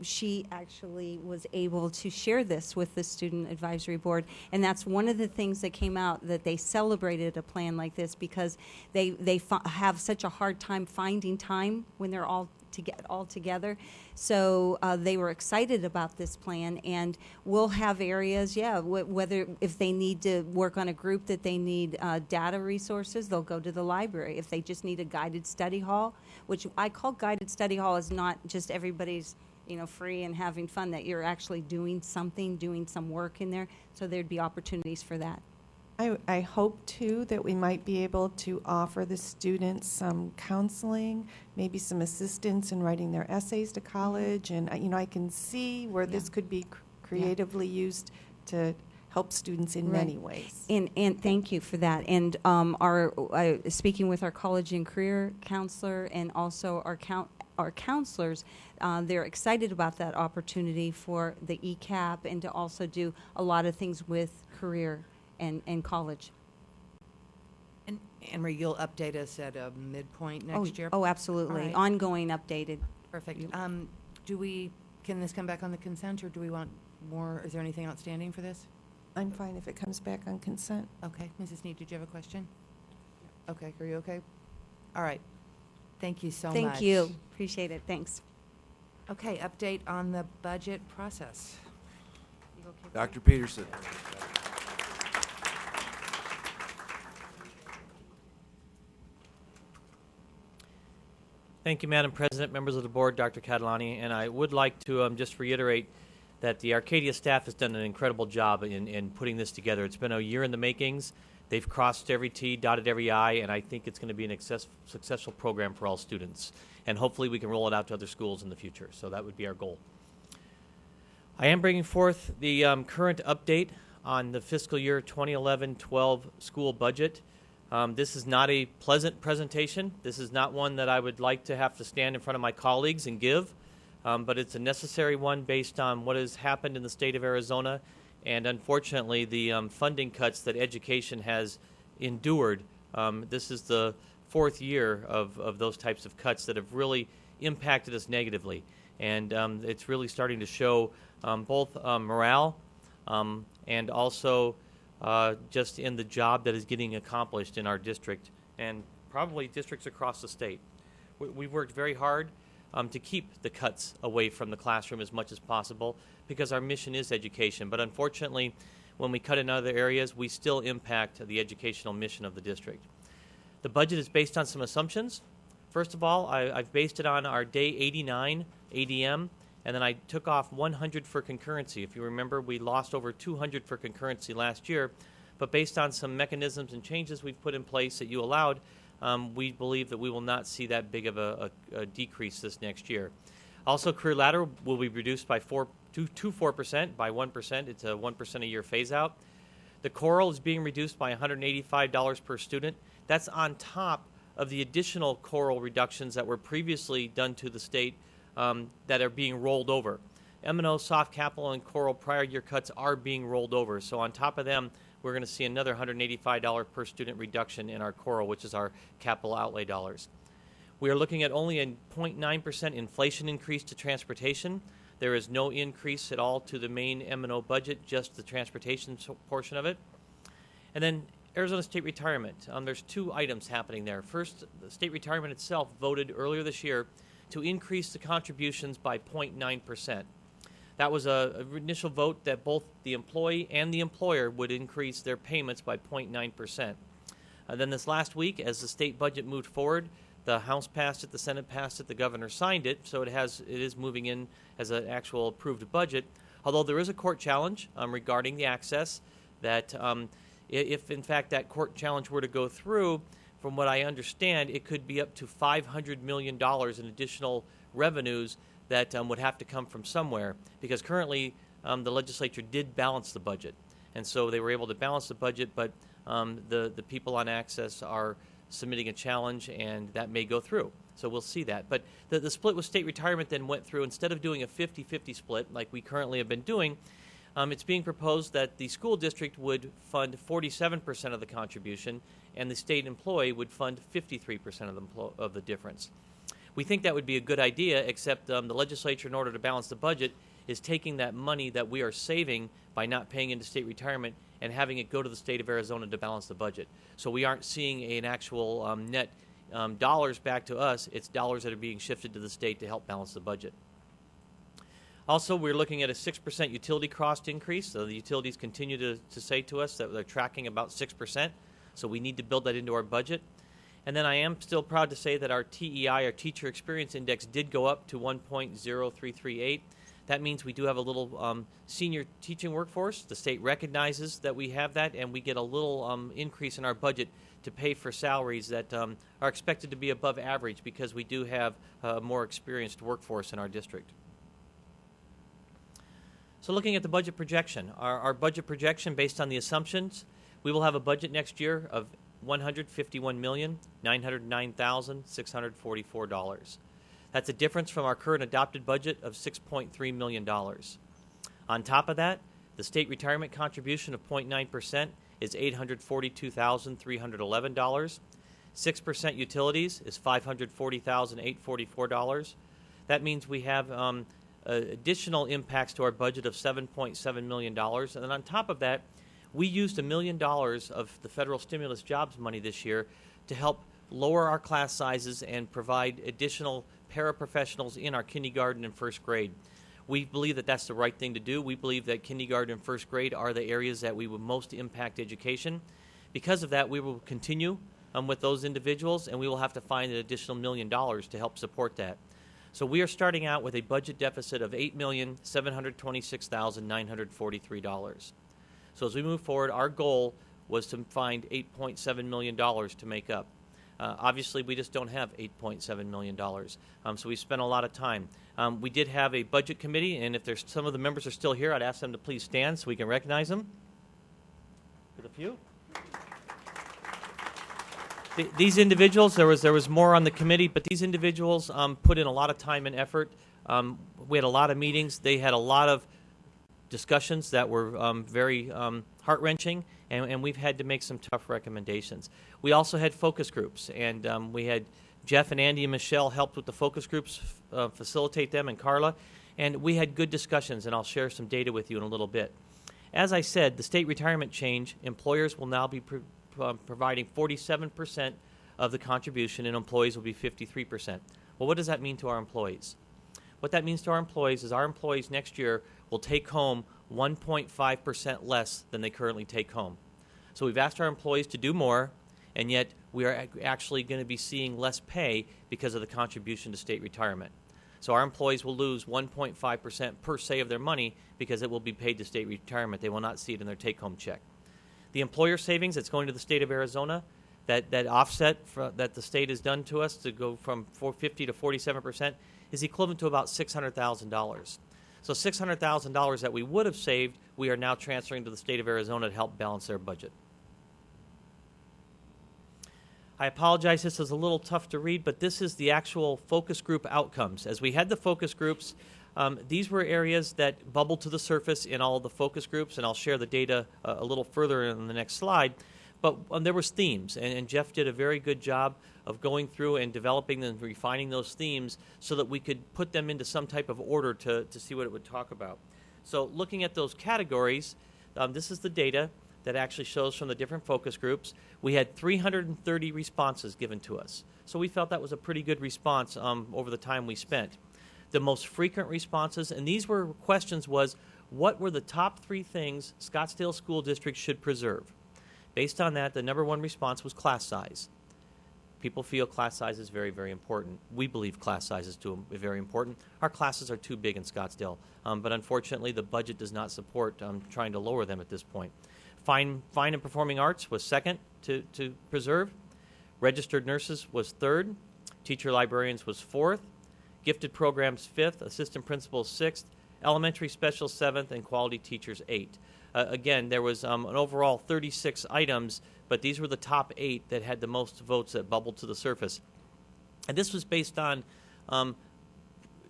she actually was able to share this with the Student Advisory Board, and that's one of the things that came out, that they celebrated a plan like this because they have such a hard time finding time when they're all together. So they were excited about this plan, and we'll have areas, whether if they need to work on a group that they need data resources, they'll go to the library. If they just need a guided study hall, which I call guided study hall, is not just everybody's free and having fun, that you're actually doing some work in there, so there'd be opportunities for that. I hope, too, that we might be able to offer the students some counseling, maybe some assistance in writing their essays to college. And, I can see where this could be creatively used to help students in many ways. And thank you for that. And speaking with our college and career counselor and also our counselors, they're excited about that opportunity for the ECAP and to also do a lot of things with career and college. And Anne-Marie, you'll update us at a midpoint next year? Oh, absolutely. All right. Ongoing, updated. Perfect. Can this come back on the consent, or do we want more? Is there anything outstanding for this? I'm fine if it comes back on consent. Okay. Mrs. Snead, did you have a question? Okay. Are you okay? All right. Thank you so much. Thank you. Appreciate it. Thanks. Okay. Update on the budget process. Dr. Peterson. Thank you, Madam President, members of the board, Dr. Catalani, and I would like to just reiterate that the Arcadia staff has done an incredible job in putting this together. It's been a year in the makings. They've crossed every T, dotted every I, and I think it's going to be an successful program for all students. And hopefully we can roll it out to other schools in the future. So that would be our goal. I am bringing forth the current update on the fiscal year 2011-12 school budget. This is not a pleasant presentation. This is not one that I would like to have to stand in front of my colleagues and give, but it's a necessary one based on what has happened in the state of Arizona and, unfortunately, the funding cuts that education has endured. This is the fourth year of those types of cuts that have really impacted us negatively, and it's really starting to show both morale and also just in the job that is getting accomplished in our district and probably districts across the state. We've worked very hard to keep the cuts away from the classroom as much as possible because our mission is education. But unfortunately, when we cut in other areas, we still impact the educational mission of the district. The budget is based on some assumptions. First of all, I've based it on our day 89 ADM, and then I took off 100 for concurrency. If you remember, we lost over 200 for concurrency last year, but based on some mechanisms and changes we've put in place that you allowed, we believe that we will not see that big of a decrease this next year. Also, career ladder will be reduced by 4% by 1%. It's a 1% a year phase out. The choral is being reduced by $185 per student. That's on top of the additional choral reductions that were previously done to the state that are being rolled over. M&O, soft capital, and choral prior year cuts are being rolled over. So on top of them, we're going to see another $185 per student reduction in our choral, which is our capital outlay dollars. We are looking at only a 0.9% inflation increase to transportation. There is no increase at all to the main M&O budget, just the transportation portion of it. And then Arizona State Retirement. There's two items happening there. First, the state retirement itself voted earlier this year to increase the contributions by 0.9%. That was an initial vote that both the employee and the employer would increase their payments by 0.9%. Then this last week, as the state budget moved forward, the House passed it, the Senate passed it, the governor signed it, so it is moving in as an actual approved budget. Although there is a court challenge regarding the access, that if in fact that court challenge were to go through, from what I understand, it could be up to $500 million in additional revenues that would have to come from somewhere, because currently the legislature did balance the budget. And so they were able to balance the budget, but the people on access are submitting a challenge, and that may go through. So we'll see that. But the split with state retirement then went through. Instead of doing a 50-50 split like we currently have been doing, it's being proposed that the school district would fund 47% of the contribution, and the state employee would fund 53% of the difference. We think that would be a good idea, except the legislature, in order to balance the budget, is taking that money that we are saving by not paying into state retirement and having it go to the state of Arizona to balance the budget. So we aren't seeing an actual net dollars back to us. It's dollars that are being shifted to the state to help balance the budget. Also, we're looking at a 6% utility cost increase. So the utilities continue to say to us that they're tracking about 6%. So we need to build that into our budget. And then I am still proud to say that our TEI, our Teacher Experience Index, did go up to 1.0338. That means we do have a little senior teaching workforce. The state recognizes that we have that, and we get a little increase in our budget to pay for salaries that are expected to be above average, because we do have a more experienced workforce in our district. So looking at the budget projection, our budget projection based on the assumptions, we will have a budget next year of $151,909,644. That's a difference from our current adopted budget of $6.3 million. On top of that, the state retirement contribution of 0.9% is $842,311. 6% utilities is $540,844. That means we have additional impacts to our budget of $7.7 million. And then on top of that, we used $1 million of the federal stimulus jobs money this year to help lower our class sizes and provide additional paraprofessionals in our kindergarten and first grade. We believe that that's the right thing to do. We believe that kindergarten and first grade are the areas that we would most impact education. Because of that, we will continue with those individuals, and we will have to find an additional $1 million to help support that. So we are starting out with a budget deficit of $8,726,943. So as we move forward, our goal was to find $8.7 million to make up. Obviously, we just don't have $8.7 million, so we spent a lot of time. We did have a budget committee, and if there's some of the members are still here, I'd ask them to please stand so we can recognize them. With a few. These individuals, there was more on the committee, but these individuals put in a lot of time and effort. We had a lot of meetings. They had a lot of discussions that were very heart-wrenching, and we've had to make some tough recommendations. We also had focus groups, and we had Jeff and Andy and Michelle helped with the focus groups, facilitate them, and Carla, and we had good discussions, and I'll share some data with you in a little bit. As I said, the state retirement change, employers will now be providing 47% of the contribution, and employees will be 53%. Well, what does that mean to our employees? What that means to our employees is our employees next year will take home 1.5% less than they currently take home. So we've asked our employees to do more, and yet we are actually going to be seeing less pay because of the contribution to state retirement. So our employees will lose 1.5% per se of their money because it will be paid to state retirement. They will not see it in their take-home check. The employer savings that's going to the state of Arizona, that offset that the state has done to us to go from 50 to 47% is equivalent to about $600,000. So $600,000 that we would have saved, we are now transferring to the state of Arizona to help balance their budget. I apologize, this is a little tough to read, but this is the actual focus group outcomes. As we had the focus groups, these were areas that bubbled to the surface in all of the focus groups, and I'll share the data a little further in the next slide. But there was themes, and Jeff did a very good job of going through and developing and refining those themes so that we could put them into some type of order to see what it would talk about. So looking at those categories, this is the data that actually shows from the different focus groups. We had 330 responses given to us. So we felt that was a pretty good response over the time we spent. The most frequent responses, and these were questions, was what were the top 3 things Scottsdale School District should preserve? Based on that, the number 1 response was class size. People feel class size is very, very important. We believe class size is very important. Our classes are too big in Scottsdale, but unfortunately the budget does not support trying to lower them at this point. Fine and performing arts was second to preserve. Registered nurses was third. Teacher librarians was fourth. Gifted programs fifth. Assistant principals sixth. Elementary special seventh, and quality teachers eighth. Again, there was an overall 36 items, but these were the top 8 that had the most votes that bubbled to the surface. And this was based on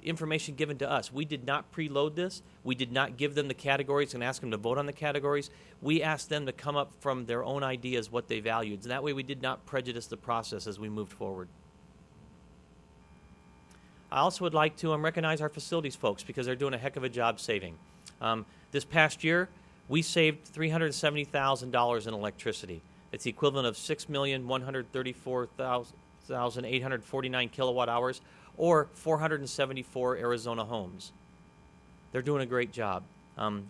information given to us. We did not preload this. We did not give them the categories and ask them to vote on the categories. We asked them to come up from their own ideas what they valued. And that way we did not prejudice the process as we moved forward. I also would like to recognize our facilities folks because they're doing a heck of a job saving. This past year, we saved $370,000 in electricity. It's the equivalent of 6,134,849 kilowatt hours, or 474 Arizona homes. They're doing a great job.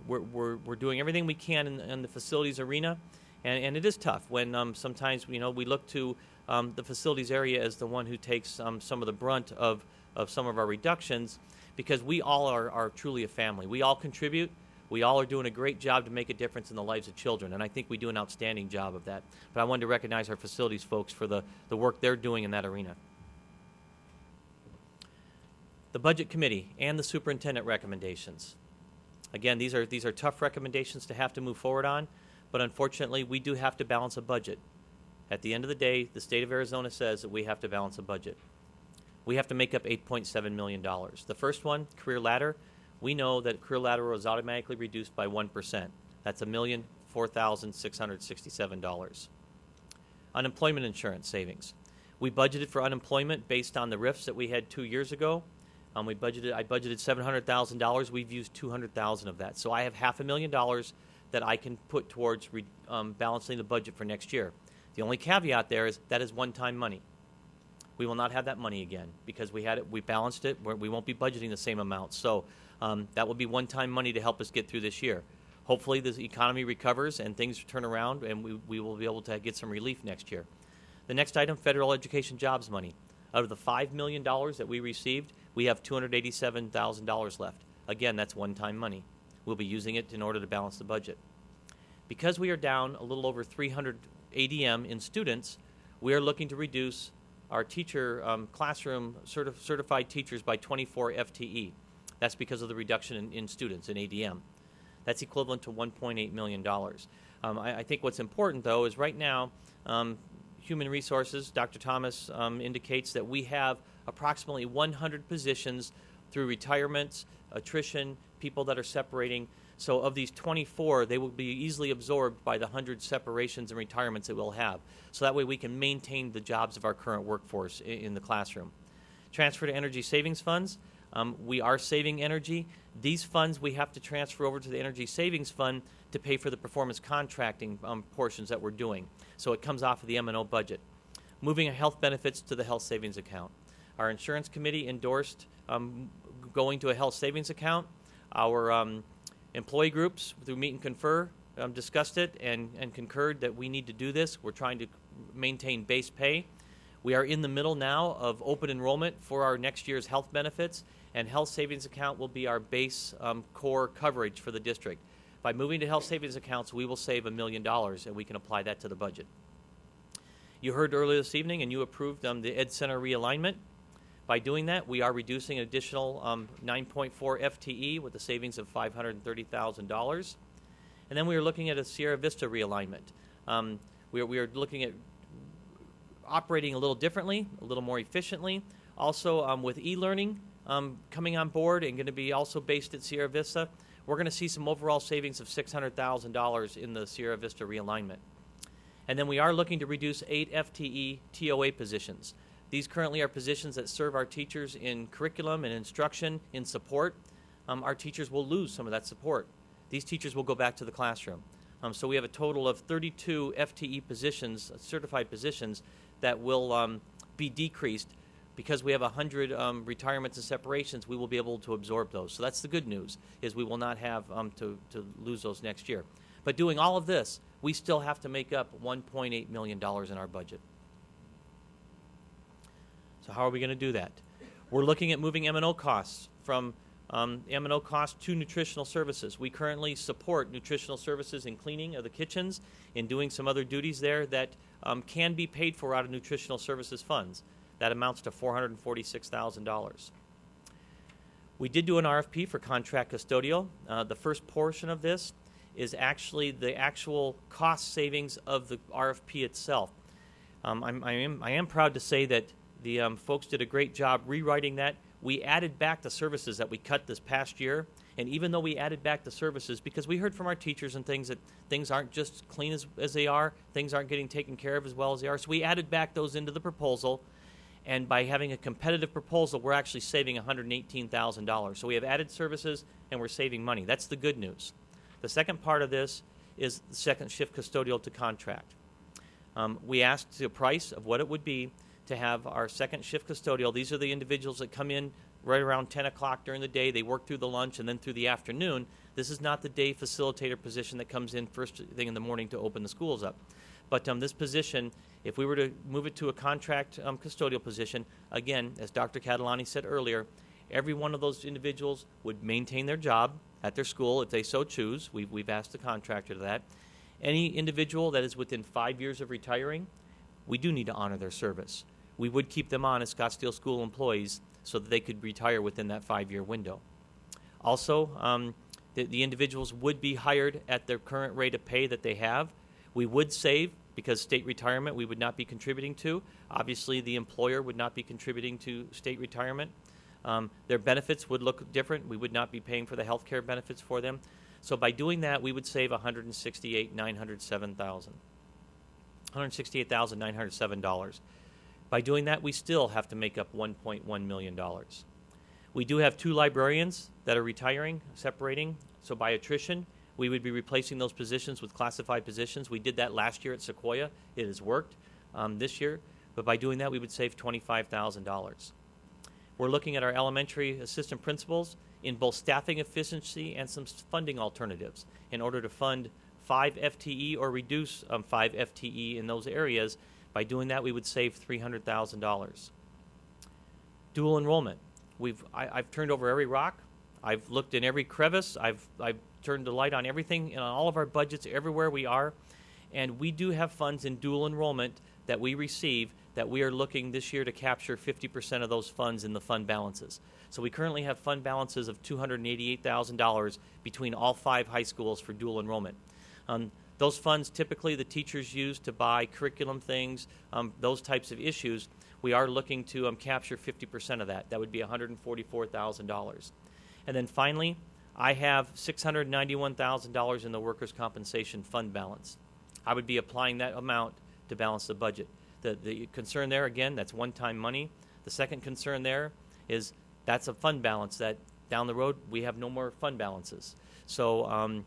We're doing everything we can in the facilities arena, and it is tough when sometimes we look to the facilities area as the one who takes some of the brunt of some of our reductions, because we all are truly a family. We all contribute. We all are doing a great job to make a difference in the lives of children, and I think we do an outstanding job of that. But I wanted to recognize our facilities folks for the work they're doing in that arena. The Budget Committee and the Superintendent recommendations. Again, these are tough recommendations to have to move forward on, but unfortunately, we do have to balance a budget. At the end of the day, the state of Arizona says that we have to balance a budget. We have to make up $8.7 million. The first one, career ladder, we know that career ladder was automatically reduced by 1%. That's $1,004,667. Unemployment insurance savings. We budgeted for unemployment based on the RIFs that we had 2 years ago. I budgeted $700,000. We've used $200,000 of that. So I have $500,000 that I can put towards balancing the budget for next year. The only caveat there is that is one-time money. We will not have that money again because we balanced it. We won't be budgeting the same amount. So that will be one-time money to help us get through this year. Hopefully the economy recovers and things turn around and we will be able to get some relief next year. The next item, federal education jobs money. Out of the $5 million that we received, we have $287,000 left. Again, that's one-time money. We'll be using it in order to balance the budget. Because we are down a little over 300 ADM in students, we are looking to reduce our teacher classroom certified teachers by 24 FTE. That's because of the reduction in students in ADM. That's equivalent to $1.8 million. I think what's important, though, is right now, Human Resources, Dr. Thomas indicates that we have approximately 100 positions through retirements, attrition, people that are separating. So of these 24, they will be easily absorbed by the 100 separations and retirements that we'll have. So that way we can maintain the jobs of our current workforce in the classroom. Transfer to energy savings funds. We are saving energy. These funds we have to transfer over to the energy savings fund to pay for the performance contracting portions that we're doing. So it comes off of the M&O budget. Moving health benefits to the health savings account. Our insurance committee endorsed going to a health savings account. Our employee groups through Meet and Confer discussed it and concurred that we need to do this. We're trying to maintain base pay. We are in the middle now of open enrollment for our next year's health benefits, and health savings account will be our base core coverage for the district. By moving to health savings accounts, we will save $1 million, and we can apply that to the budget. You heard earlier this evening, and you approved the Ed Center realignment. By doing that, we are reducing an additional 9.4 FTE with a savings of $530,000. And then we are looking at a Sierra Vista realignment. We are looking at operating a little differently, a little more efficiently. Also, with e-learning coming on board and going to be also based at Sierra Vista, we're going to see some overall savings of $600,000 in the Sierra Vista realignment. And then we are looking to reduce 8 FTE TOA positions. These currently are positions that serve our teachers in curriculum and instruction, in support. Our teachers will lose some of that support. These teachers will go back to the classroom. So we have a total of 32 FTE positions, certified positions, that will be decreased. Because we have 100 retirements and separations, we will be able to absorb those. So that's the good news, is we will not have to lose those next year. But doing all of this, we still have to make up $1.8 million in our budget. So how are we going to do that? We're looking at moving M&O costs from M&O costs to nutritional services. We currently support nutritional services in cleaning of the kitchens and doing some other duties there that can be paid for out of nutritional services funds. That amounts to $446,000. We did do an RFP for contract custodial. The first portion of this is actually the actual cost savings of the RFP itself. I am proud to say that the folks did a great job rewriting that. We added back the services that we cut this past year, and even though we added back the services, because we heard from our teachers and things that things aren't just clean as they are, things aren't getting taken care of as well as they are, so we added back those into the proposal, and by having a competitive proposal, we're actually saving $118,000. So we have added services, and we're saving money. That's the good news. The second part of this is the second shift custodial to contract. We asked the price of what it would be to have our second shift custodial. These are the individuals that come in right around 10 o'clock during the day. They work through the lunch and then through the afternoon. This is not the day facilitator position that comes in first thing in the morning to open the schools up. But this position, if we were to move it to a contract custodial position, again, as Dr. Catalani said earlier, every one of those individuals would maintain their job at their school if they so choose. We've asked the contractor that. Any individual that is within 5 years of retiring, we do need to honor their service. We would keep them on as Scottsdale school employees so that they could retire within that 5-year window. Also, The individuals would be hired at their current rate of pay that they have. We would save, because state retirement we would not be contributing to. Obviously, the employer would not be contributing to state retirement. Their benefits would look different. We would not be paying for the health care benefits for them. So by doing that, we would save $168,907. By doing that, we still have to make up $1.1 million. We do have 2 librarians that are retiring, separating. So by attrition, we would be replacing those positions with classified positions. We did that last year at Sequoia. It has worked this year. But by doing that, we would save $25,000. We're looking at our elementary assistant principals in both staffing efficiency and some funding alternatives in order to fund 5 FTE or reduce 5 FTE in those areas. By doing that, we would save $300,000. Dual enrollment. I've turned over every rock. I've looked in every crevice. I've turned the light on everything and on all of our budgets everywhere we are. And we do have funds in dual enrollment that we receive that we are looking this year to capture 50% of those funds in the fund balances. So we currently have fund balances of $288,000 between all 5 high schools for dual enrollment. Those funds typically the teachers use to buy curriculum things, those types of issues. We are looking to capture 50% of that. That would be $144,000. And then finally, I have $691,000 in the workers' compensation fund balance. I would be applying that amount to balance the budget. The concern there, again, that's one-time money. The second concern there is that's a fund balance that down the road we have no more fund balances. So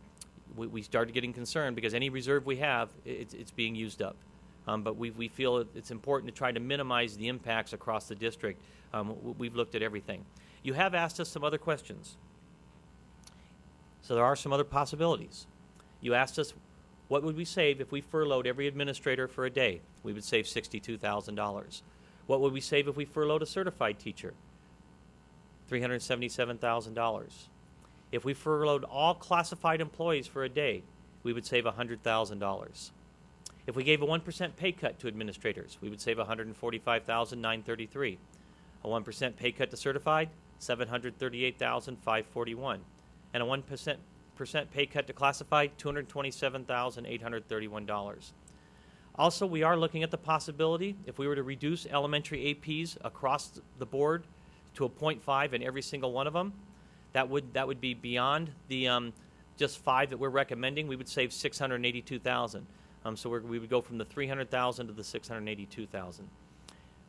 we started getting concerned because any reserve we have, it's being used up. But we feel it's important to try to minimize the impacts across the district. We've looked at everything. You have asked us some other questions. So there are some other possibilities. You asked us, what would we save if we furloughed every administrator for a day? We would save $62,000. What would we save if we furloughed a certified teacher? $377,000. If we furloughed all classified employees for a day, we would save $100,000. If we gave a 1% pay cut to administrators, we would save $145,933. A 1% pay cut to certified, $738,541. And a 1% pay cut to classified, $227,831. Also, we are looking at the possibility, if we were to reduce elementary APs across the board to a 0.5 in every single one of them, that would be beyond the just 5 that we're recommending. We would save $682,000. So we would go from the $300,000 to the $682,000.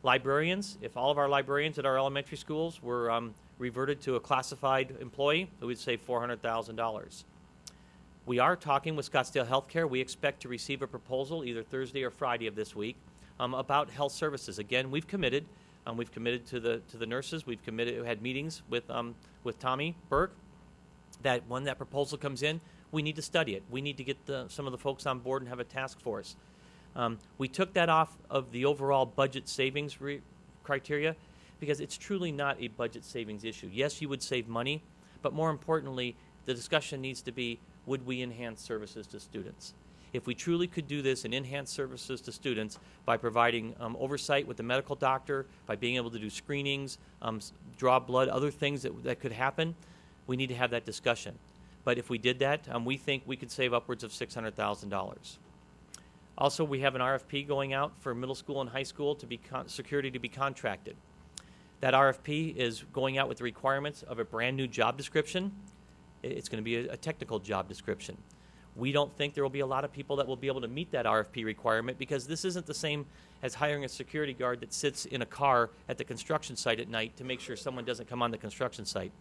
Librarians, if all of our librarians at our elementary schools were reverted to a classified employee, we would save $400,000. We are talking with Scottsdale Healthcare. We expect to receive a proposal either Thursday or Friday of this week about health services. Again, we've committed. We've committed to the nurses. We've had meetings with Tommy Burke. That when that proposal comes in, we need to study it. We need to get some of the folks on board and have a task force. We took that off of the overall budget savings criteria because it's truly not a budget savings issue. Yes, you would save money, but more importantly, the discussion needs to be, would we enhance services to students? If we truly could do this and enhance services to students by providing oversight with the medical doctor, by being able to do screenings, draw blood, other things that could happen, we need to have that discussion. But if we did that, we think we could save upwards of $600,000. Also, we have an RFP going out for middle school and high school to be security to be contracted. That RFP is going out with the requirements of a brand new job description. It's going to be a technical job description. We don't think there will be a lot of people that will be able to meet that RFP requirement because this isn't the same as hiring a security guard that sits in a car at the construction site at night to make sure someone doesn't come on the construction site.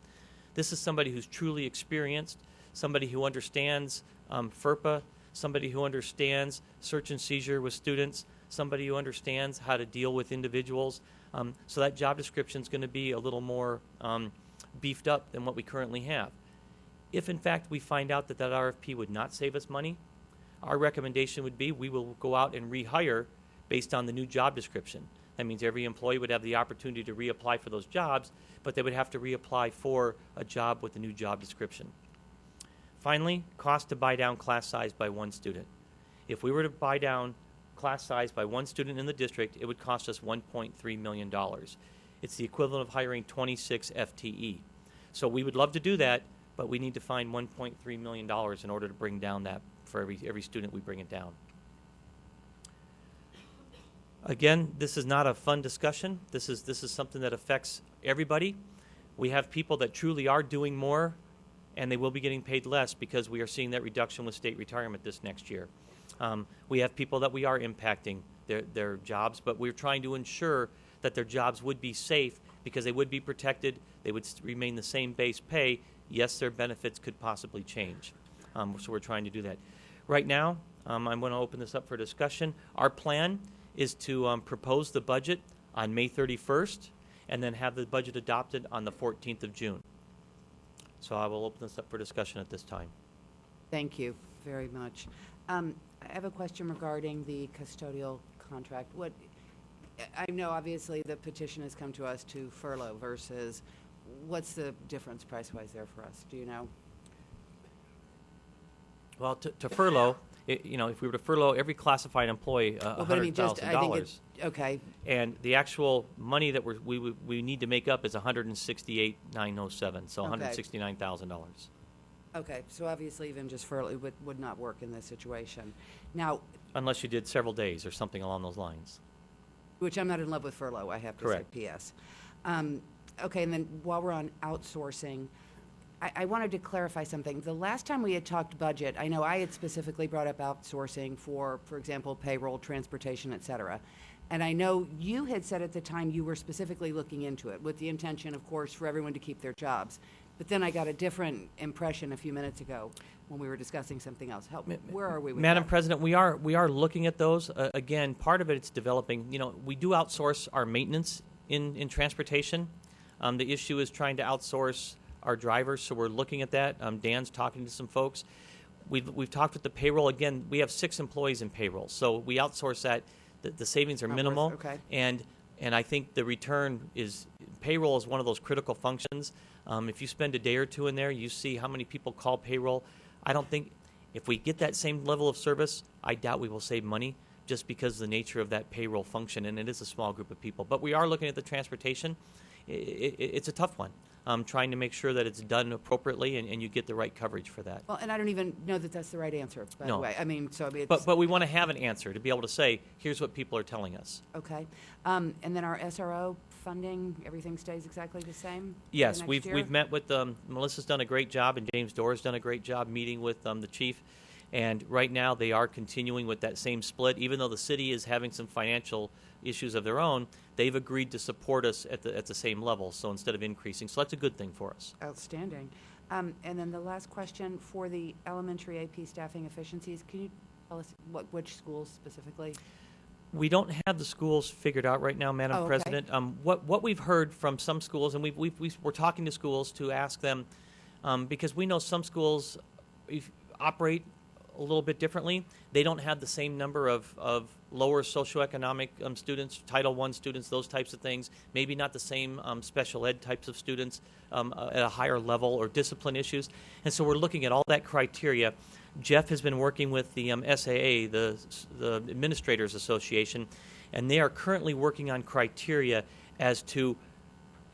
This is somebody who's truly experienced, somebody who understands FERPA, somebody who understands search and seizure with students, somebody who understands how to deal with individuals. So that job description is going to be a little more beefed up than what we currently have. If, in fact, we find out that RFP would not save us money, our recommendation would be we will go out and rehire based on the new job description. That means every employee would have the opportunity to reapply for those jobs, but they would have to reapply for a job with the new job description. Finally, cost to buy down class size by 1 student. If we were to buy down class size by 1 student in the district, it would cost us $1.3 million. It's the equivalent of hiring 26 FTE. So we would love to do that, but we need to find $1.3 million in order to bring down that for every student we bring it down. Again, this is not a fun discussion. This is something that affects everybody. We have people that truly are doing more, and they will be getting paid less because we are seeing that reduction with state retirement this next year. We have people that we are impacting their jobs, but we're trying to ensure that their jobs would be safe because they would be protected, they would remain the same base pay. Yes, their benefits could possibly change. So we're trying to do that. Right now, I'm going to open this up for discussion. Our plan is to propose the budget on May 31st and then have the budget adopted on the 14th of June. So I will open this up for discussion at this time. Thank you very much. I have a question regarding the custodial contract. I know obviously the petition has come to us to furlough versus what's the difference price-wise there for us? Do you know? Well, to furlough, if we were to furlough every classified employee, $100,000. Okay. And the actual money that we need to make up is $168,907, so Okay. $169,000. Okay, so obviously even just furlough would not work in this situation. Now, Unless you did several days or something along those lines. which I'm not in love with furlough, I have to Correct. say, P.S. Okay, and then while we're on outsourcing, I wanted to clarify something. The last time we had talked budget, I know I had specifically brought up outsourcing for example, payroll, transportation, et cetera. And I know you had said at the time you were specifically looking into it with the intention, of course, for everyone to keep their jobs. But then I got a different impression a few minutes ago when we were discussing something else. Where are we with Madam that? President, we are looking at those. Again, part of it's developing. We do outsource our maintenance in transportation. The issue is trying to outsource our drivers, so we're looking at that. Dan's talking to some folks. We've talked with the payroll. Again, we have 6 employees in payroll, so we outsource that. The savings are minimal, okay. and I think the return is payroll is one of those critical functions. If you spend a day or two in there, you see how many people call payroll. I don't think if we get that same level of service, I doubt we will save money just because of the nature of that payroll function, and it is a small group of people. But we are looking at the transportation. It's a tough one. Trying to make sure that it's done appropriately and you get the right coverage for that. Well, and I don't even know that that's the right answer, by the No. way. I mean, it's... But we want to have an answer to be able to say, here's what people are telling us. Okay. And then our SRO funding, everything stays exactly the same? for Yes, next we've year? we've met with Melissa's done a great job, and James Doerr's done a great job meeting with the chief. And right now they are continuing with that same split, even though the city is having some financial issues of their own. They've agreed to support us at the same level, so instead of increasing, so that's a good thing for us. Outstanding. And then the last question for the elementary AP staffing efficiencies, can you tell us which schools specifically? We don't have the schools figured out right now, Madam Oh, okay. President. What we've heard from some schools, and we're talking to schools to ask them, because we know some schools operate a little bit differently. They don't have the same number of lower socioeconomic students, Title I students, those types of things. Maybe not the same special ed types of students at a higher level or discipline issues. And so we're looking at all that criteria. Jeff has been working with the SAA, the Administrators Association, and they are currently working on criteria as to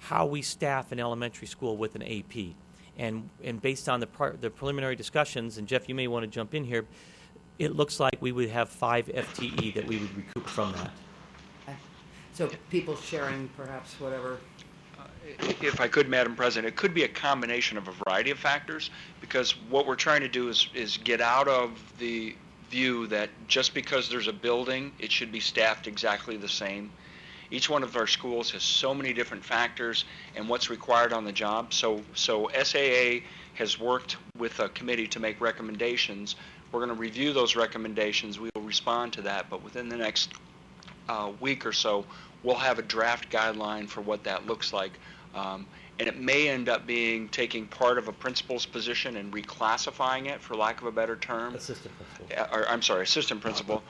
how we staff an elementary school with an AP. And based on the preliminary discussions, and Jeff, you may want to jump in here, it looks like we would have 5 FTE that we would recoup from that. So people sharing perhaps whatever. If I could, Madam President, it could be a combination of a variety of factors, because what we're trying to do is get out of the view that just because there's a building, it should be staffed exactly the same. Each one of our schools has so many different factors and what's required on the job. So SAA has worked with a committee to make recommendations. We're going to review those recommendations. We will respond to that, but within the next week or so, we'll have a draft guideline for what that looks like. And it may end up being taking part of a principal's position and reclassifying it, for lack of a better term. Assistant principal. I'm sorry, assistant principal,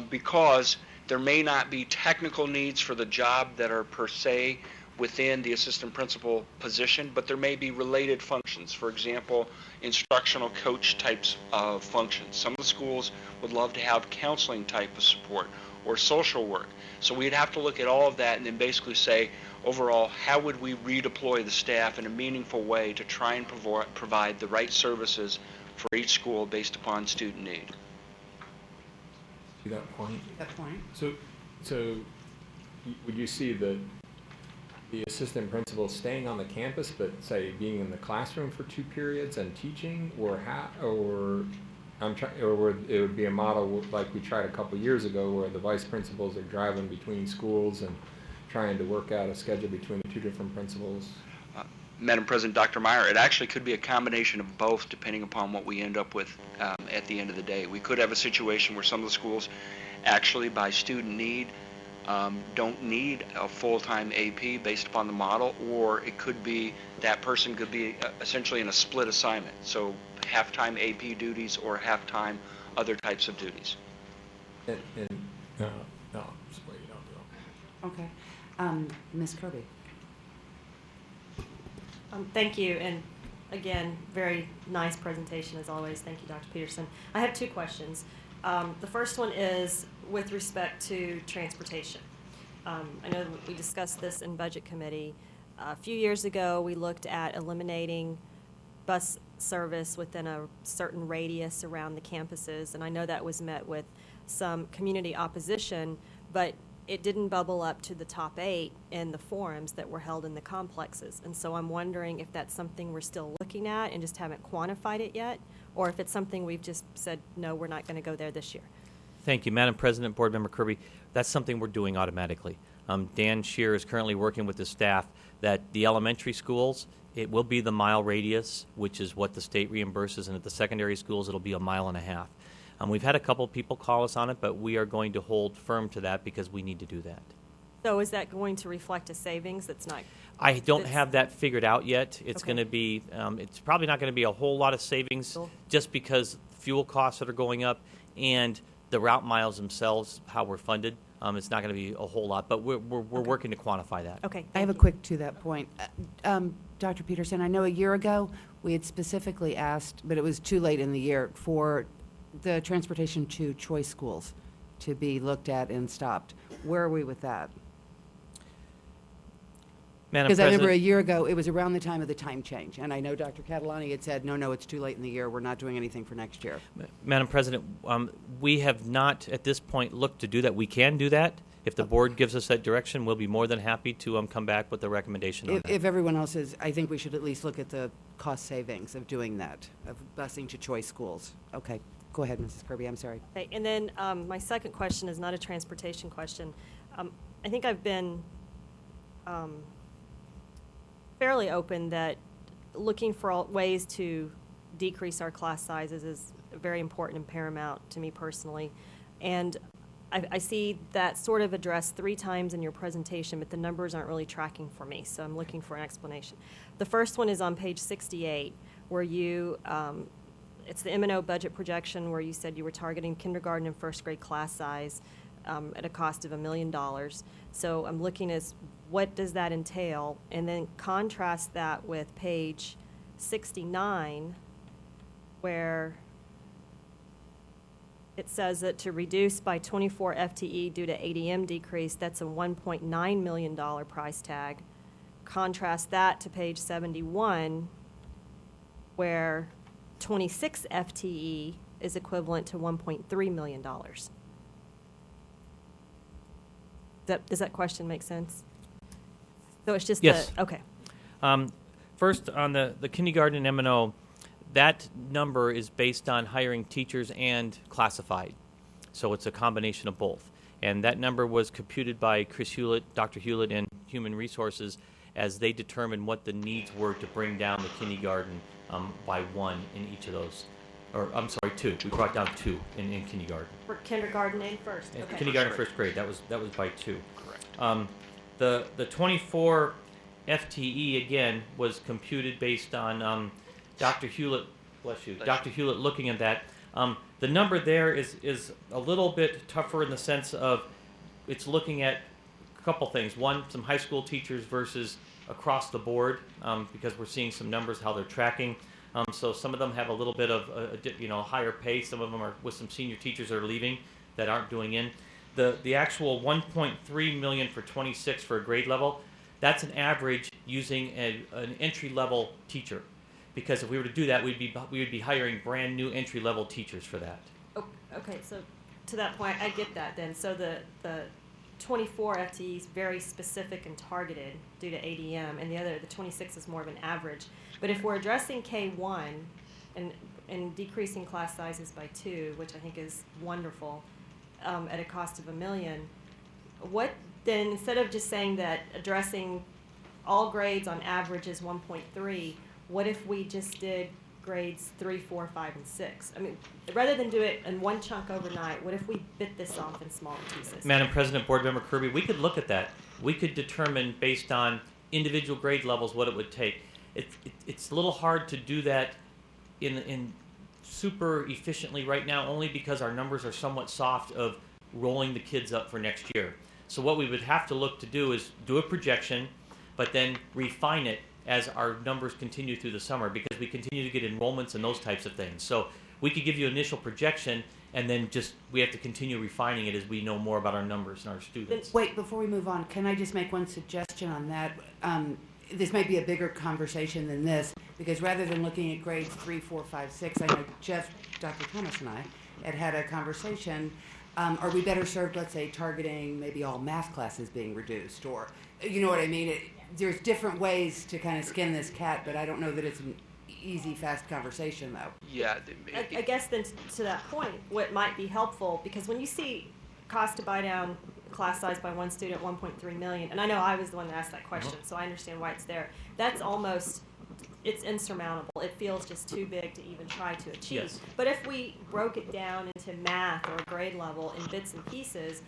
because there may not be technical needs for the job that are per se within the assistant principal position, but there may be related functions. For example, instructional coach types of functions. Some of the schools would love to have counseling type of support, or social work. So we'd have to look at all of that and then basically say, overall, how would we redeploy the staff in a meaningful way to try and provide the right services for each school based upon student need. See that point? That point. So would you see the assistant principal staying on the campus, but say being in the classroom for 2 periods and teaching, or it would be a model like we tried a couple years ago, where the vice principals are driving between schools and trying to work out a schedule between the 2 different principals? Madam President, Dr. Meyer, it actually could be a combination of both depending upon what we end up with at the end of the day. We could have a situation where some of the schools actually, by student need, don't need a full-time AP based upon the model, or it could be that person could be essentially in a split assignment, so half-time AP duties or half-time other types of duties. No, just wait, you don't do it. Okay. Ms. Kirby. Thank you, and again, very nice presentation as always. Thank you, Dr. Peterson. I have 2 questions. The first one is with respect to transportation. I know we discussed this in Budget Committee. A few years ago, we looked at eliminating bus service within a certain radius around the campuses, and I know that was met with some community opposition, but it didn't bubble up to the top 8 in the forums that were held in the complexes. And so I'm wondering if that's something we're still looking at and just haven't quantified it yet, or if it's something we've just said, no, we're not going to go there this year. Thank you, Madam President, Board Member Kirby. That's something we're doing automatically. Dan Shear is currently working with the staff that the elementary schools, it will be the mile radius, which is what the state reimburses, and at the secondary schools, it'll be a 1.5 miles. We've had a couple people call us on it, but we are going to hold firm to that because we need to do that. So is that going to reflect a savings that's not? I don't have that figured out yet. It's going to be, it's probably not going to be a whole lot of savings just because fuel costs that are going up and the route miles themselves, how we're funded. It's not going to be a whole lot, but we're working to quantify that. Okay. I have a quick to that point. Dr. Peterson, I know a year ago we had specifically asked, but it was too late in the year, for the transportation to choice schools to be looked at and stopped. Where are we with that? Because I remember a year ago, it was around the time of the time change, and I know Dr. Catalani had said, no, it's too late in the year, we're not doing anything for next year. Madam President, we have not at this point looked to do that. We can do that. If the board gives us that direction, we'll be more than happy to come back with a recommendation on that. If everyone else is, I think we should at least look at the cost savings of doing that, of busing to choice schools. Okay. Go ahead, Mrs. Kirby. I'm sorry. Okay, and then my second question is not a transportation question. I think I've been fairly open that looking for ways to decrease our class sizes is very important and paramount to me personally. And I see that sort of addressed 3 times in your presentation, but the numbers aren't really tracking for me, so I'm looking for an explanation. The first one is on page 68, where you it's the M&O budget projection where you said you were targeting kindergarten and first grade class size at a cost of $1 million. So I'm looking as what does that entail, and then contrast that with page 69 where it says that to reduce by 24 FTE due to ADM decrease, that's a $1.9 million price tag. Contrast that to page 71 where 26 FTE is equivalent to $1.3 million. Does that question make sense? So it's just yes. Okay. First, on the kindergarten M&O, that number is based on hiring teachers and classified. So it's a combination of both. And that number was computed by Chris Hewlett, Dr. Hewlett, and Human Resources as they determined what the needs were to bring down the kindergarten by 1 in each of those. Or, I'm sorry, 2. We brought down 2 in kindergarten. For kindergarten and first. Okay. Kindergarten and first grade. That was by 2. Correct. The 24 FTE, again, was computed based on Dr. Hewlett, bless you, Dr. Hewlett looking at that. The number there is a little bit tougher in the sense of it's looking at a couple things. One, some high school teachers versus across the board, because we're seeing some numbers, how they're tracking. So some of them have a little bit of higher pay. Some of them are with some senior teachers that are leaving that aren't doing in. The actual 1.3 million for 26 for a grade level, that's an average using an entry level teacher, because if we were to do that, we would be hiring brand new entry level teachers for that. Okay, so to that point, I get that then. So the 24 FTE is very specific and targeted due to ADM, and the 26 is more of an average. But if we're addressing K1 and decreasing class sizes by 2, which I think is wonderful, at a cost of $1 million, what then, instead of just saying that addressing all grades on average is 1.3, what if we just did grades 3, 4, 5, and 6? I mean, rather than do it in one chunk overnight, what if we bit this off in smaller pieces? Madam President, Board Member Kirby, we could look at that. We could determine based on individual grade levels what it would take. It's a little hard to do that in super efficiently right now, only because our numbers are somewhat soft of rolling the kids up for next year. So what we would have to look to do is do a projection, but then refine it as our numbers continue through the summer, because we continue to get enrollments and those types of things. So we could give you initial projection, and then we have to continue refining it as we know more about our numbers and our students. Wait, before we move on, can I just make one suggestion on that? This might be a bigger conversation than this, because rather than looking at grades 3, 4, 5, 6, I know Jeff, Dr. Thomas and I had a conversation. Are we better served, let's say, targeting maybe all math classes being reduced? Or, you know what I mean? There's different ways to kind of skin this cat, but I don't know that it's an easy, fast conversation, though. Yeah. I guess then to that point, what might be helpful, because when you see cost to buy down class size by one student, 1.3 million, and I know I was the one that asked that question, so I understand why it's there. That's almost, it's insurmountable. It feels just too big to even try to achieve. Yes. But if we broke it down into math or grade level in bits and pieces,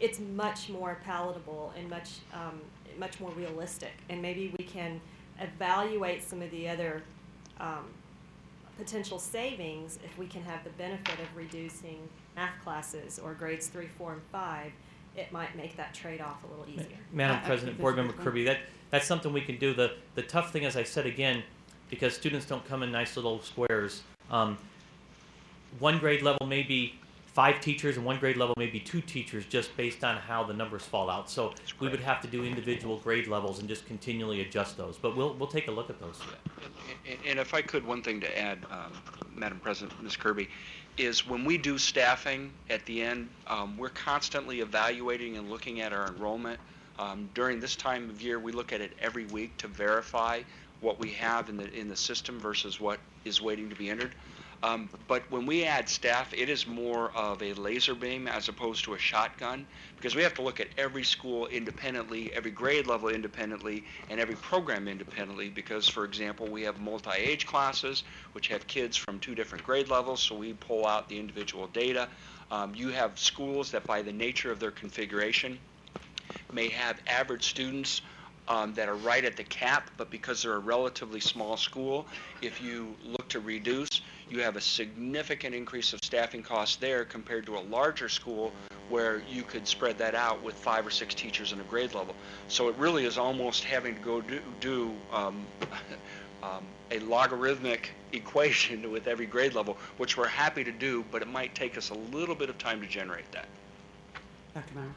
it's much more palatable and much more realistic. And maybe we can evaluate some of the other potential savings if we can have the benefit of reducing math classes or grades 3, 4, and 5. It might make that trade-off a little easier. Madam President, Board Member Kirby, that's something we can do. The tough thing, as I said again, because students don't come in nice little squares, one grade level may be 5 teachers and one grade level may be 2 teachers, just based on how the numbers fall out. So we would have to do individual grade levels and just continually adjust those. But we'll take a look at those. And if I could, one thing to add, Madam President, Ms. Kirby, is when we do staffing at the end, we're constantly evaluating and looking at our enrollment. During this time of year, we look at it every week to verify what we have in the system versus what is waiting to be entered. But when we add staff, it is more of a laser beam as opposed to a shotgun, because we have to look at every school independently, every grade level independently, and every program independently, because, for example, we have multi-age classes, which have kids from 2 different grade levels, so we pull out the individual data. You have schools that, by the nature of their configuration, may have average students that are right at the cap, but because they're a relatively small school, if you look to reduce, you have a significant increase of staffing costs there compared to a larger school where you could spread that out with 5 or 6 teachers in a grade level. So it really is almost having to go do a logarithmic equation with every grade level, which we're happy to do, but it might take us a little bit of time to generate that. Dr. Meyer?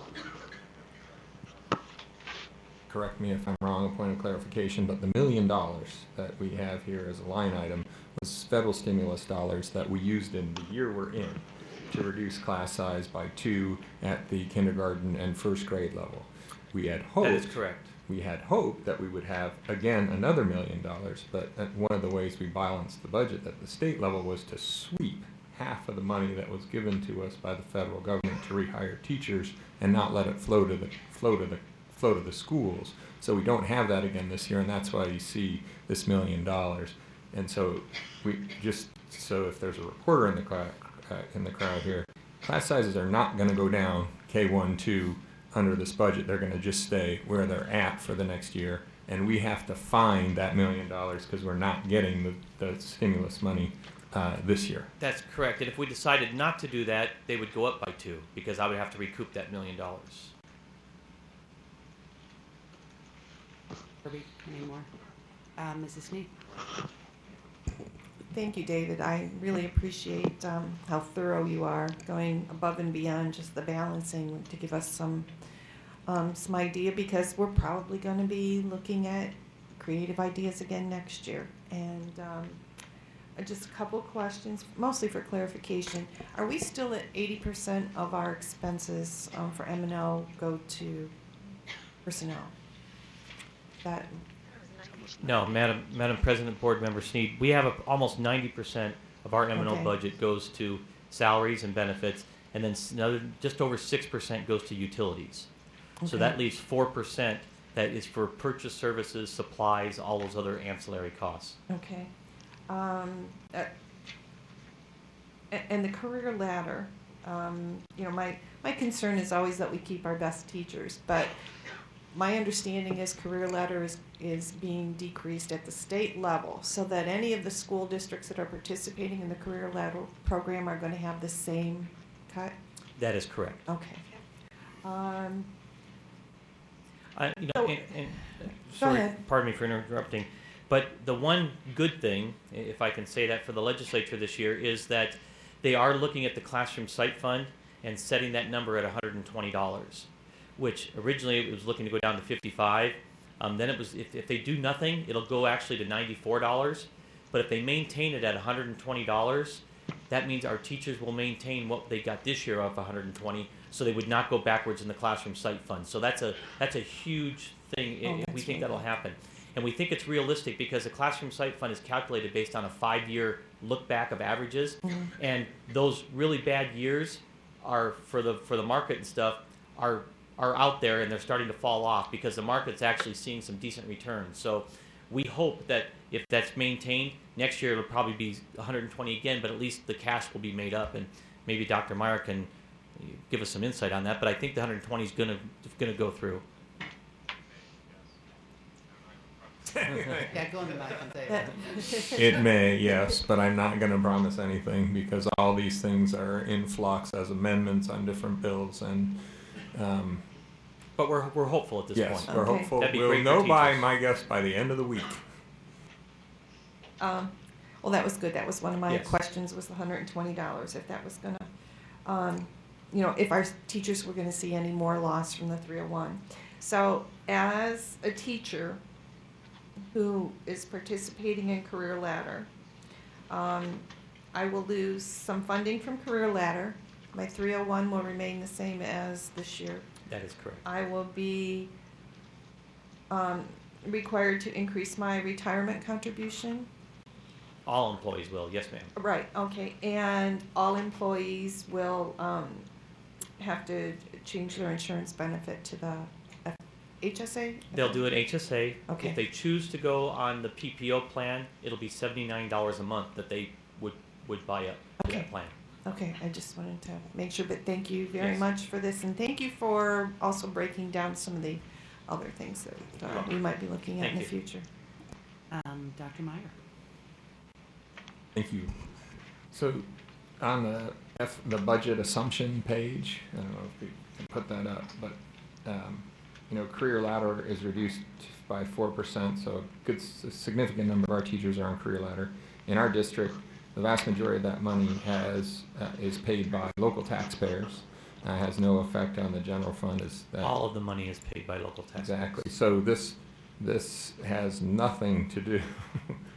Correct me if I'm wrong, a point of clarification, but the $1 million that we have here as a line item was federal stimulus dollars that we used in the year we're in to reduce class size by 2 at the kindergarten and first grade level. We had hoped, That is correct. We had hoped that we would have, again, another $1 million, but one of the ways we balanced the budget at the state level was to sweep half of the money that was given to us by the federal government to rehire teachers and not let it flow to the schools. So we don't have that again this year, and that's why you see this $1 million. And so if there's a reporter in the crowd here, class sizes are not going to go down K1, 2 under this budget. They're going to just stay where they're at for the next year, and we have to find that $1 million because we're not getting the stimulus money this year. That's correct. And if we decided not to do that, they would go up by 2 because I would have to recoup that $1 million. Kirby, any more? Mrs. Sneed? thank you, David. I really appreciate how thorough you are, going above and beyond just the balancing to give us some idea, because we're probably going to be looking at creative ideas again next year. And just a couple questions, mostly for clarification. Are we still at 80% of our expenses for M&O go to personnel? That No, Madam President, Board Member Sneed, we have almost 90% of our M&O Okay. budget goes to salaries and benefits, and then another just over 6% goes to utilities. So Okay. that leaves 4% that is for purchase services, supplies, all those other ancillary costs. Okay. And the career ladder, my concern is always that we keep our best teachers, but my understanding is career ladder is being decreased at the state level, so that any of the school districts that are participating in the career ladder program are going to have the same cut? That is correct. Okay. Sorry, ahead. pardon me for interrupting, but the one good thing, if I can say that, for the legislature this year is that they are looking at the classroom site fund and setting that number at $120, which originally it was looking to go down to $55. Then it was, if they do nothing, it'll go actually to $94. But if they maintain it at $120, that means our teachers will maintain what they got this year of $120, so they would not go backwards in the classroom site fund. So that's a huge thing. We think that'll happen. And we think it's realistic because the classroom site fund is calculated based on a 5-year look back of averages. Mm-hmm. And those really bad years are, for the market and stuff, are out there, and they're starting to fall off because the market's actually seeing some decent returns. So we hope that if that's maintained, next year it'll probably be 120 again, but at least the cash will be made up, and maybe Dr. Meyer can give us some insight on that. But I think the 120 is going to go through. Yeah, go on the mic and say it. It may, yes, but I'm not going to promise anything because all these things are in flux as amendments on different bills, and but we're hopeful at this point. yes, we're hopeful. That'd be We'll great for know by, teachers. my guess, by the end of the week. Well, that was good. That was one of my Yes. questions, was the $120, if that was going to, if our teachers were going to see any more loss from the 301. So as a teacher who is participating in Career Ladder, I will lose some funding from Career Ladder. My 301 will remain the same as this year. That is correct. I will be required to increase my retirement contribution. All employees will, yes, ma'am. Right, okay, and all employees will have to change their insurance benefit to the HSA? They'll do an HSA. Okay. If they choose to go on the PPO plan, it'll be $79 a month that they would buy up to that plan. Okay, I just wanted to make sure, but thank you very Yes. much for this, and thank you for also breaking down some of the other things that we might be looking at in the Thank you. future. Dr. Meyer. Thank you. So on the budget assumption page, I don't know if we can put that up, but career ladder is reduced by 4%, so a significant number of our teachers are on career ladder. In our district, the vast majority of that money is paid by local taxpayers. Has no effect on the general fund. All of the money is paid by local taxpayers. Exactly. So this has nothing to do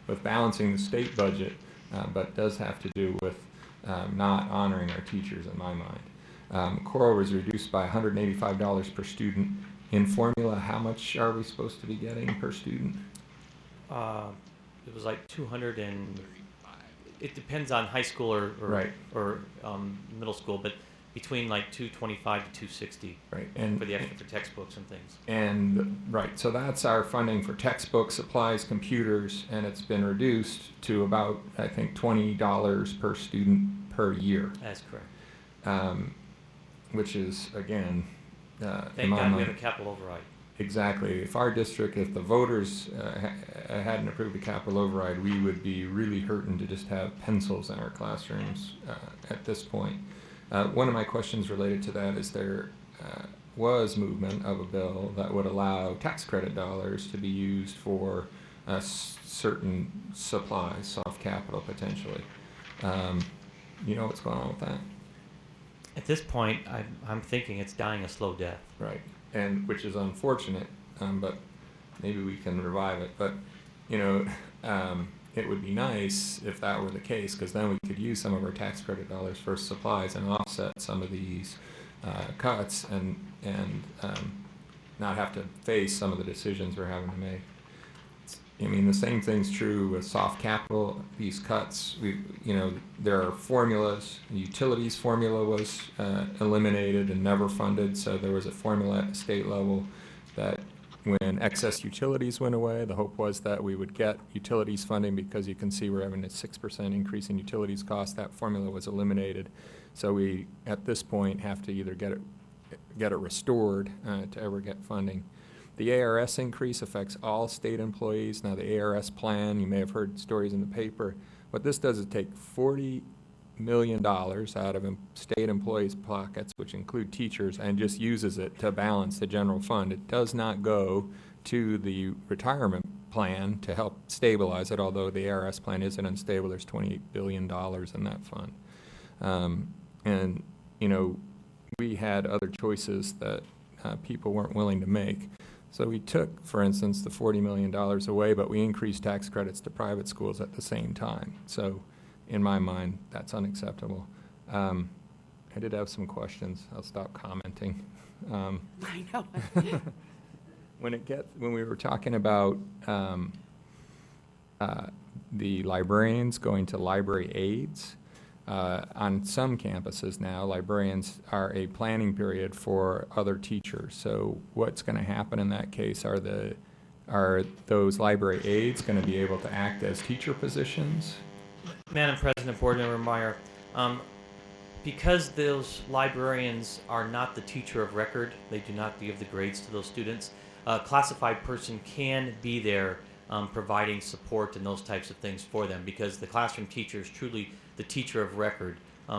with balancing the state budget, but does have to do with not honoring our teachers, in my mind. Core was reduced by $185 per student. In formula, how much are we supposed to be getting per student? It was like 200 and it depends on high school or middle school, but between like 225 to 260 and for the extra for textbooks and things. And so that's our funding for textbooks, supplies, computers, and it's been reduced to about, I think, $20 per student per year. That's correct. Which is, again, thank God we have a capital override. Exactly. If the voters hadn't approved the capital override, we would be really hurting to just have pencils in our classrooms at this point. One of my questions related to that is there was movement of a bill that would allow tax credit dollars to be used for certain supplies, soft capital potentially. You know what's going on with that? At this point, I'm thinking it's dying a slow death. Right, and which is unfortunate, but maybe we can revive it. But, you know, it would be nice if that were the case, because then we could use some of our tax credit dollars for supplies and offset some of these cuts and not have to face some of the decisions we're having to make. I mean, the same thing's true with soft capital. These cuts, there are formulas. The utilities formula was eliminated and never funded, so there was a formula at the state level that when excess utilities went away, the hope was that we would get utilities funding, because you can see we're having a 6% increase in utilities costs. That formula was eliminated. So we, at this point, have to either get it restored to ever get funding. The ARS increase affects all state employees. Now, the ARS plan, you may have heard stories in the paper. What this does is take $40 million out of state employees' pockets, which include teachers, and just uses it to balance the general fund. It does not go to the retirement plan to help stabilize it, although the ARS plan isn't unstable. There's $28 billion in that fund. And, you know, we had other choices that people weren't willing to make. So we took, for instance, the $40 million away, but we increased tax credits to private schools at the same time. So in my mind, that's unacceptable. I did have some questions. I'll stop commenting. I know. When we were talking about the librarians going to library aides, on some campuses now, librarians are a planning period for other teachers. So what's going to happen in that case? Are those library aides going to be able to act as teacher positions? Madam President, Board Member Meyer, because those librarians are not the teacher of record, they do not give the grades to those students, a classified person can be there providing support and those types of things for them, because the classroom teacher is truly the teacher of record,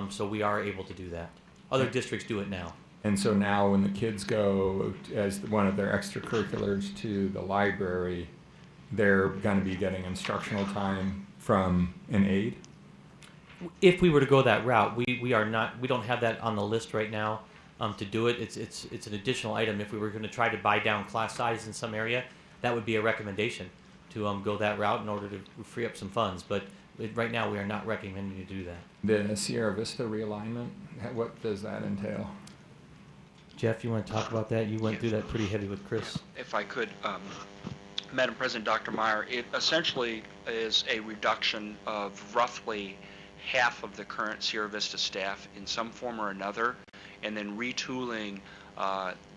so we are able to do that. Other districts do it now. And so now when the kids go as one of their extracurriculars to the library, they're going to be getting instructional time from an aide? If we were to go that route, we don't have that on the list right now to do it. It's an additional item. If we were going to try to buy down class size in some area, that would be a recommendation to go that route in order to free up some funds. But right now, we are not recommending you do that. The Sierra Vista realignment, what does that entail? Jeff, you want to talk about that? You went through that pretty heavy with Chris. If I could, Madam President, Dr. Meyer, it essentially is a reduction of roughly half of the current Sierra Vista staff in some form or another, and then retooling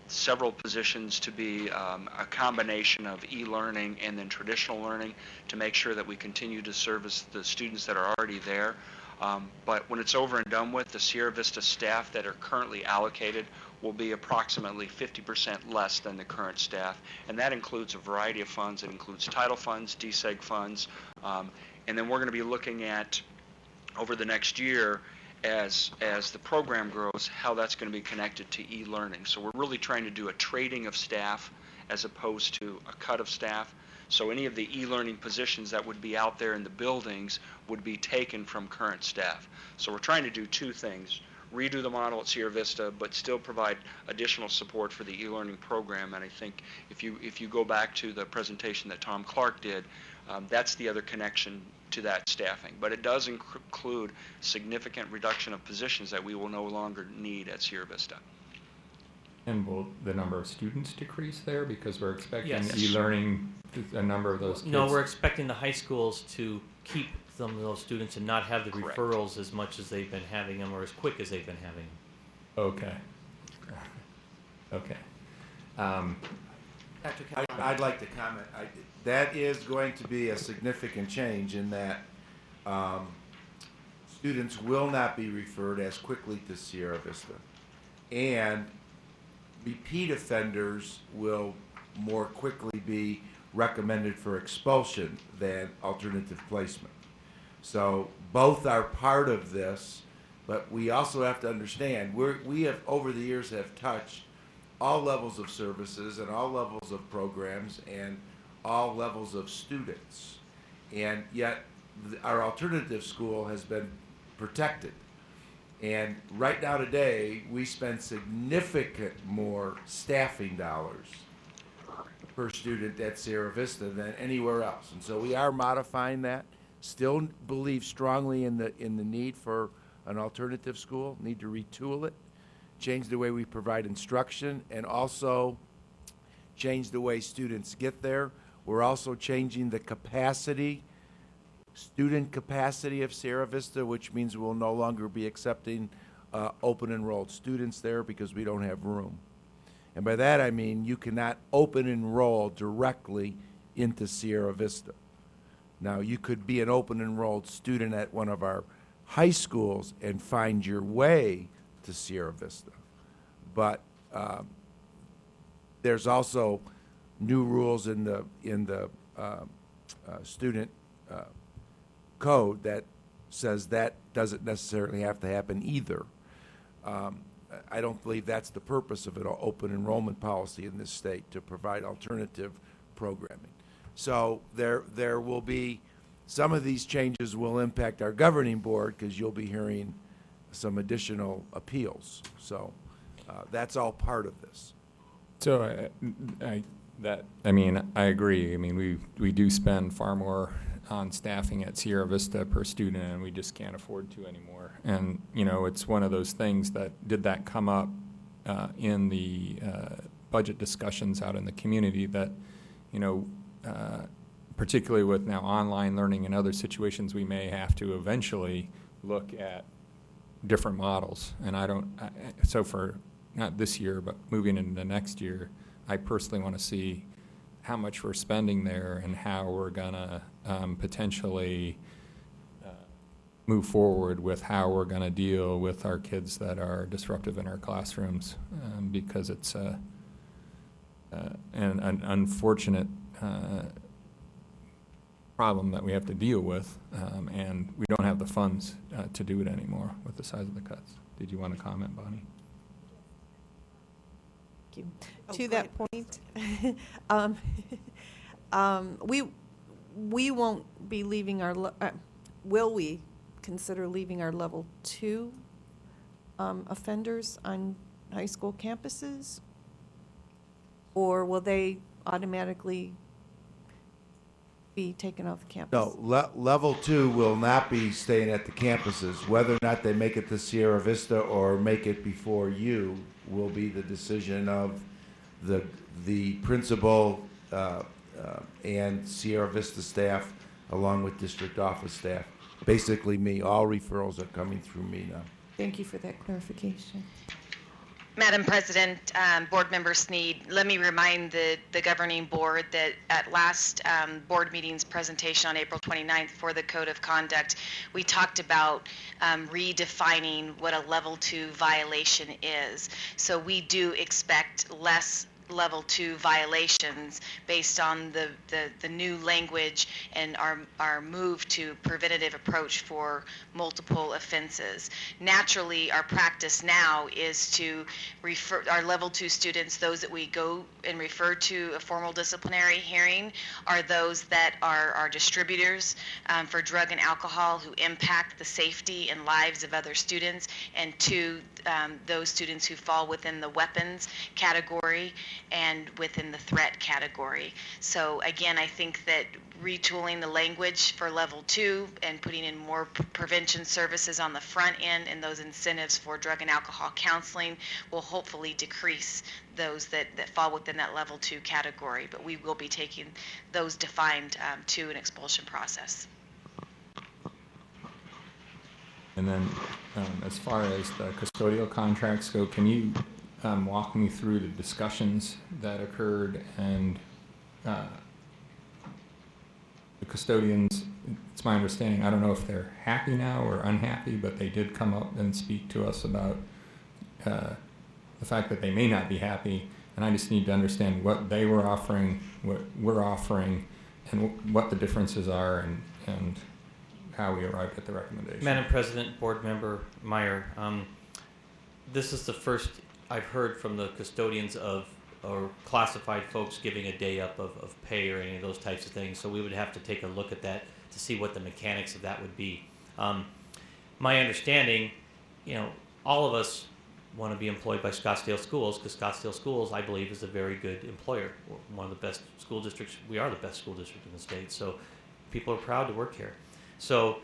several positions to be a combination of e-learning and then traditional learning to make sure that we continue to service the students that are already there. But when it's over and done with, the Sierra Vista staff that are currently allocated will be approximately 50% less than the current staff, and that includes a variety of funds. It includes title funds, DSEG funds, and then we're going to be looking at, over the next year, as the program grows, how that's going to be connected to e-learning. So we're really trying to do a trading of staff as opposed to a cut of staff. So any of the e-learning positions that would be out there in the buildings would be taken from current staff. So we're trying to do two things: redo the model at Sierra Vista, but still provide additional support for the e-learning program. And I think if you go back to the presentation that Tom Clark did, that's the other connection to that staffing. But it does include significant reduction of positions that we will no longer need at Sierra Vista. And will the number of students decrease there, because we're expecting Yes. e-learning, a number of those kids? No, we're expecting the high schools to keep some of those students and not have the Correct. referrals as much as they've been having them, or as quick as they've been having them. Okay. Okay. I'd like to comment. That is going to be a significant change in that students will not be referred as quickly to Sierra Vista, and repeat offenders will more quickly be recommended for expulsion than alternative placement. So both are part of this, but we also have to understand we have over the years have touched all levels of services and all levels of programs and all levels of students. And yet our alternative school has been protected. And right now today, we spend significant more staffing dollars per student at Sierra Vista than anywhere else. And so we are modifying that. Still believe strongly in the need for an alternative school, need to retool it, change the way we provide instruction, and also change the way students get there. We're also changing the capacity, student capacity of Sierra Vista, which means we'll no longer be accepting open enrolled students there because we don't have room. And by that I mean you cannot open enroll directly into Sierra Vista. Now you could be an open enrolled student at one of our high schools and find your way to Sierra Vista. But there's also new rules in the student code that says that doesn't necessarily have to happen either. I don't believe that's the purpose of an open enrollment policy in this state, to provide alternative programming. So there will be, some of these changes will impact our governing board because you'll be hearing some additional appeals. So that's all part of this. So I agree. I mean, we do spend far more on staffing at Sierra Vista per student, and we just can't afford to anymore. And it's one of those things that did that come up in the budget discussions out in the community that particularly with now online learning and other situations, we may have to eventually look at different models. And so for not this year, but moving into next year, I personally want to see how much we're spending there and how we're going to potentially move forward with how we're going to deal with our kids that are disruptive in our classrooms, because it's an unfortunate problem that we have to deal with, and we don't have the funds to do it anymore with the size of the cuts. Did you want to comment, Bonnie? To that point, we won't be leaving our, will we consider leaving our level 2 offenders on high school campuses? Or will they automatically be taken off campus? No, level 2 will not be staying at the campuses. Whether or not they make it to Sierra Vista or make it before you will be the decision of the principal and Sierra Vista staff, along with district office staff. Basically me. All referrals are coming through me now. Thank you for that clarification. Madam President, Board Member Sneed, let me remind the governing board that at last board meeting's presentation on April 29th for the Code of Conduct, we talked about redefining what a level 2 violation is. So we do expect less level 2 violations based on the new language and our move to preventative approach for multiple offenses. Naturally, our practice now is to refer our level 2 students, those that we go and refer to a formal disciplinary hearing, are those that are our distributors for drug and alcohol who impact the safety and lives of other students, and to those students who fall within the weapons category and within the threat category. So again, I think that retooling the language for level 2 and putting in more prevention services on the front end and those incentives for drug and alcohol counseling will hopefully decrease those that fall within that level 2 category. But we will be taking those defined to an expulsion process. And then as far as the custodial contracts go, can you walk me through the discussions that occurred and the custodians? It's my understanding, I don't know if they're happy now or unhappy, but they did come up and speak to us about the fact that they may not be happy, and I just need to understand what they were offering, what we're offering, and what the differences are, and how we arrived at the recommendation. Madam President, Board Member Meyer, this is the first I've heard from the custodians of or classified folks giving a day up of pay or any of those types of things. So we would have to take a look at that to see what the mechanics of that would be. My understanding, all of us want to be employed by Scottsdale Schools, because Scottsdale Schools, I believe, is a very good employer. We're one of the best school districts. We are the best school district in the state, so people are proud to work here. So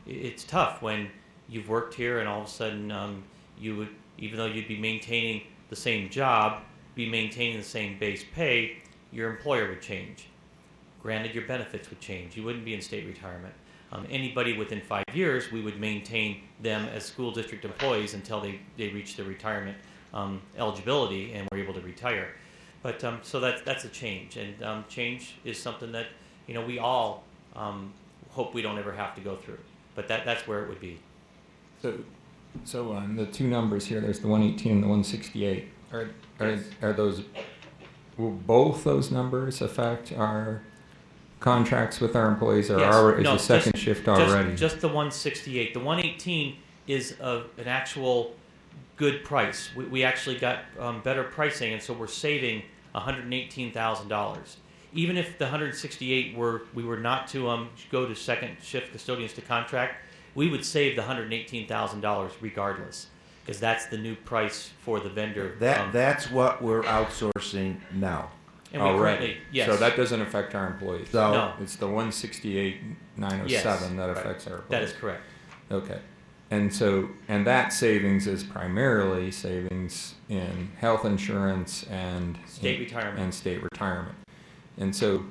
it's tough when you've worked here and all of a sudden you would, even though you'd be maintaining the same job, be maintaining the same base pay, your employer would change. Granted, your benefits would change. You wouldn't be in state retirement. Anybody within 5 years, we would maintain them as school district employees until they reach their retirement eligibility and were able to retire. But so that's a change, and change is something that we all hope we don't ever have to go through. But that's where it would be. So on the two numbers here, there's the 118 and the 168. Are those? Will both those numbers affect our contracts with our employees, or is the second shift already? Just the 168. The 118 is an actual good price. We actually got better pricing, and so we're saving $118,000. Even if the 168 we were not to go to second shift custodians to contract, we would save the $118,000 regardless, because that's the new price for the vendor. That's what we're outsourcing now. And we currently, yes. So that doesn't affect our employees. So no. It's the 168,907 yes, that affects our employees. That is correct. Okay. And that savings is primarily savings in health insurance and state retirement. And so,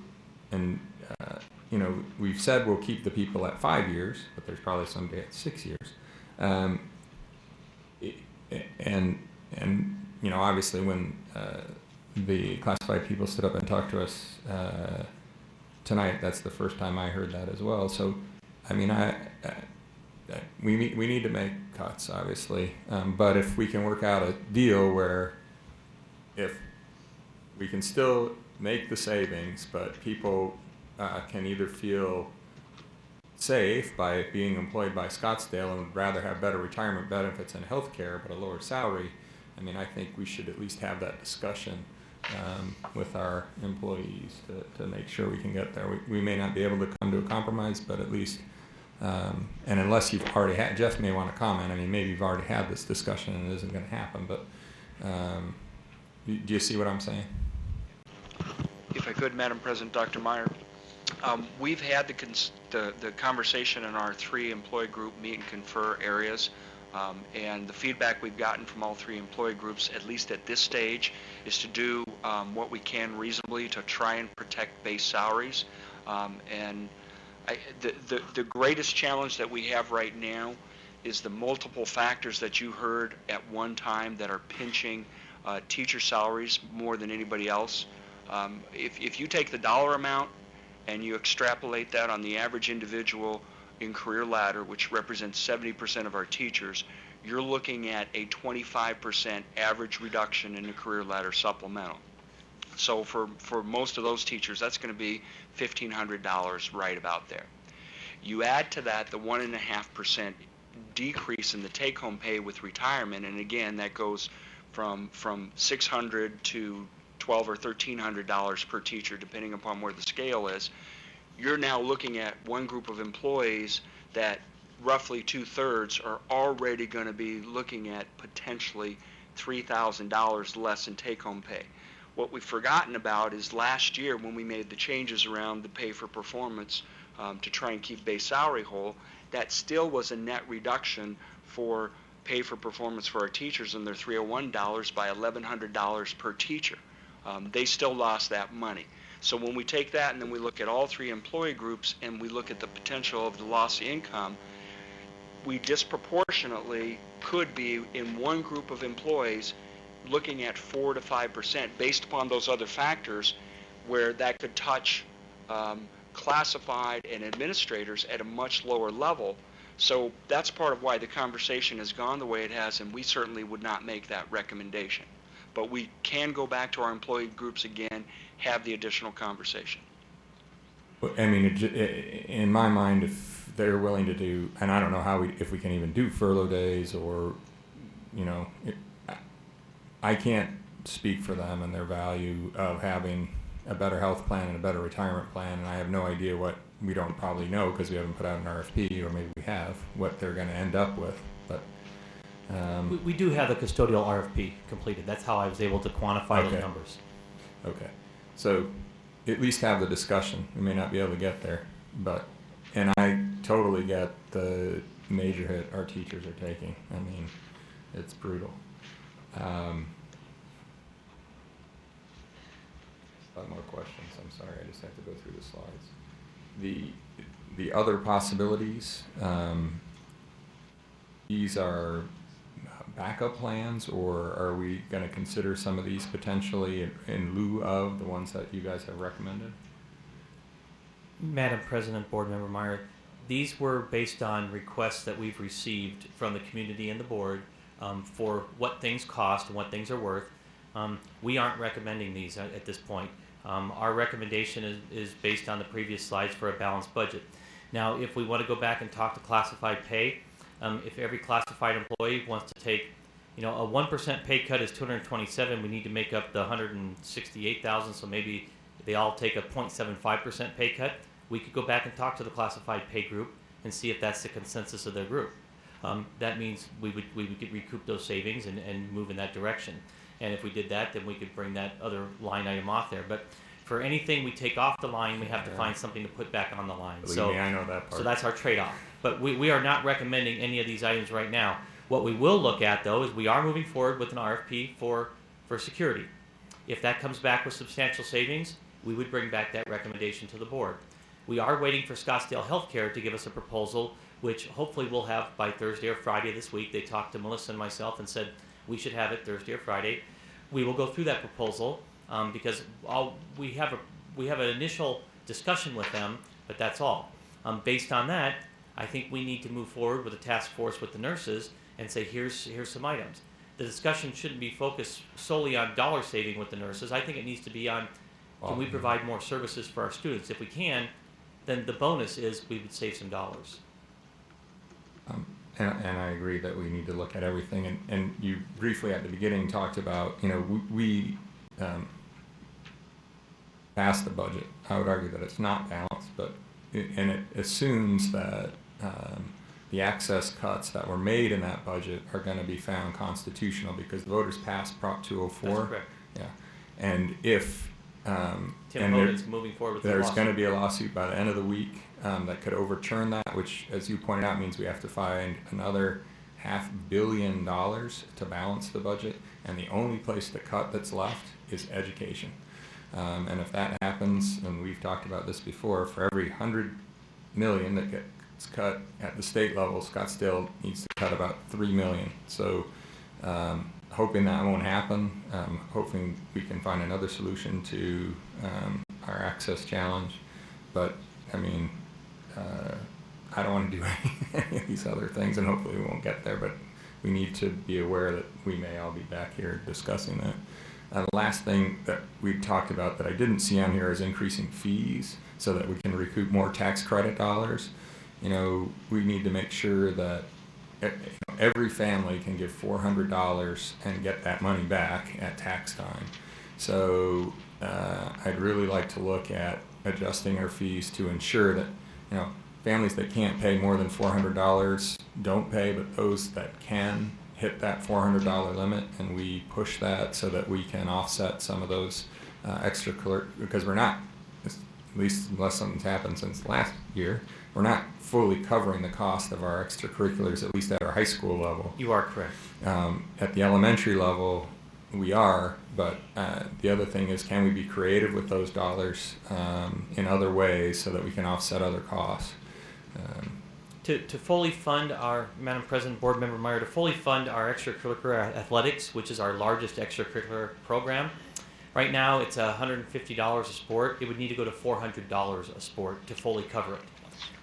we've said we'll keep the people at 5 years, but there's probably someday at 6 years. Obviously when the classified people stood up and talked to us tonight, that's the first time I heard that as well. So, we need to make cuts, obviously, but if we can work out a deal where if we can still make the savings, but people can either feel safe by being employed by Scottsdale and would rather have better retirement benefits and health care but a lower salary, I think we should at least have that discussion with our employees to make sure we can get there. We may not be able to come to a compromise, but at least, and unless you've already had, Jeff may want to comment, maybe you've already had this discussion and it isn't going to happen, but do you see what I'm saying? If I could, Madam President, Dr. Meyer, we've had the conversation in our 3 employee group meet and confer areas. And the feedback we've gotten from all 3 employee groups, at least at this stage, is to do what we can reasonably to try and protect base salaries. The greatest challenge that we have right now is the multiple factors that you heard at one time that are pinching teacher salaries more than anybody else. If you take the dollar amount and you extrapolate that on the average individual in career ladder, which represents 70% of our teachers, you're looking at a 25% average reduction in the career ladder supplemental. So for most of those teachers, that's going to be $1,500 right about there. You add to that the 1.5% decrease in the take-home pay with retirement, and again, that goes from $600 to $1,200 or $1,300 per teacher, depending upon where the scale is. You're now looking at one group of employees that roughly 2/3 are already going to be looking at potentially $3,000 less in take-home pay. What we've forgotten about is last year when we made the changes around the pay for performance to try and keep base salary whole, that still was a net reduction for pay for performance for our teachers and their $301 by $1,100 per teacher. They still lost that money. So when we take that and then we look at all 3 employee groups and we look at the potential of the loss of income, we disproportionately could be in one group of employees looking at 4 to 5% based upon those other factors, where that could touch classified and administrators at a much lower level. So that's part of why the conversation has gone the way it has, and we certainly would not make that recommendation. But we can go back to our employee groups again, have the additional conversation. In my mind, if they're willing to do, and I don't know if we can even do furlough days, or, I can't speak for them and their value of having a better health plan and a better retirement plan. And I have no idea what, we don't probably know because we haven't put out an RFP, or maybe we have, what they're going to end up with. But we do have the custodial RFP completed. That's how I was able to quantify those numbers. Okay. So at least have the discussion. We may not be able to get there, but, and I totally get the major hit our teachers are taking. I mean, it's brutal. A lot more questions. I'm sorry. I just have to go through the slides. The other possibilities, these are backup plans, or are we going to consider some of these potentially in lieu of the ones that you guys have recommended? Madam President, Board Member Meyer, these were based on requests that we've received from the community and the board for what things cost and what things are worth. We aren't recommending these at this point. Our recommendation is based on the previous slides for a balanced budget. Now, if we want to go back and talk to classified pay, if every classified employee wants to take, a 1% pay cut is 227. We need to make up the 168,000. So maybe they all take a 0.75% pay cut. We could go back and talk to the classified pay group and see if that's the consensus of their group. That means we would recoup those savings and move in that direction. And if we did that, then we could bring that other line item off there. But for anything we take off the line, we have to find something to put back on the line. Believe me, I know that part. So that's our trade-off. But we are not recommending any of these items right now. What we will look at, though, is we are moving forward with an RFP for security. If that comes back with substantial savings, we would bring back that recommendation to the board. We are waiting for Scottsdale Healthcare to give us a proposal, which hopefully we'll have by Thursday or Friday this week. They talked to Melissa and myself and said we should have it Thursday or Friday. We will go through that proposal because we have an initial discussion with them, but that's all. Based on that, I think we need to move forward with a task force with the nurses and say here's some items. The discussion shouldn't be focused solely on dollar saving with the nurses. I think it needs to be on can we provide more services for our students. If we can, then the bonus is we would save some dollars. And I agree that we need to look at everything. And you briefly at the beginning talked about, we passed the budget. I would argue that it's not balanced, but it assumes that the access cuts that were made in that budget are going to be found constitutional because the voters passed Prop 204. That's correct. Yeah, and if Tim Bowden's moving forward with there's the going to be a lawsuit by the end of the week that could overturn that, which, as you pointed out, means we have to find another $500 million to balance the budget, and the only place to cut that's left is education. And if that happens, and we've talked about this before, for every $100 million that gets cut at the state level, Scottsdale needs to cut about $3 million. So hoping that won't happen, hoping we can find another solution to our access challenge. But I mean, I don't want to do any of these other things, and hopefully we won't get there, but we need to be aware that we may all be back here discussing that. The last thing that we talked about that I didn't see on here is increasing fees so that we can recoup more tax credit dollars. We need to make sure that every family can give $400 and get that money back at tax time. So I'd really like to look at adjusting our fees to ensure that families that can't pay more than $400 don't pay, but those that can hit that $400 limit, and we push that so that we can offset some of those extracurricular, because we're not, at least unless something's happened since last year, we're not fully covering the cost of our extracurriculars, at least at our high school level. You are correct. At the elementary level, we are, but the other thing is, can we be creative with those dollars in other ways so that we can offset other costs? To fully fund our, Madam President, Board Member Meyer, to fully fund our extracurricular athletics, which is our largest extracurricular program, right now it's $150 a sport. It would need to go to $400 a sport to fully cover it.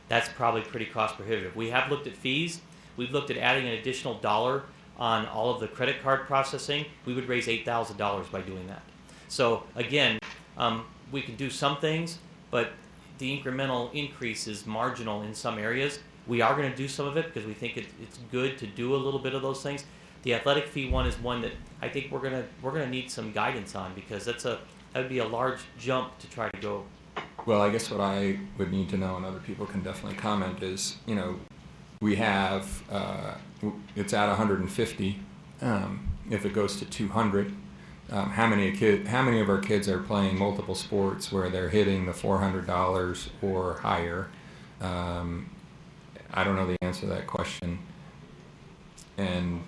That's probably pretty cost prohibitive. We have looked at fees. We've looked at adding an additional dollar on all of the credit card processing. We would raise $8,000 by doing that. So again, we can do some things, but the incremental increase is marginal in some areas. We are going to do some of it because we think it's good to do a little bit of those things. The athletic fee one is one that I think we're gonna need some guidance on, because that would be a large jump to try to go. Well, I guess what I would need to know, and other people can definitely comment, is, we have, it's at 150. If it goes to 200, how many of our kids are playing multiple sports where they're hitting the $400 or higher? I don't know the answer to that question. And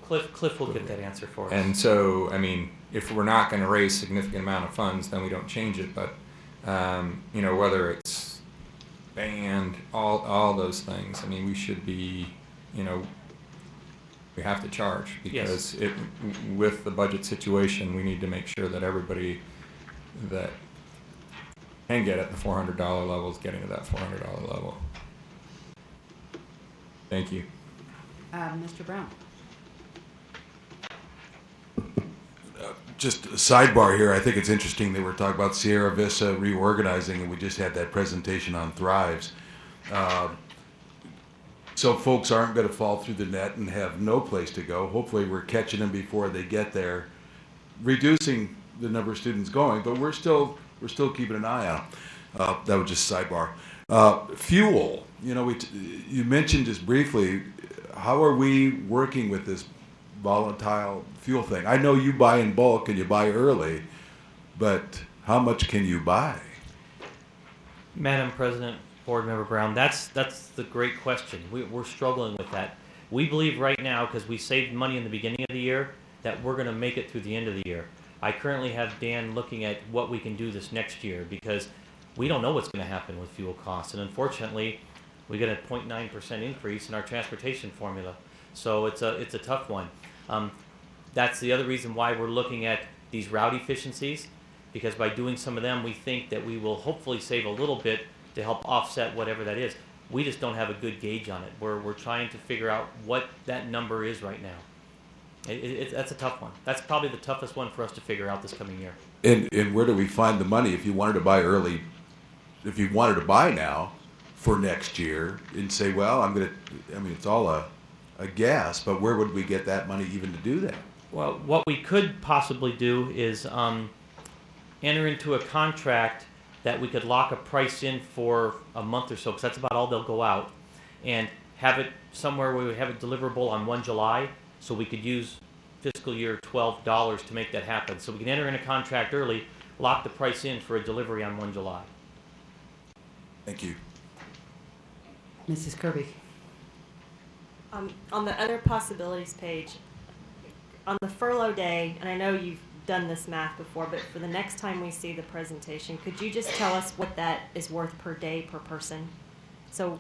Cliff will get that answer for us. And so, if we're not going to raise a significant amount of funds, then we don't change it. But whether it's band, all those things, we should be, we have to charge, because with the budget situation, we need to make sure that everybody that can get at the $400 level is getting to that $400 level. Thank you. Mr. Brown. Just a sidebar here. I think it's interesting that we're talking about Sierra Vista reorganizing, and we just had that presentation on Thrives. So folks aren't going to fall through the net and have no place to go. Hopefully we're catching them before they get there, reducing the number of students going, but we're still keeping an eye on them. That was just sidebar. Fuel. You mentioned just briefly, how are we working with this volatile fuel thing? I know you buy in bulk and you buy early, but how much can you buy? Madam President, Board Member Brown, that's the great question. We're struggling with that. We believe right now, because we saved money in the beginning of the year, that we're going to make it through the end of the year. I currently have Dan looking at what we can do this next year, because we don't know what's going to happen with fuel costs. And unfortunately, we get a 0.9% increase in our transportation formula. So it's a tough one. That's the other reason why we're looking at these route efficiencies, because by doing some of them, we think that we will hopefully save a little bit to help offset whatever that is. We just don't have a good gauge on it. We're trying to figure out what that number is right now. That's a tough one. That's probably the toughest one for us to figure out this coming year. And where do we find the money if you wanted to buy early, if you wanted to buy now for next year and say, well, it's all a guess, but where would we get that money even to do that? Well, what we could possibly do is enter into a contract that we could lock a price in for a month or so, because that's about all they'll go out, and have it somewhere where we have it deliverable on 1 July, so we could use fiscal year $12 to make that happen. So we can enter in a contract early, lock the price in for a delivery on 1 July. Thank you. Mrs. Kirby. On the other possibilities page, on the furlough day, and I know you've done this math before, but for the next time we see the presentation, could you just tell us what that is worth per day per person? So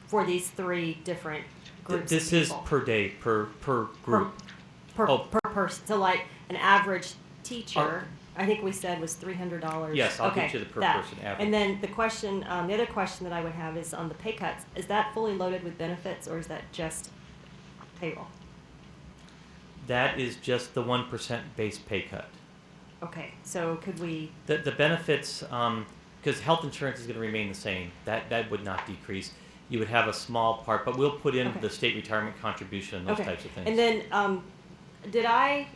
for these three different groups This is per day, per group. Per person. So like an average teacher, I think we said was $300. Yes, I'll get you the per person average. And then the question, the other question that I would have is on the pay cuts. Is that fully loaded with benefits, or is that just payroll? That is just the 1% base pay cut. Okay, so could we... The benefits, because health insurance is going to remain the same. That would not decrease. You would have a small part, but we'll put in the state retirement contribution and those types of things. And then, did I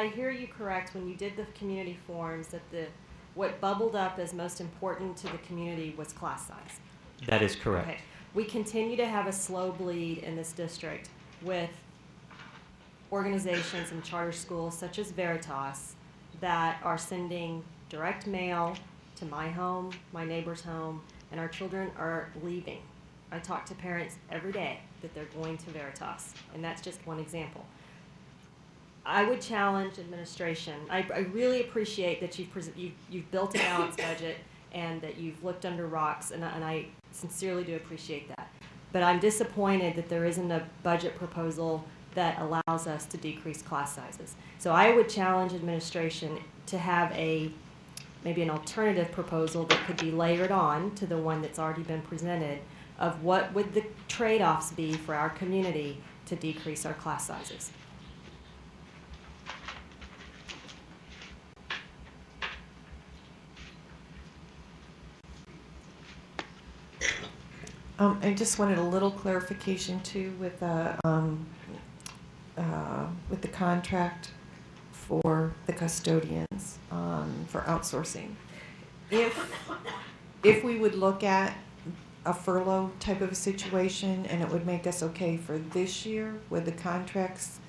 hear you correct when you did the community forums that what bubbled up as most important to the community was class size? That is correct. Okay. We continue to have a slow bleed in this district with organizations and charter schools such as Veritas that are sending direct mail to my home, my neighbor's home, and our children are leaving. I talk to parents every day that they're going to Veritas, and that's just one example. I would challenge administration. I really appreciate that you've built a balanced budget and that you've looked under rocks, and I sincerely do appreciate that. But I'm disappointed that there isn't a budget proposal that allows us to decrease class sizes. So I would challenge administration to have maybe an alternative proposal that could be layered on to the one that's already been presented of what would the trade-offs be for our community to decrease our class sizes. I just wanted a little clarification too with with the contract for the custodians for outsourcing. If we would look at a furlough type of a situation and it would make us okay for this year, would the contracts,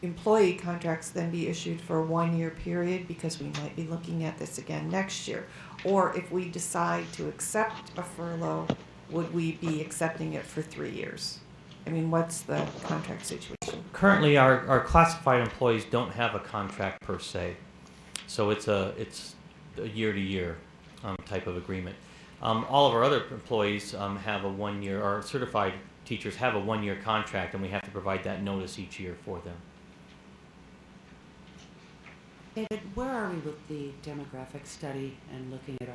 employee contracts, then be issued for a 1-year period because we might be looking at this again next year? Or if we decide to accept a furlough, would we be accepting it for 3 years? I mean, what's the contract situation? Currently, our classified employees don't have a contract per se, so it's a year-to-year type of agreement. All of our other employees have a 1-year, our certified teachers have a 1-year contract, and we have to provide that notice each year for them. David, where are we with the demographic study and looking at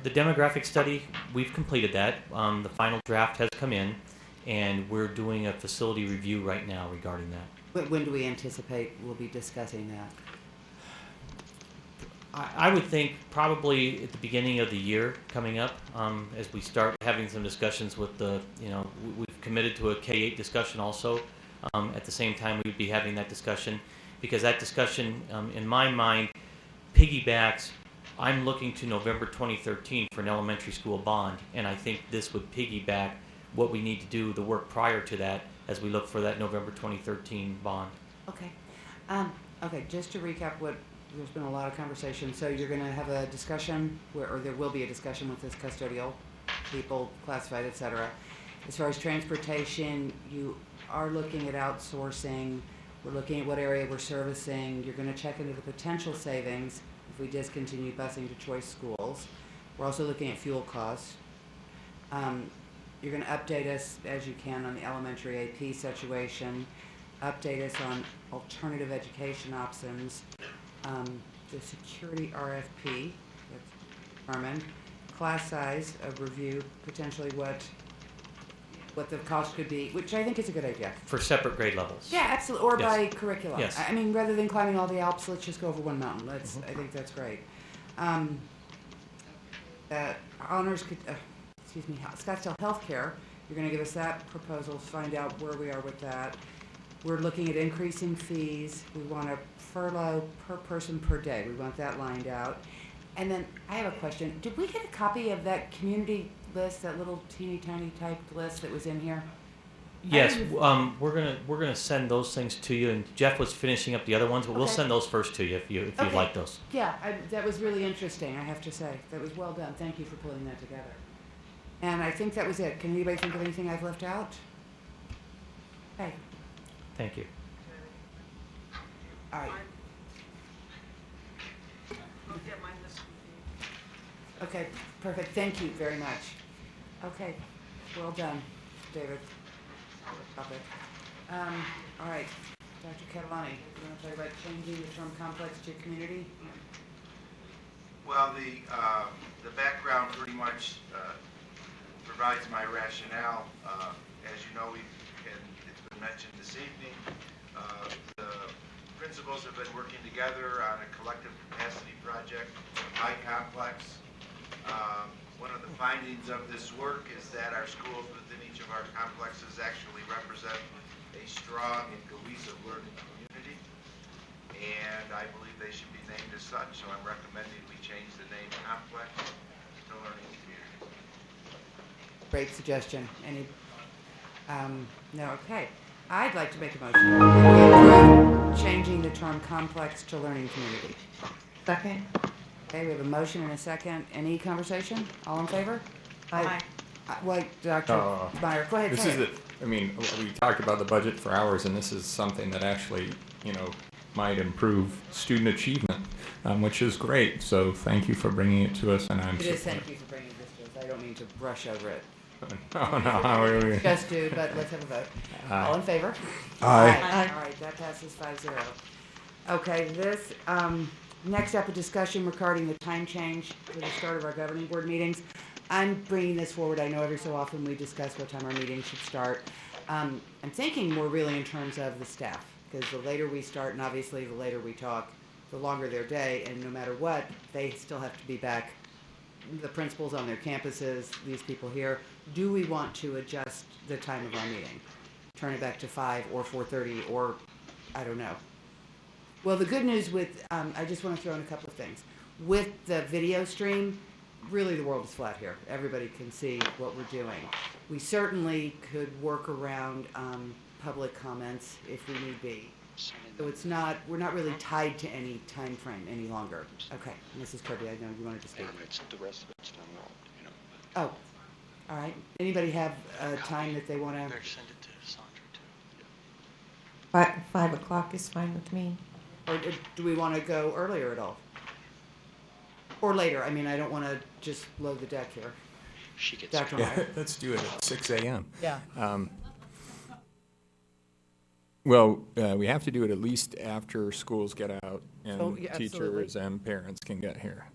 The demographic study, we've completed that. The final draft has come in, and we're doing a facility review right now regarding that. When do we anticipate we'll be discussing that? I would think probably at the beginning of the year coming up, as we start having some discussions with the, we've committed to a K-8 discussion also. At the same time, we would be having that discussion, because that discussion, in my mind, piggybacks. I'm looking to November 2013 for an elementary school bond, and I think this would piggyback what we need to do, the work prior to that, as we look for that November 2013 bond. Okay. Okay, just to recap there's been a lot of conversation. So you're going to have a discussion, or there will be a discussion with this custodial people, classified, et cetera. As far as transportation, you are looking at outsourcing. We're looking at what area we're servicing. You're going to check into the potential savings if we discontinue busing to choice schools. We're also looking at fuel costs. You're going to update us as you can on the elementary AP situation, update us on alternative education options, the security RFP that's determined, class size, a review, potentially what the cost could be, which I think is a good idea. For separate grade levels. Yeah, absolutely, or Yes. by curriculum. Yes. I mean, rather than climbing all the Alps, let's just go over one mountain. I think that's great. Honors, Scottsdale Healthcare, you're going to give us that proposal, find out where we are with that. We're looking at increasing fees. We want a furlough per person per day. We want that lined out. And then I have a question. Did we get a copy of that community list, that little teeny tiny typed list that was in here? Yes, we're gonna send those things to you. And Jeff was finishing up the other ones, but we'll Okay. send those first to you if you'd like those. Yeah, that was really interesting, I have to say. That was well done. Thank you for pulling that together. And I think that was it. Can anybody think of anything I've left out? Okay. Thank you. All right. Okay, perfect. Thank you very much. Okay, well done, David. Topic. All right, Dr. Catalani, you want to talk about changing the term complex to community? Well, the background pretty much provides my rationale. As you know, and it's been mentioned this evening, the principals have been working together on a collective capacity project, high complex. One of the findings of this work is that our schools within each of our complexes actually represent a strong and cohesive learning community, and I believe they should be named as such, so I'm recommending we change the name complex to learning community. Great suggestion. Any, no, okay. I'd like to make a motion. We approve changing the term complex to learning community. Second. Okay, we have a motion and a second. Any conversation? All in favor? Aye. Wait, Dr. Meyer, go ahead. This is we talked about the budget for hours, and this is something that actually, might improve student achievement, which is great. So thank you for bringing it to us, and I'm. It is. Thank you for bringing this to us. I don't mean to brush over it. No. Just do, but let's have a vote. All in favor? Aye. Aye. All right, that passes 5-0. Okay, this, next up, a discussion regarding the time change for the start of our governing board meetings. I'm bringing this forward. I know every so often we discuss what time our meetings should start. I'm thinking more really in terms of the staff, because the later we start, and obviously the later we talk, the longer their day, and no matter what, they still have to be back, the principals on their campuses, these people here. Do we want to adjust the time of our meeting? turn it back to 5 or 4:30 or, I don't know. Well, the good news with, I just want to throw in a couple of things. With the video stream, really the world is flat here. Everybody can see what we're doing. We certainly could work around public comments if we need be. So it's not, we're not really tied to any time frame any longer. Okay, Mrs. Kirby, I know you wanted to speak. It's the rest of it's done well, you know. Oh, all right. Anybody have a time that they want to? Send it to Sandra too. 5 o'clock is fine with me. Or do we want to go earlier at all? Or later? I mean, I don't want to just load the deck here. She gets Dr. Yeah, Meyer. let's do it at 6 a.m. Yeah. Well, we have to do it at least after schools get out and Oh, yeah, absolutely. teachers and parents can get here.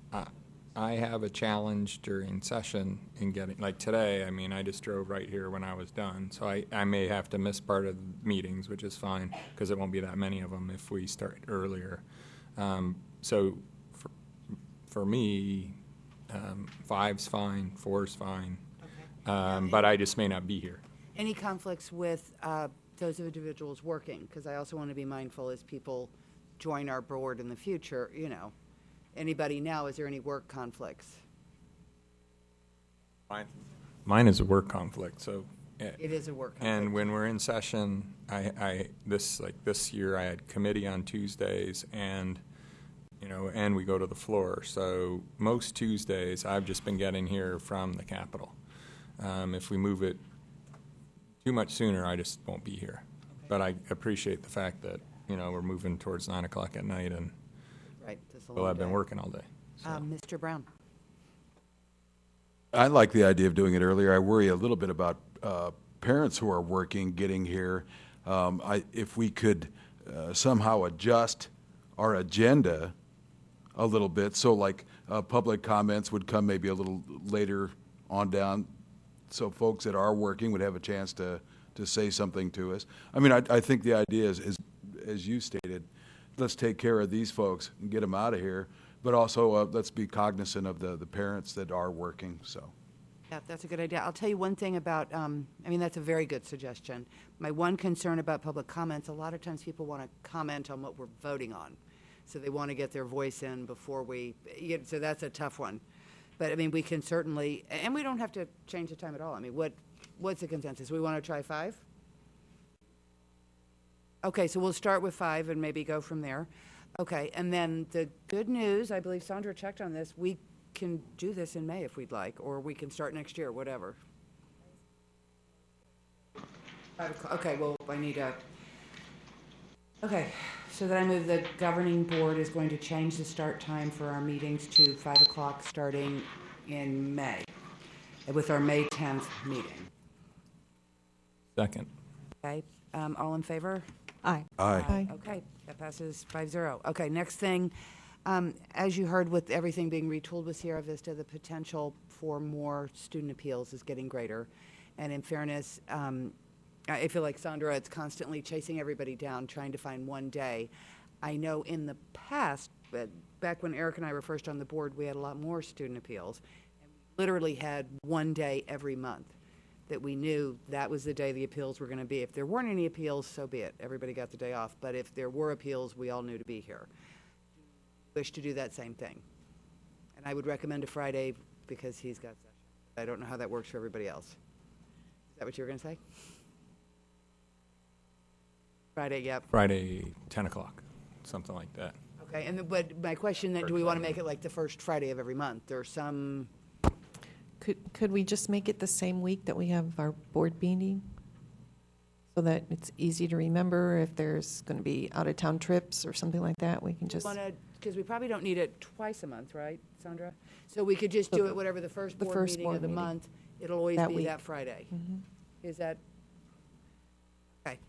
I have a challenge during session in getting, like today, I mean, I just drove right here when I was done. So I may have to miss part of the meetings, which is fine, because there won't be that many of them if we start earlier. So for me, 5's fine, 4's fine, but I just may not be here. Any conflicts with those individuals working? Because I also want to be mindful as people join our board in the future, you know. Anybody now, is there any work conflicts? Mine is a work conflict, so. It is a work conflict. And when we're in session, this year I had committee on Tuesdays and, you know, and we go to the floor. So most Tuesdays I've just been getting here from the Capitol. If we move it too much sooner, I just won't be here. Okay. But I appreciate the fact that, you know, we're moving towards 9 o'clock at night and right, that's a well, long I've been day. working all day. So. Mr. Brown. I like the idea of doing it earlier. I worry a little bit about parents who are working getting here. If we could somehow adjust our agenda a little bit, so like public comments would come maybe a little later on down, so folks that are working would have a chance to say something to us. I mean, I think the idea is, as you stated, let's take care of these folks and get them out of here, but also let's be cognizant of the parents that are working, so. Yeah, that's a good idea. I'll tell you one thing about, I mean, that's a very good suggestion. My one concern about public comments, a lot of times people want to comment on what we're voting on. So they want to get their voice in before so that's a tough one. But I mean, we can certainly, and we don't have to change the time at all. I mean, what's the consensus? We want to try 5? Okay, so we'll start with 5 and maybe go from there. Okay, and then the good news, I believe Sandra checked on this, we can do this in May if we'd like, or we can start next year, whatever. 5 o'clock. Okay, well, I need a... Okay, so then I move the governing board is going to change the start time for our meetings to 5 o'clock starting in May, with our May 10th meeting. Second. Okay, all in favor? Aye. Aye. Okay, that passes 5-0. Okay, next thing, as you heard with everything being retooled with Sierra Vista, the potential for more student appeals is getting greater. And in fairness, I feel like Sandra, it's constantly chasing everybody down, trying to find one day. I know in the past, back when Eric and I were first on the board, we had a lot more student appeals. And we literally had one day every month that we knew that was the day the appeals were going to be. If there weren't any appeals, so be it. Everybody got the day off. But if there were appeals, we all knew to be here. Wish to do that same thing. And I would recommend a Friday because he's got session. I don't know how that works for everybody else. Is that what you were going to say? Friday, yep. Friday, 10 o'clock, something like that. Okay, and but my question then, do we want to make it like the first Friday of every month or some? Could we just make it the same week that we have our board meeting? So that it's easy to remember if there's going to be out-of-town trips or something like that, we can just. Because we probably don't need it twice a month, right, Sandra? So we could just do it whatever the first board meeting of the month. It'll always be that Friday. Mm-hmm. Is that? Okay.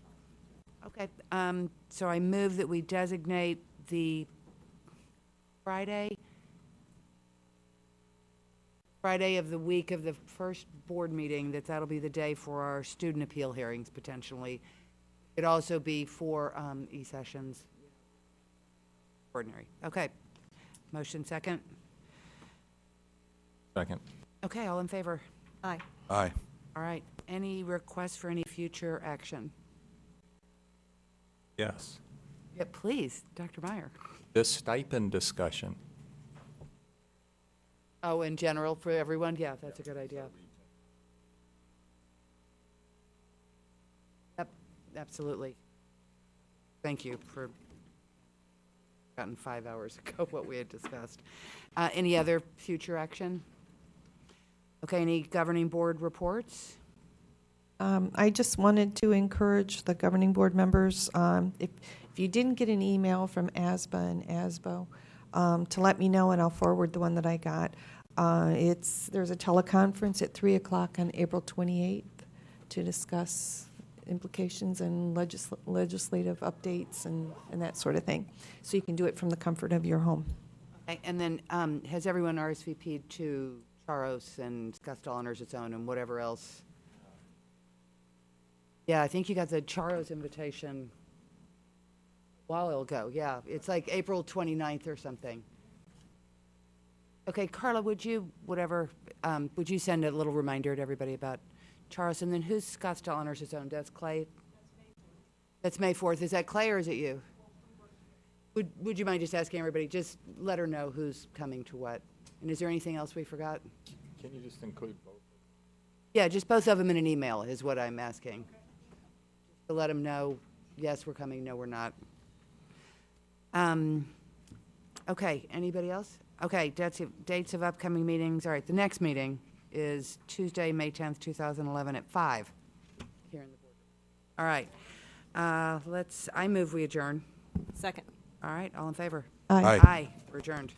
Okay. So I move that we designate the Friday of the week of the first board meeting, that'll be the day for our student appeal hearings, potentially. It'd also be for e-sessions. Ordinary. Okay. Motion second. Second. Okay, all in favor? Aye. Aye. All right. Any requests for any future action? Yes. Yeah, please, Dr. Meyer. This stipend discussion. Oh, in general for everyone? Yeah, that's a good idea. Yep, absolutely. Thank you for gotten 5 hours ago what we had discussed. Any other future action? Okay, any governing board reports? I just wanted to encourage the governing board members, if you didn't get an email from ASBA and ASBO, to let me know, and I'll forward the one that I got. There's a teleconference at 3 o'clock on April 28th to discuss implications and legislative updates and that sort of thing. So you can do it from the comfort of your home. Okay, and then has everyone RSVP'd to Charos and Scottsdale Honors Its Own and whatever else? Yeah, I think you got the Charos invitation a while ago. Yeah, it's like April 29th or something. Okay, Carla, would you send a little reminder to everybody about Charos? And then who's Scottsdale Honors Its Own? That's Clay? That's May 4th. Is that Clay or is it you? Would you mind just asking everybody, just let her know who's coming to what? And is there anything else we forgot? Can you just include both? Yeah, just both of them in an email is what I'm asking. To let them know, yes, we're coming, no, we're not. Okay, anybody else? Okay, dates of upcoming meetings. All right, the next meeting is Tuesday, May 10th, 2011 at 5 here in the board. All right, I move we adjourn. Second. All right, all in favor? Aye. Aye, we're adjourned.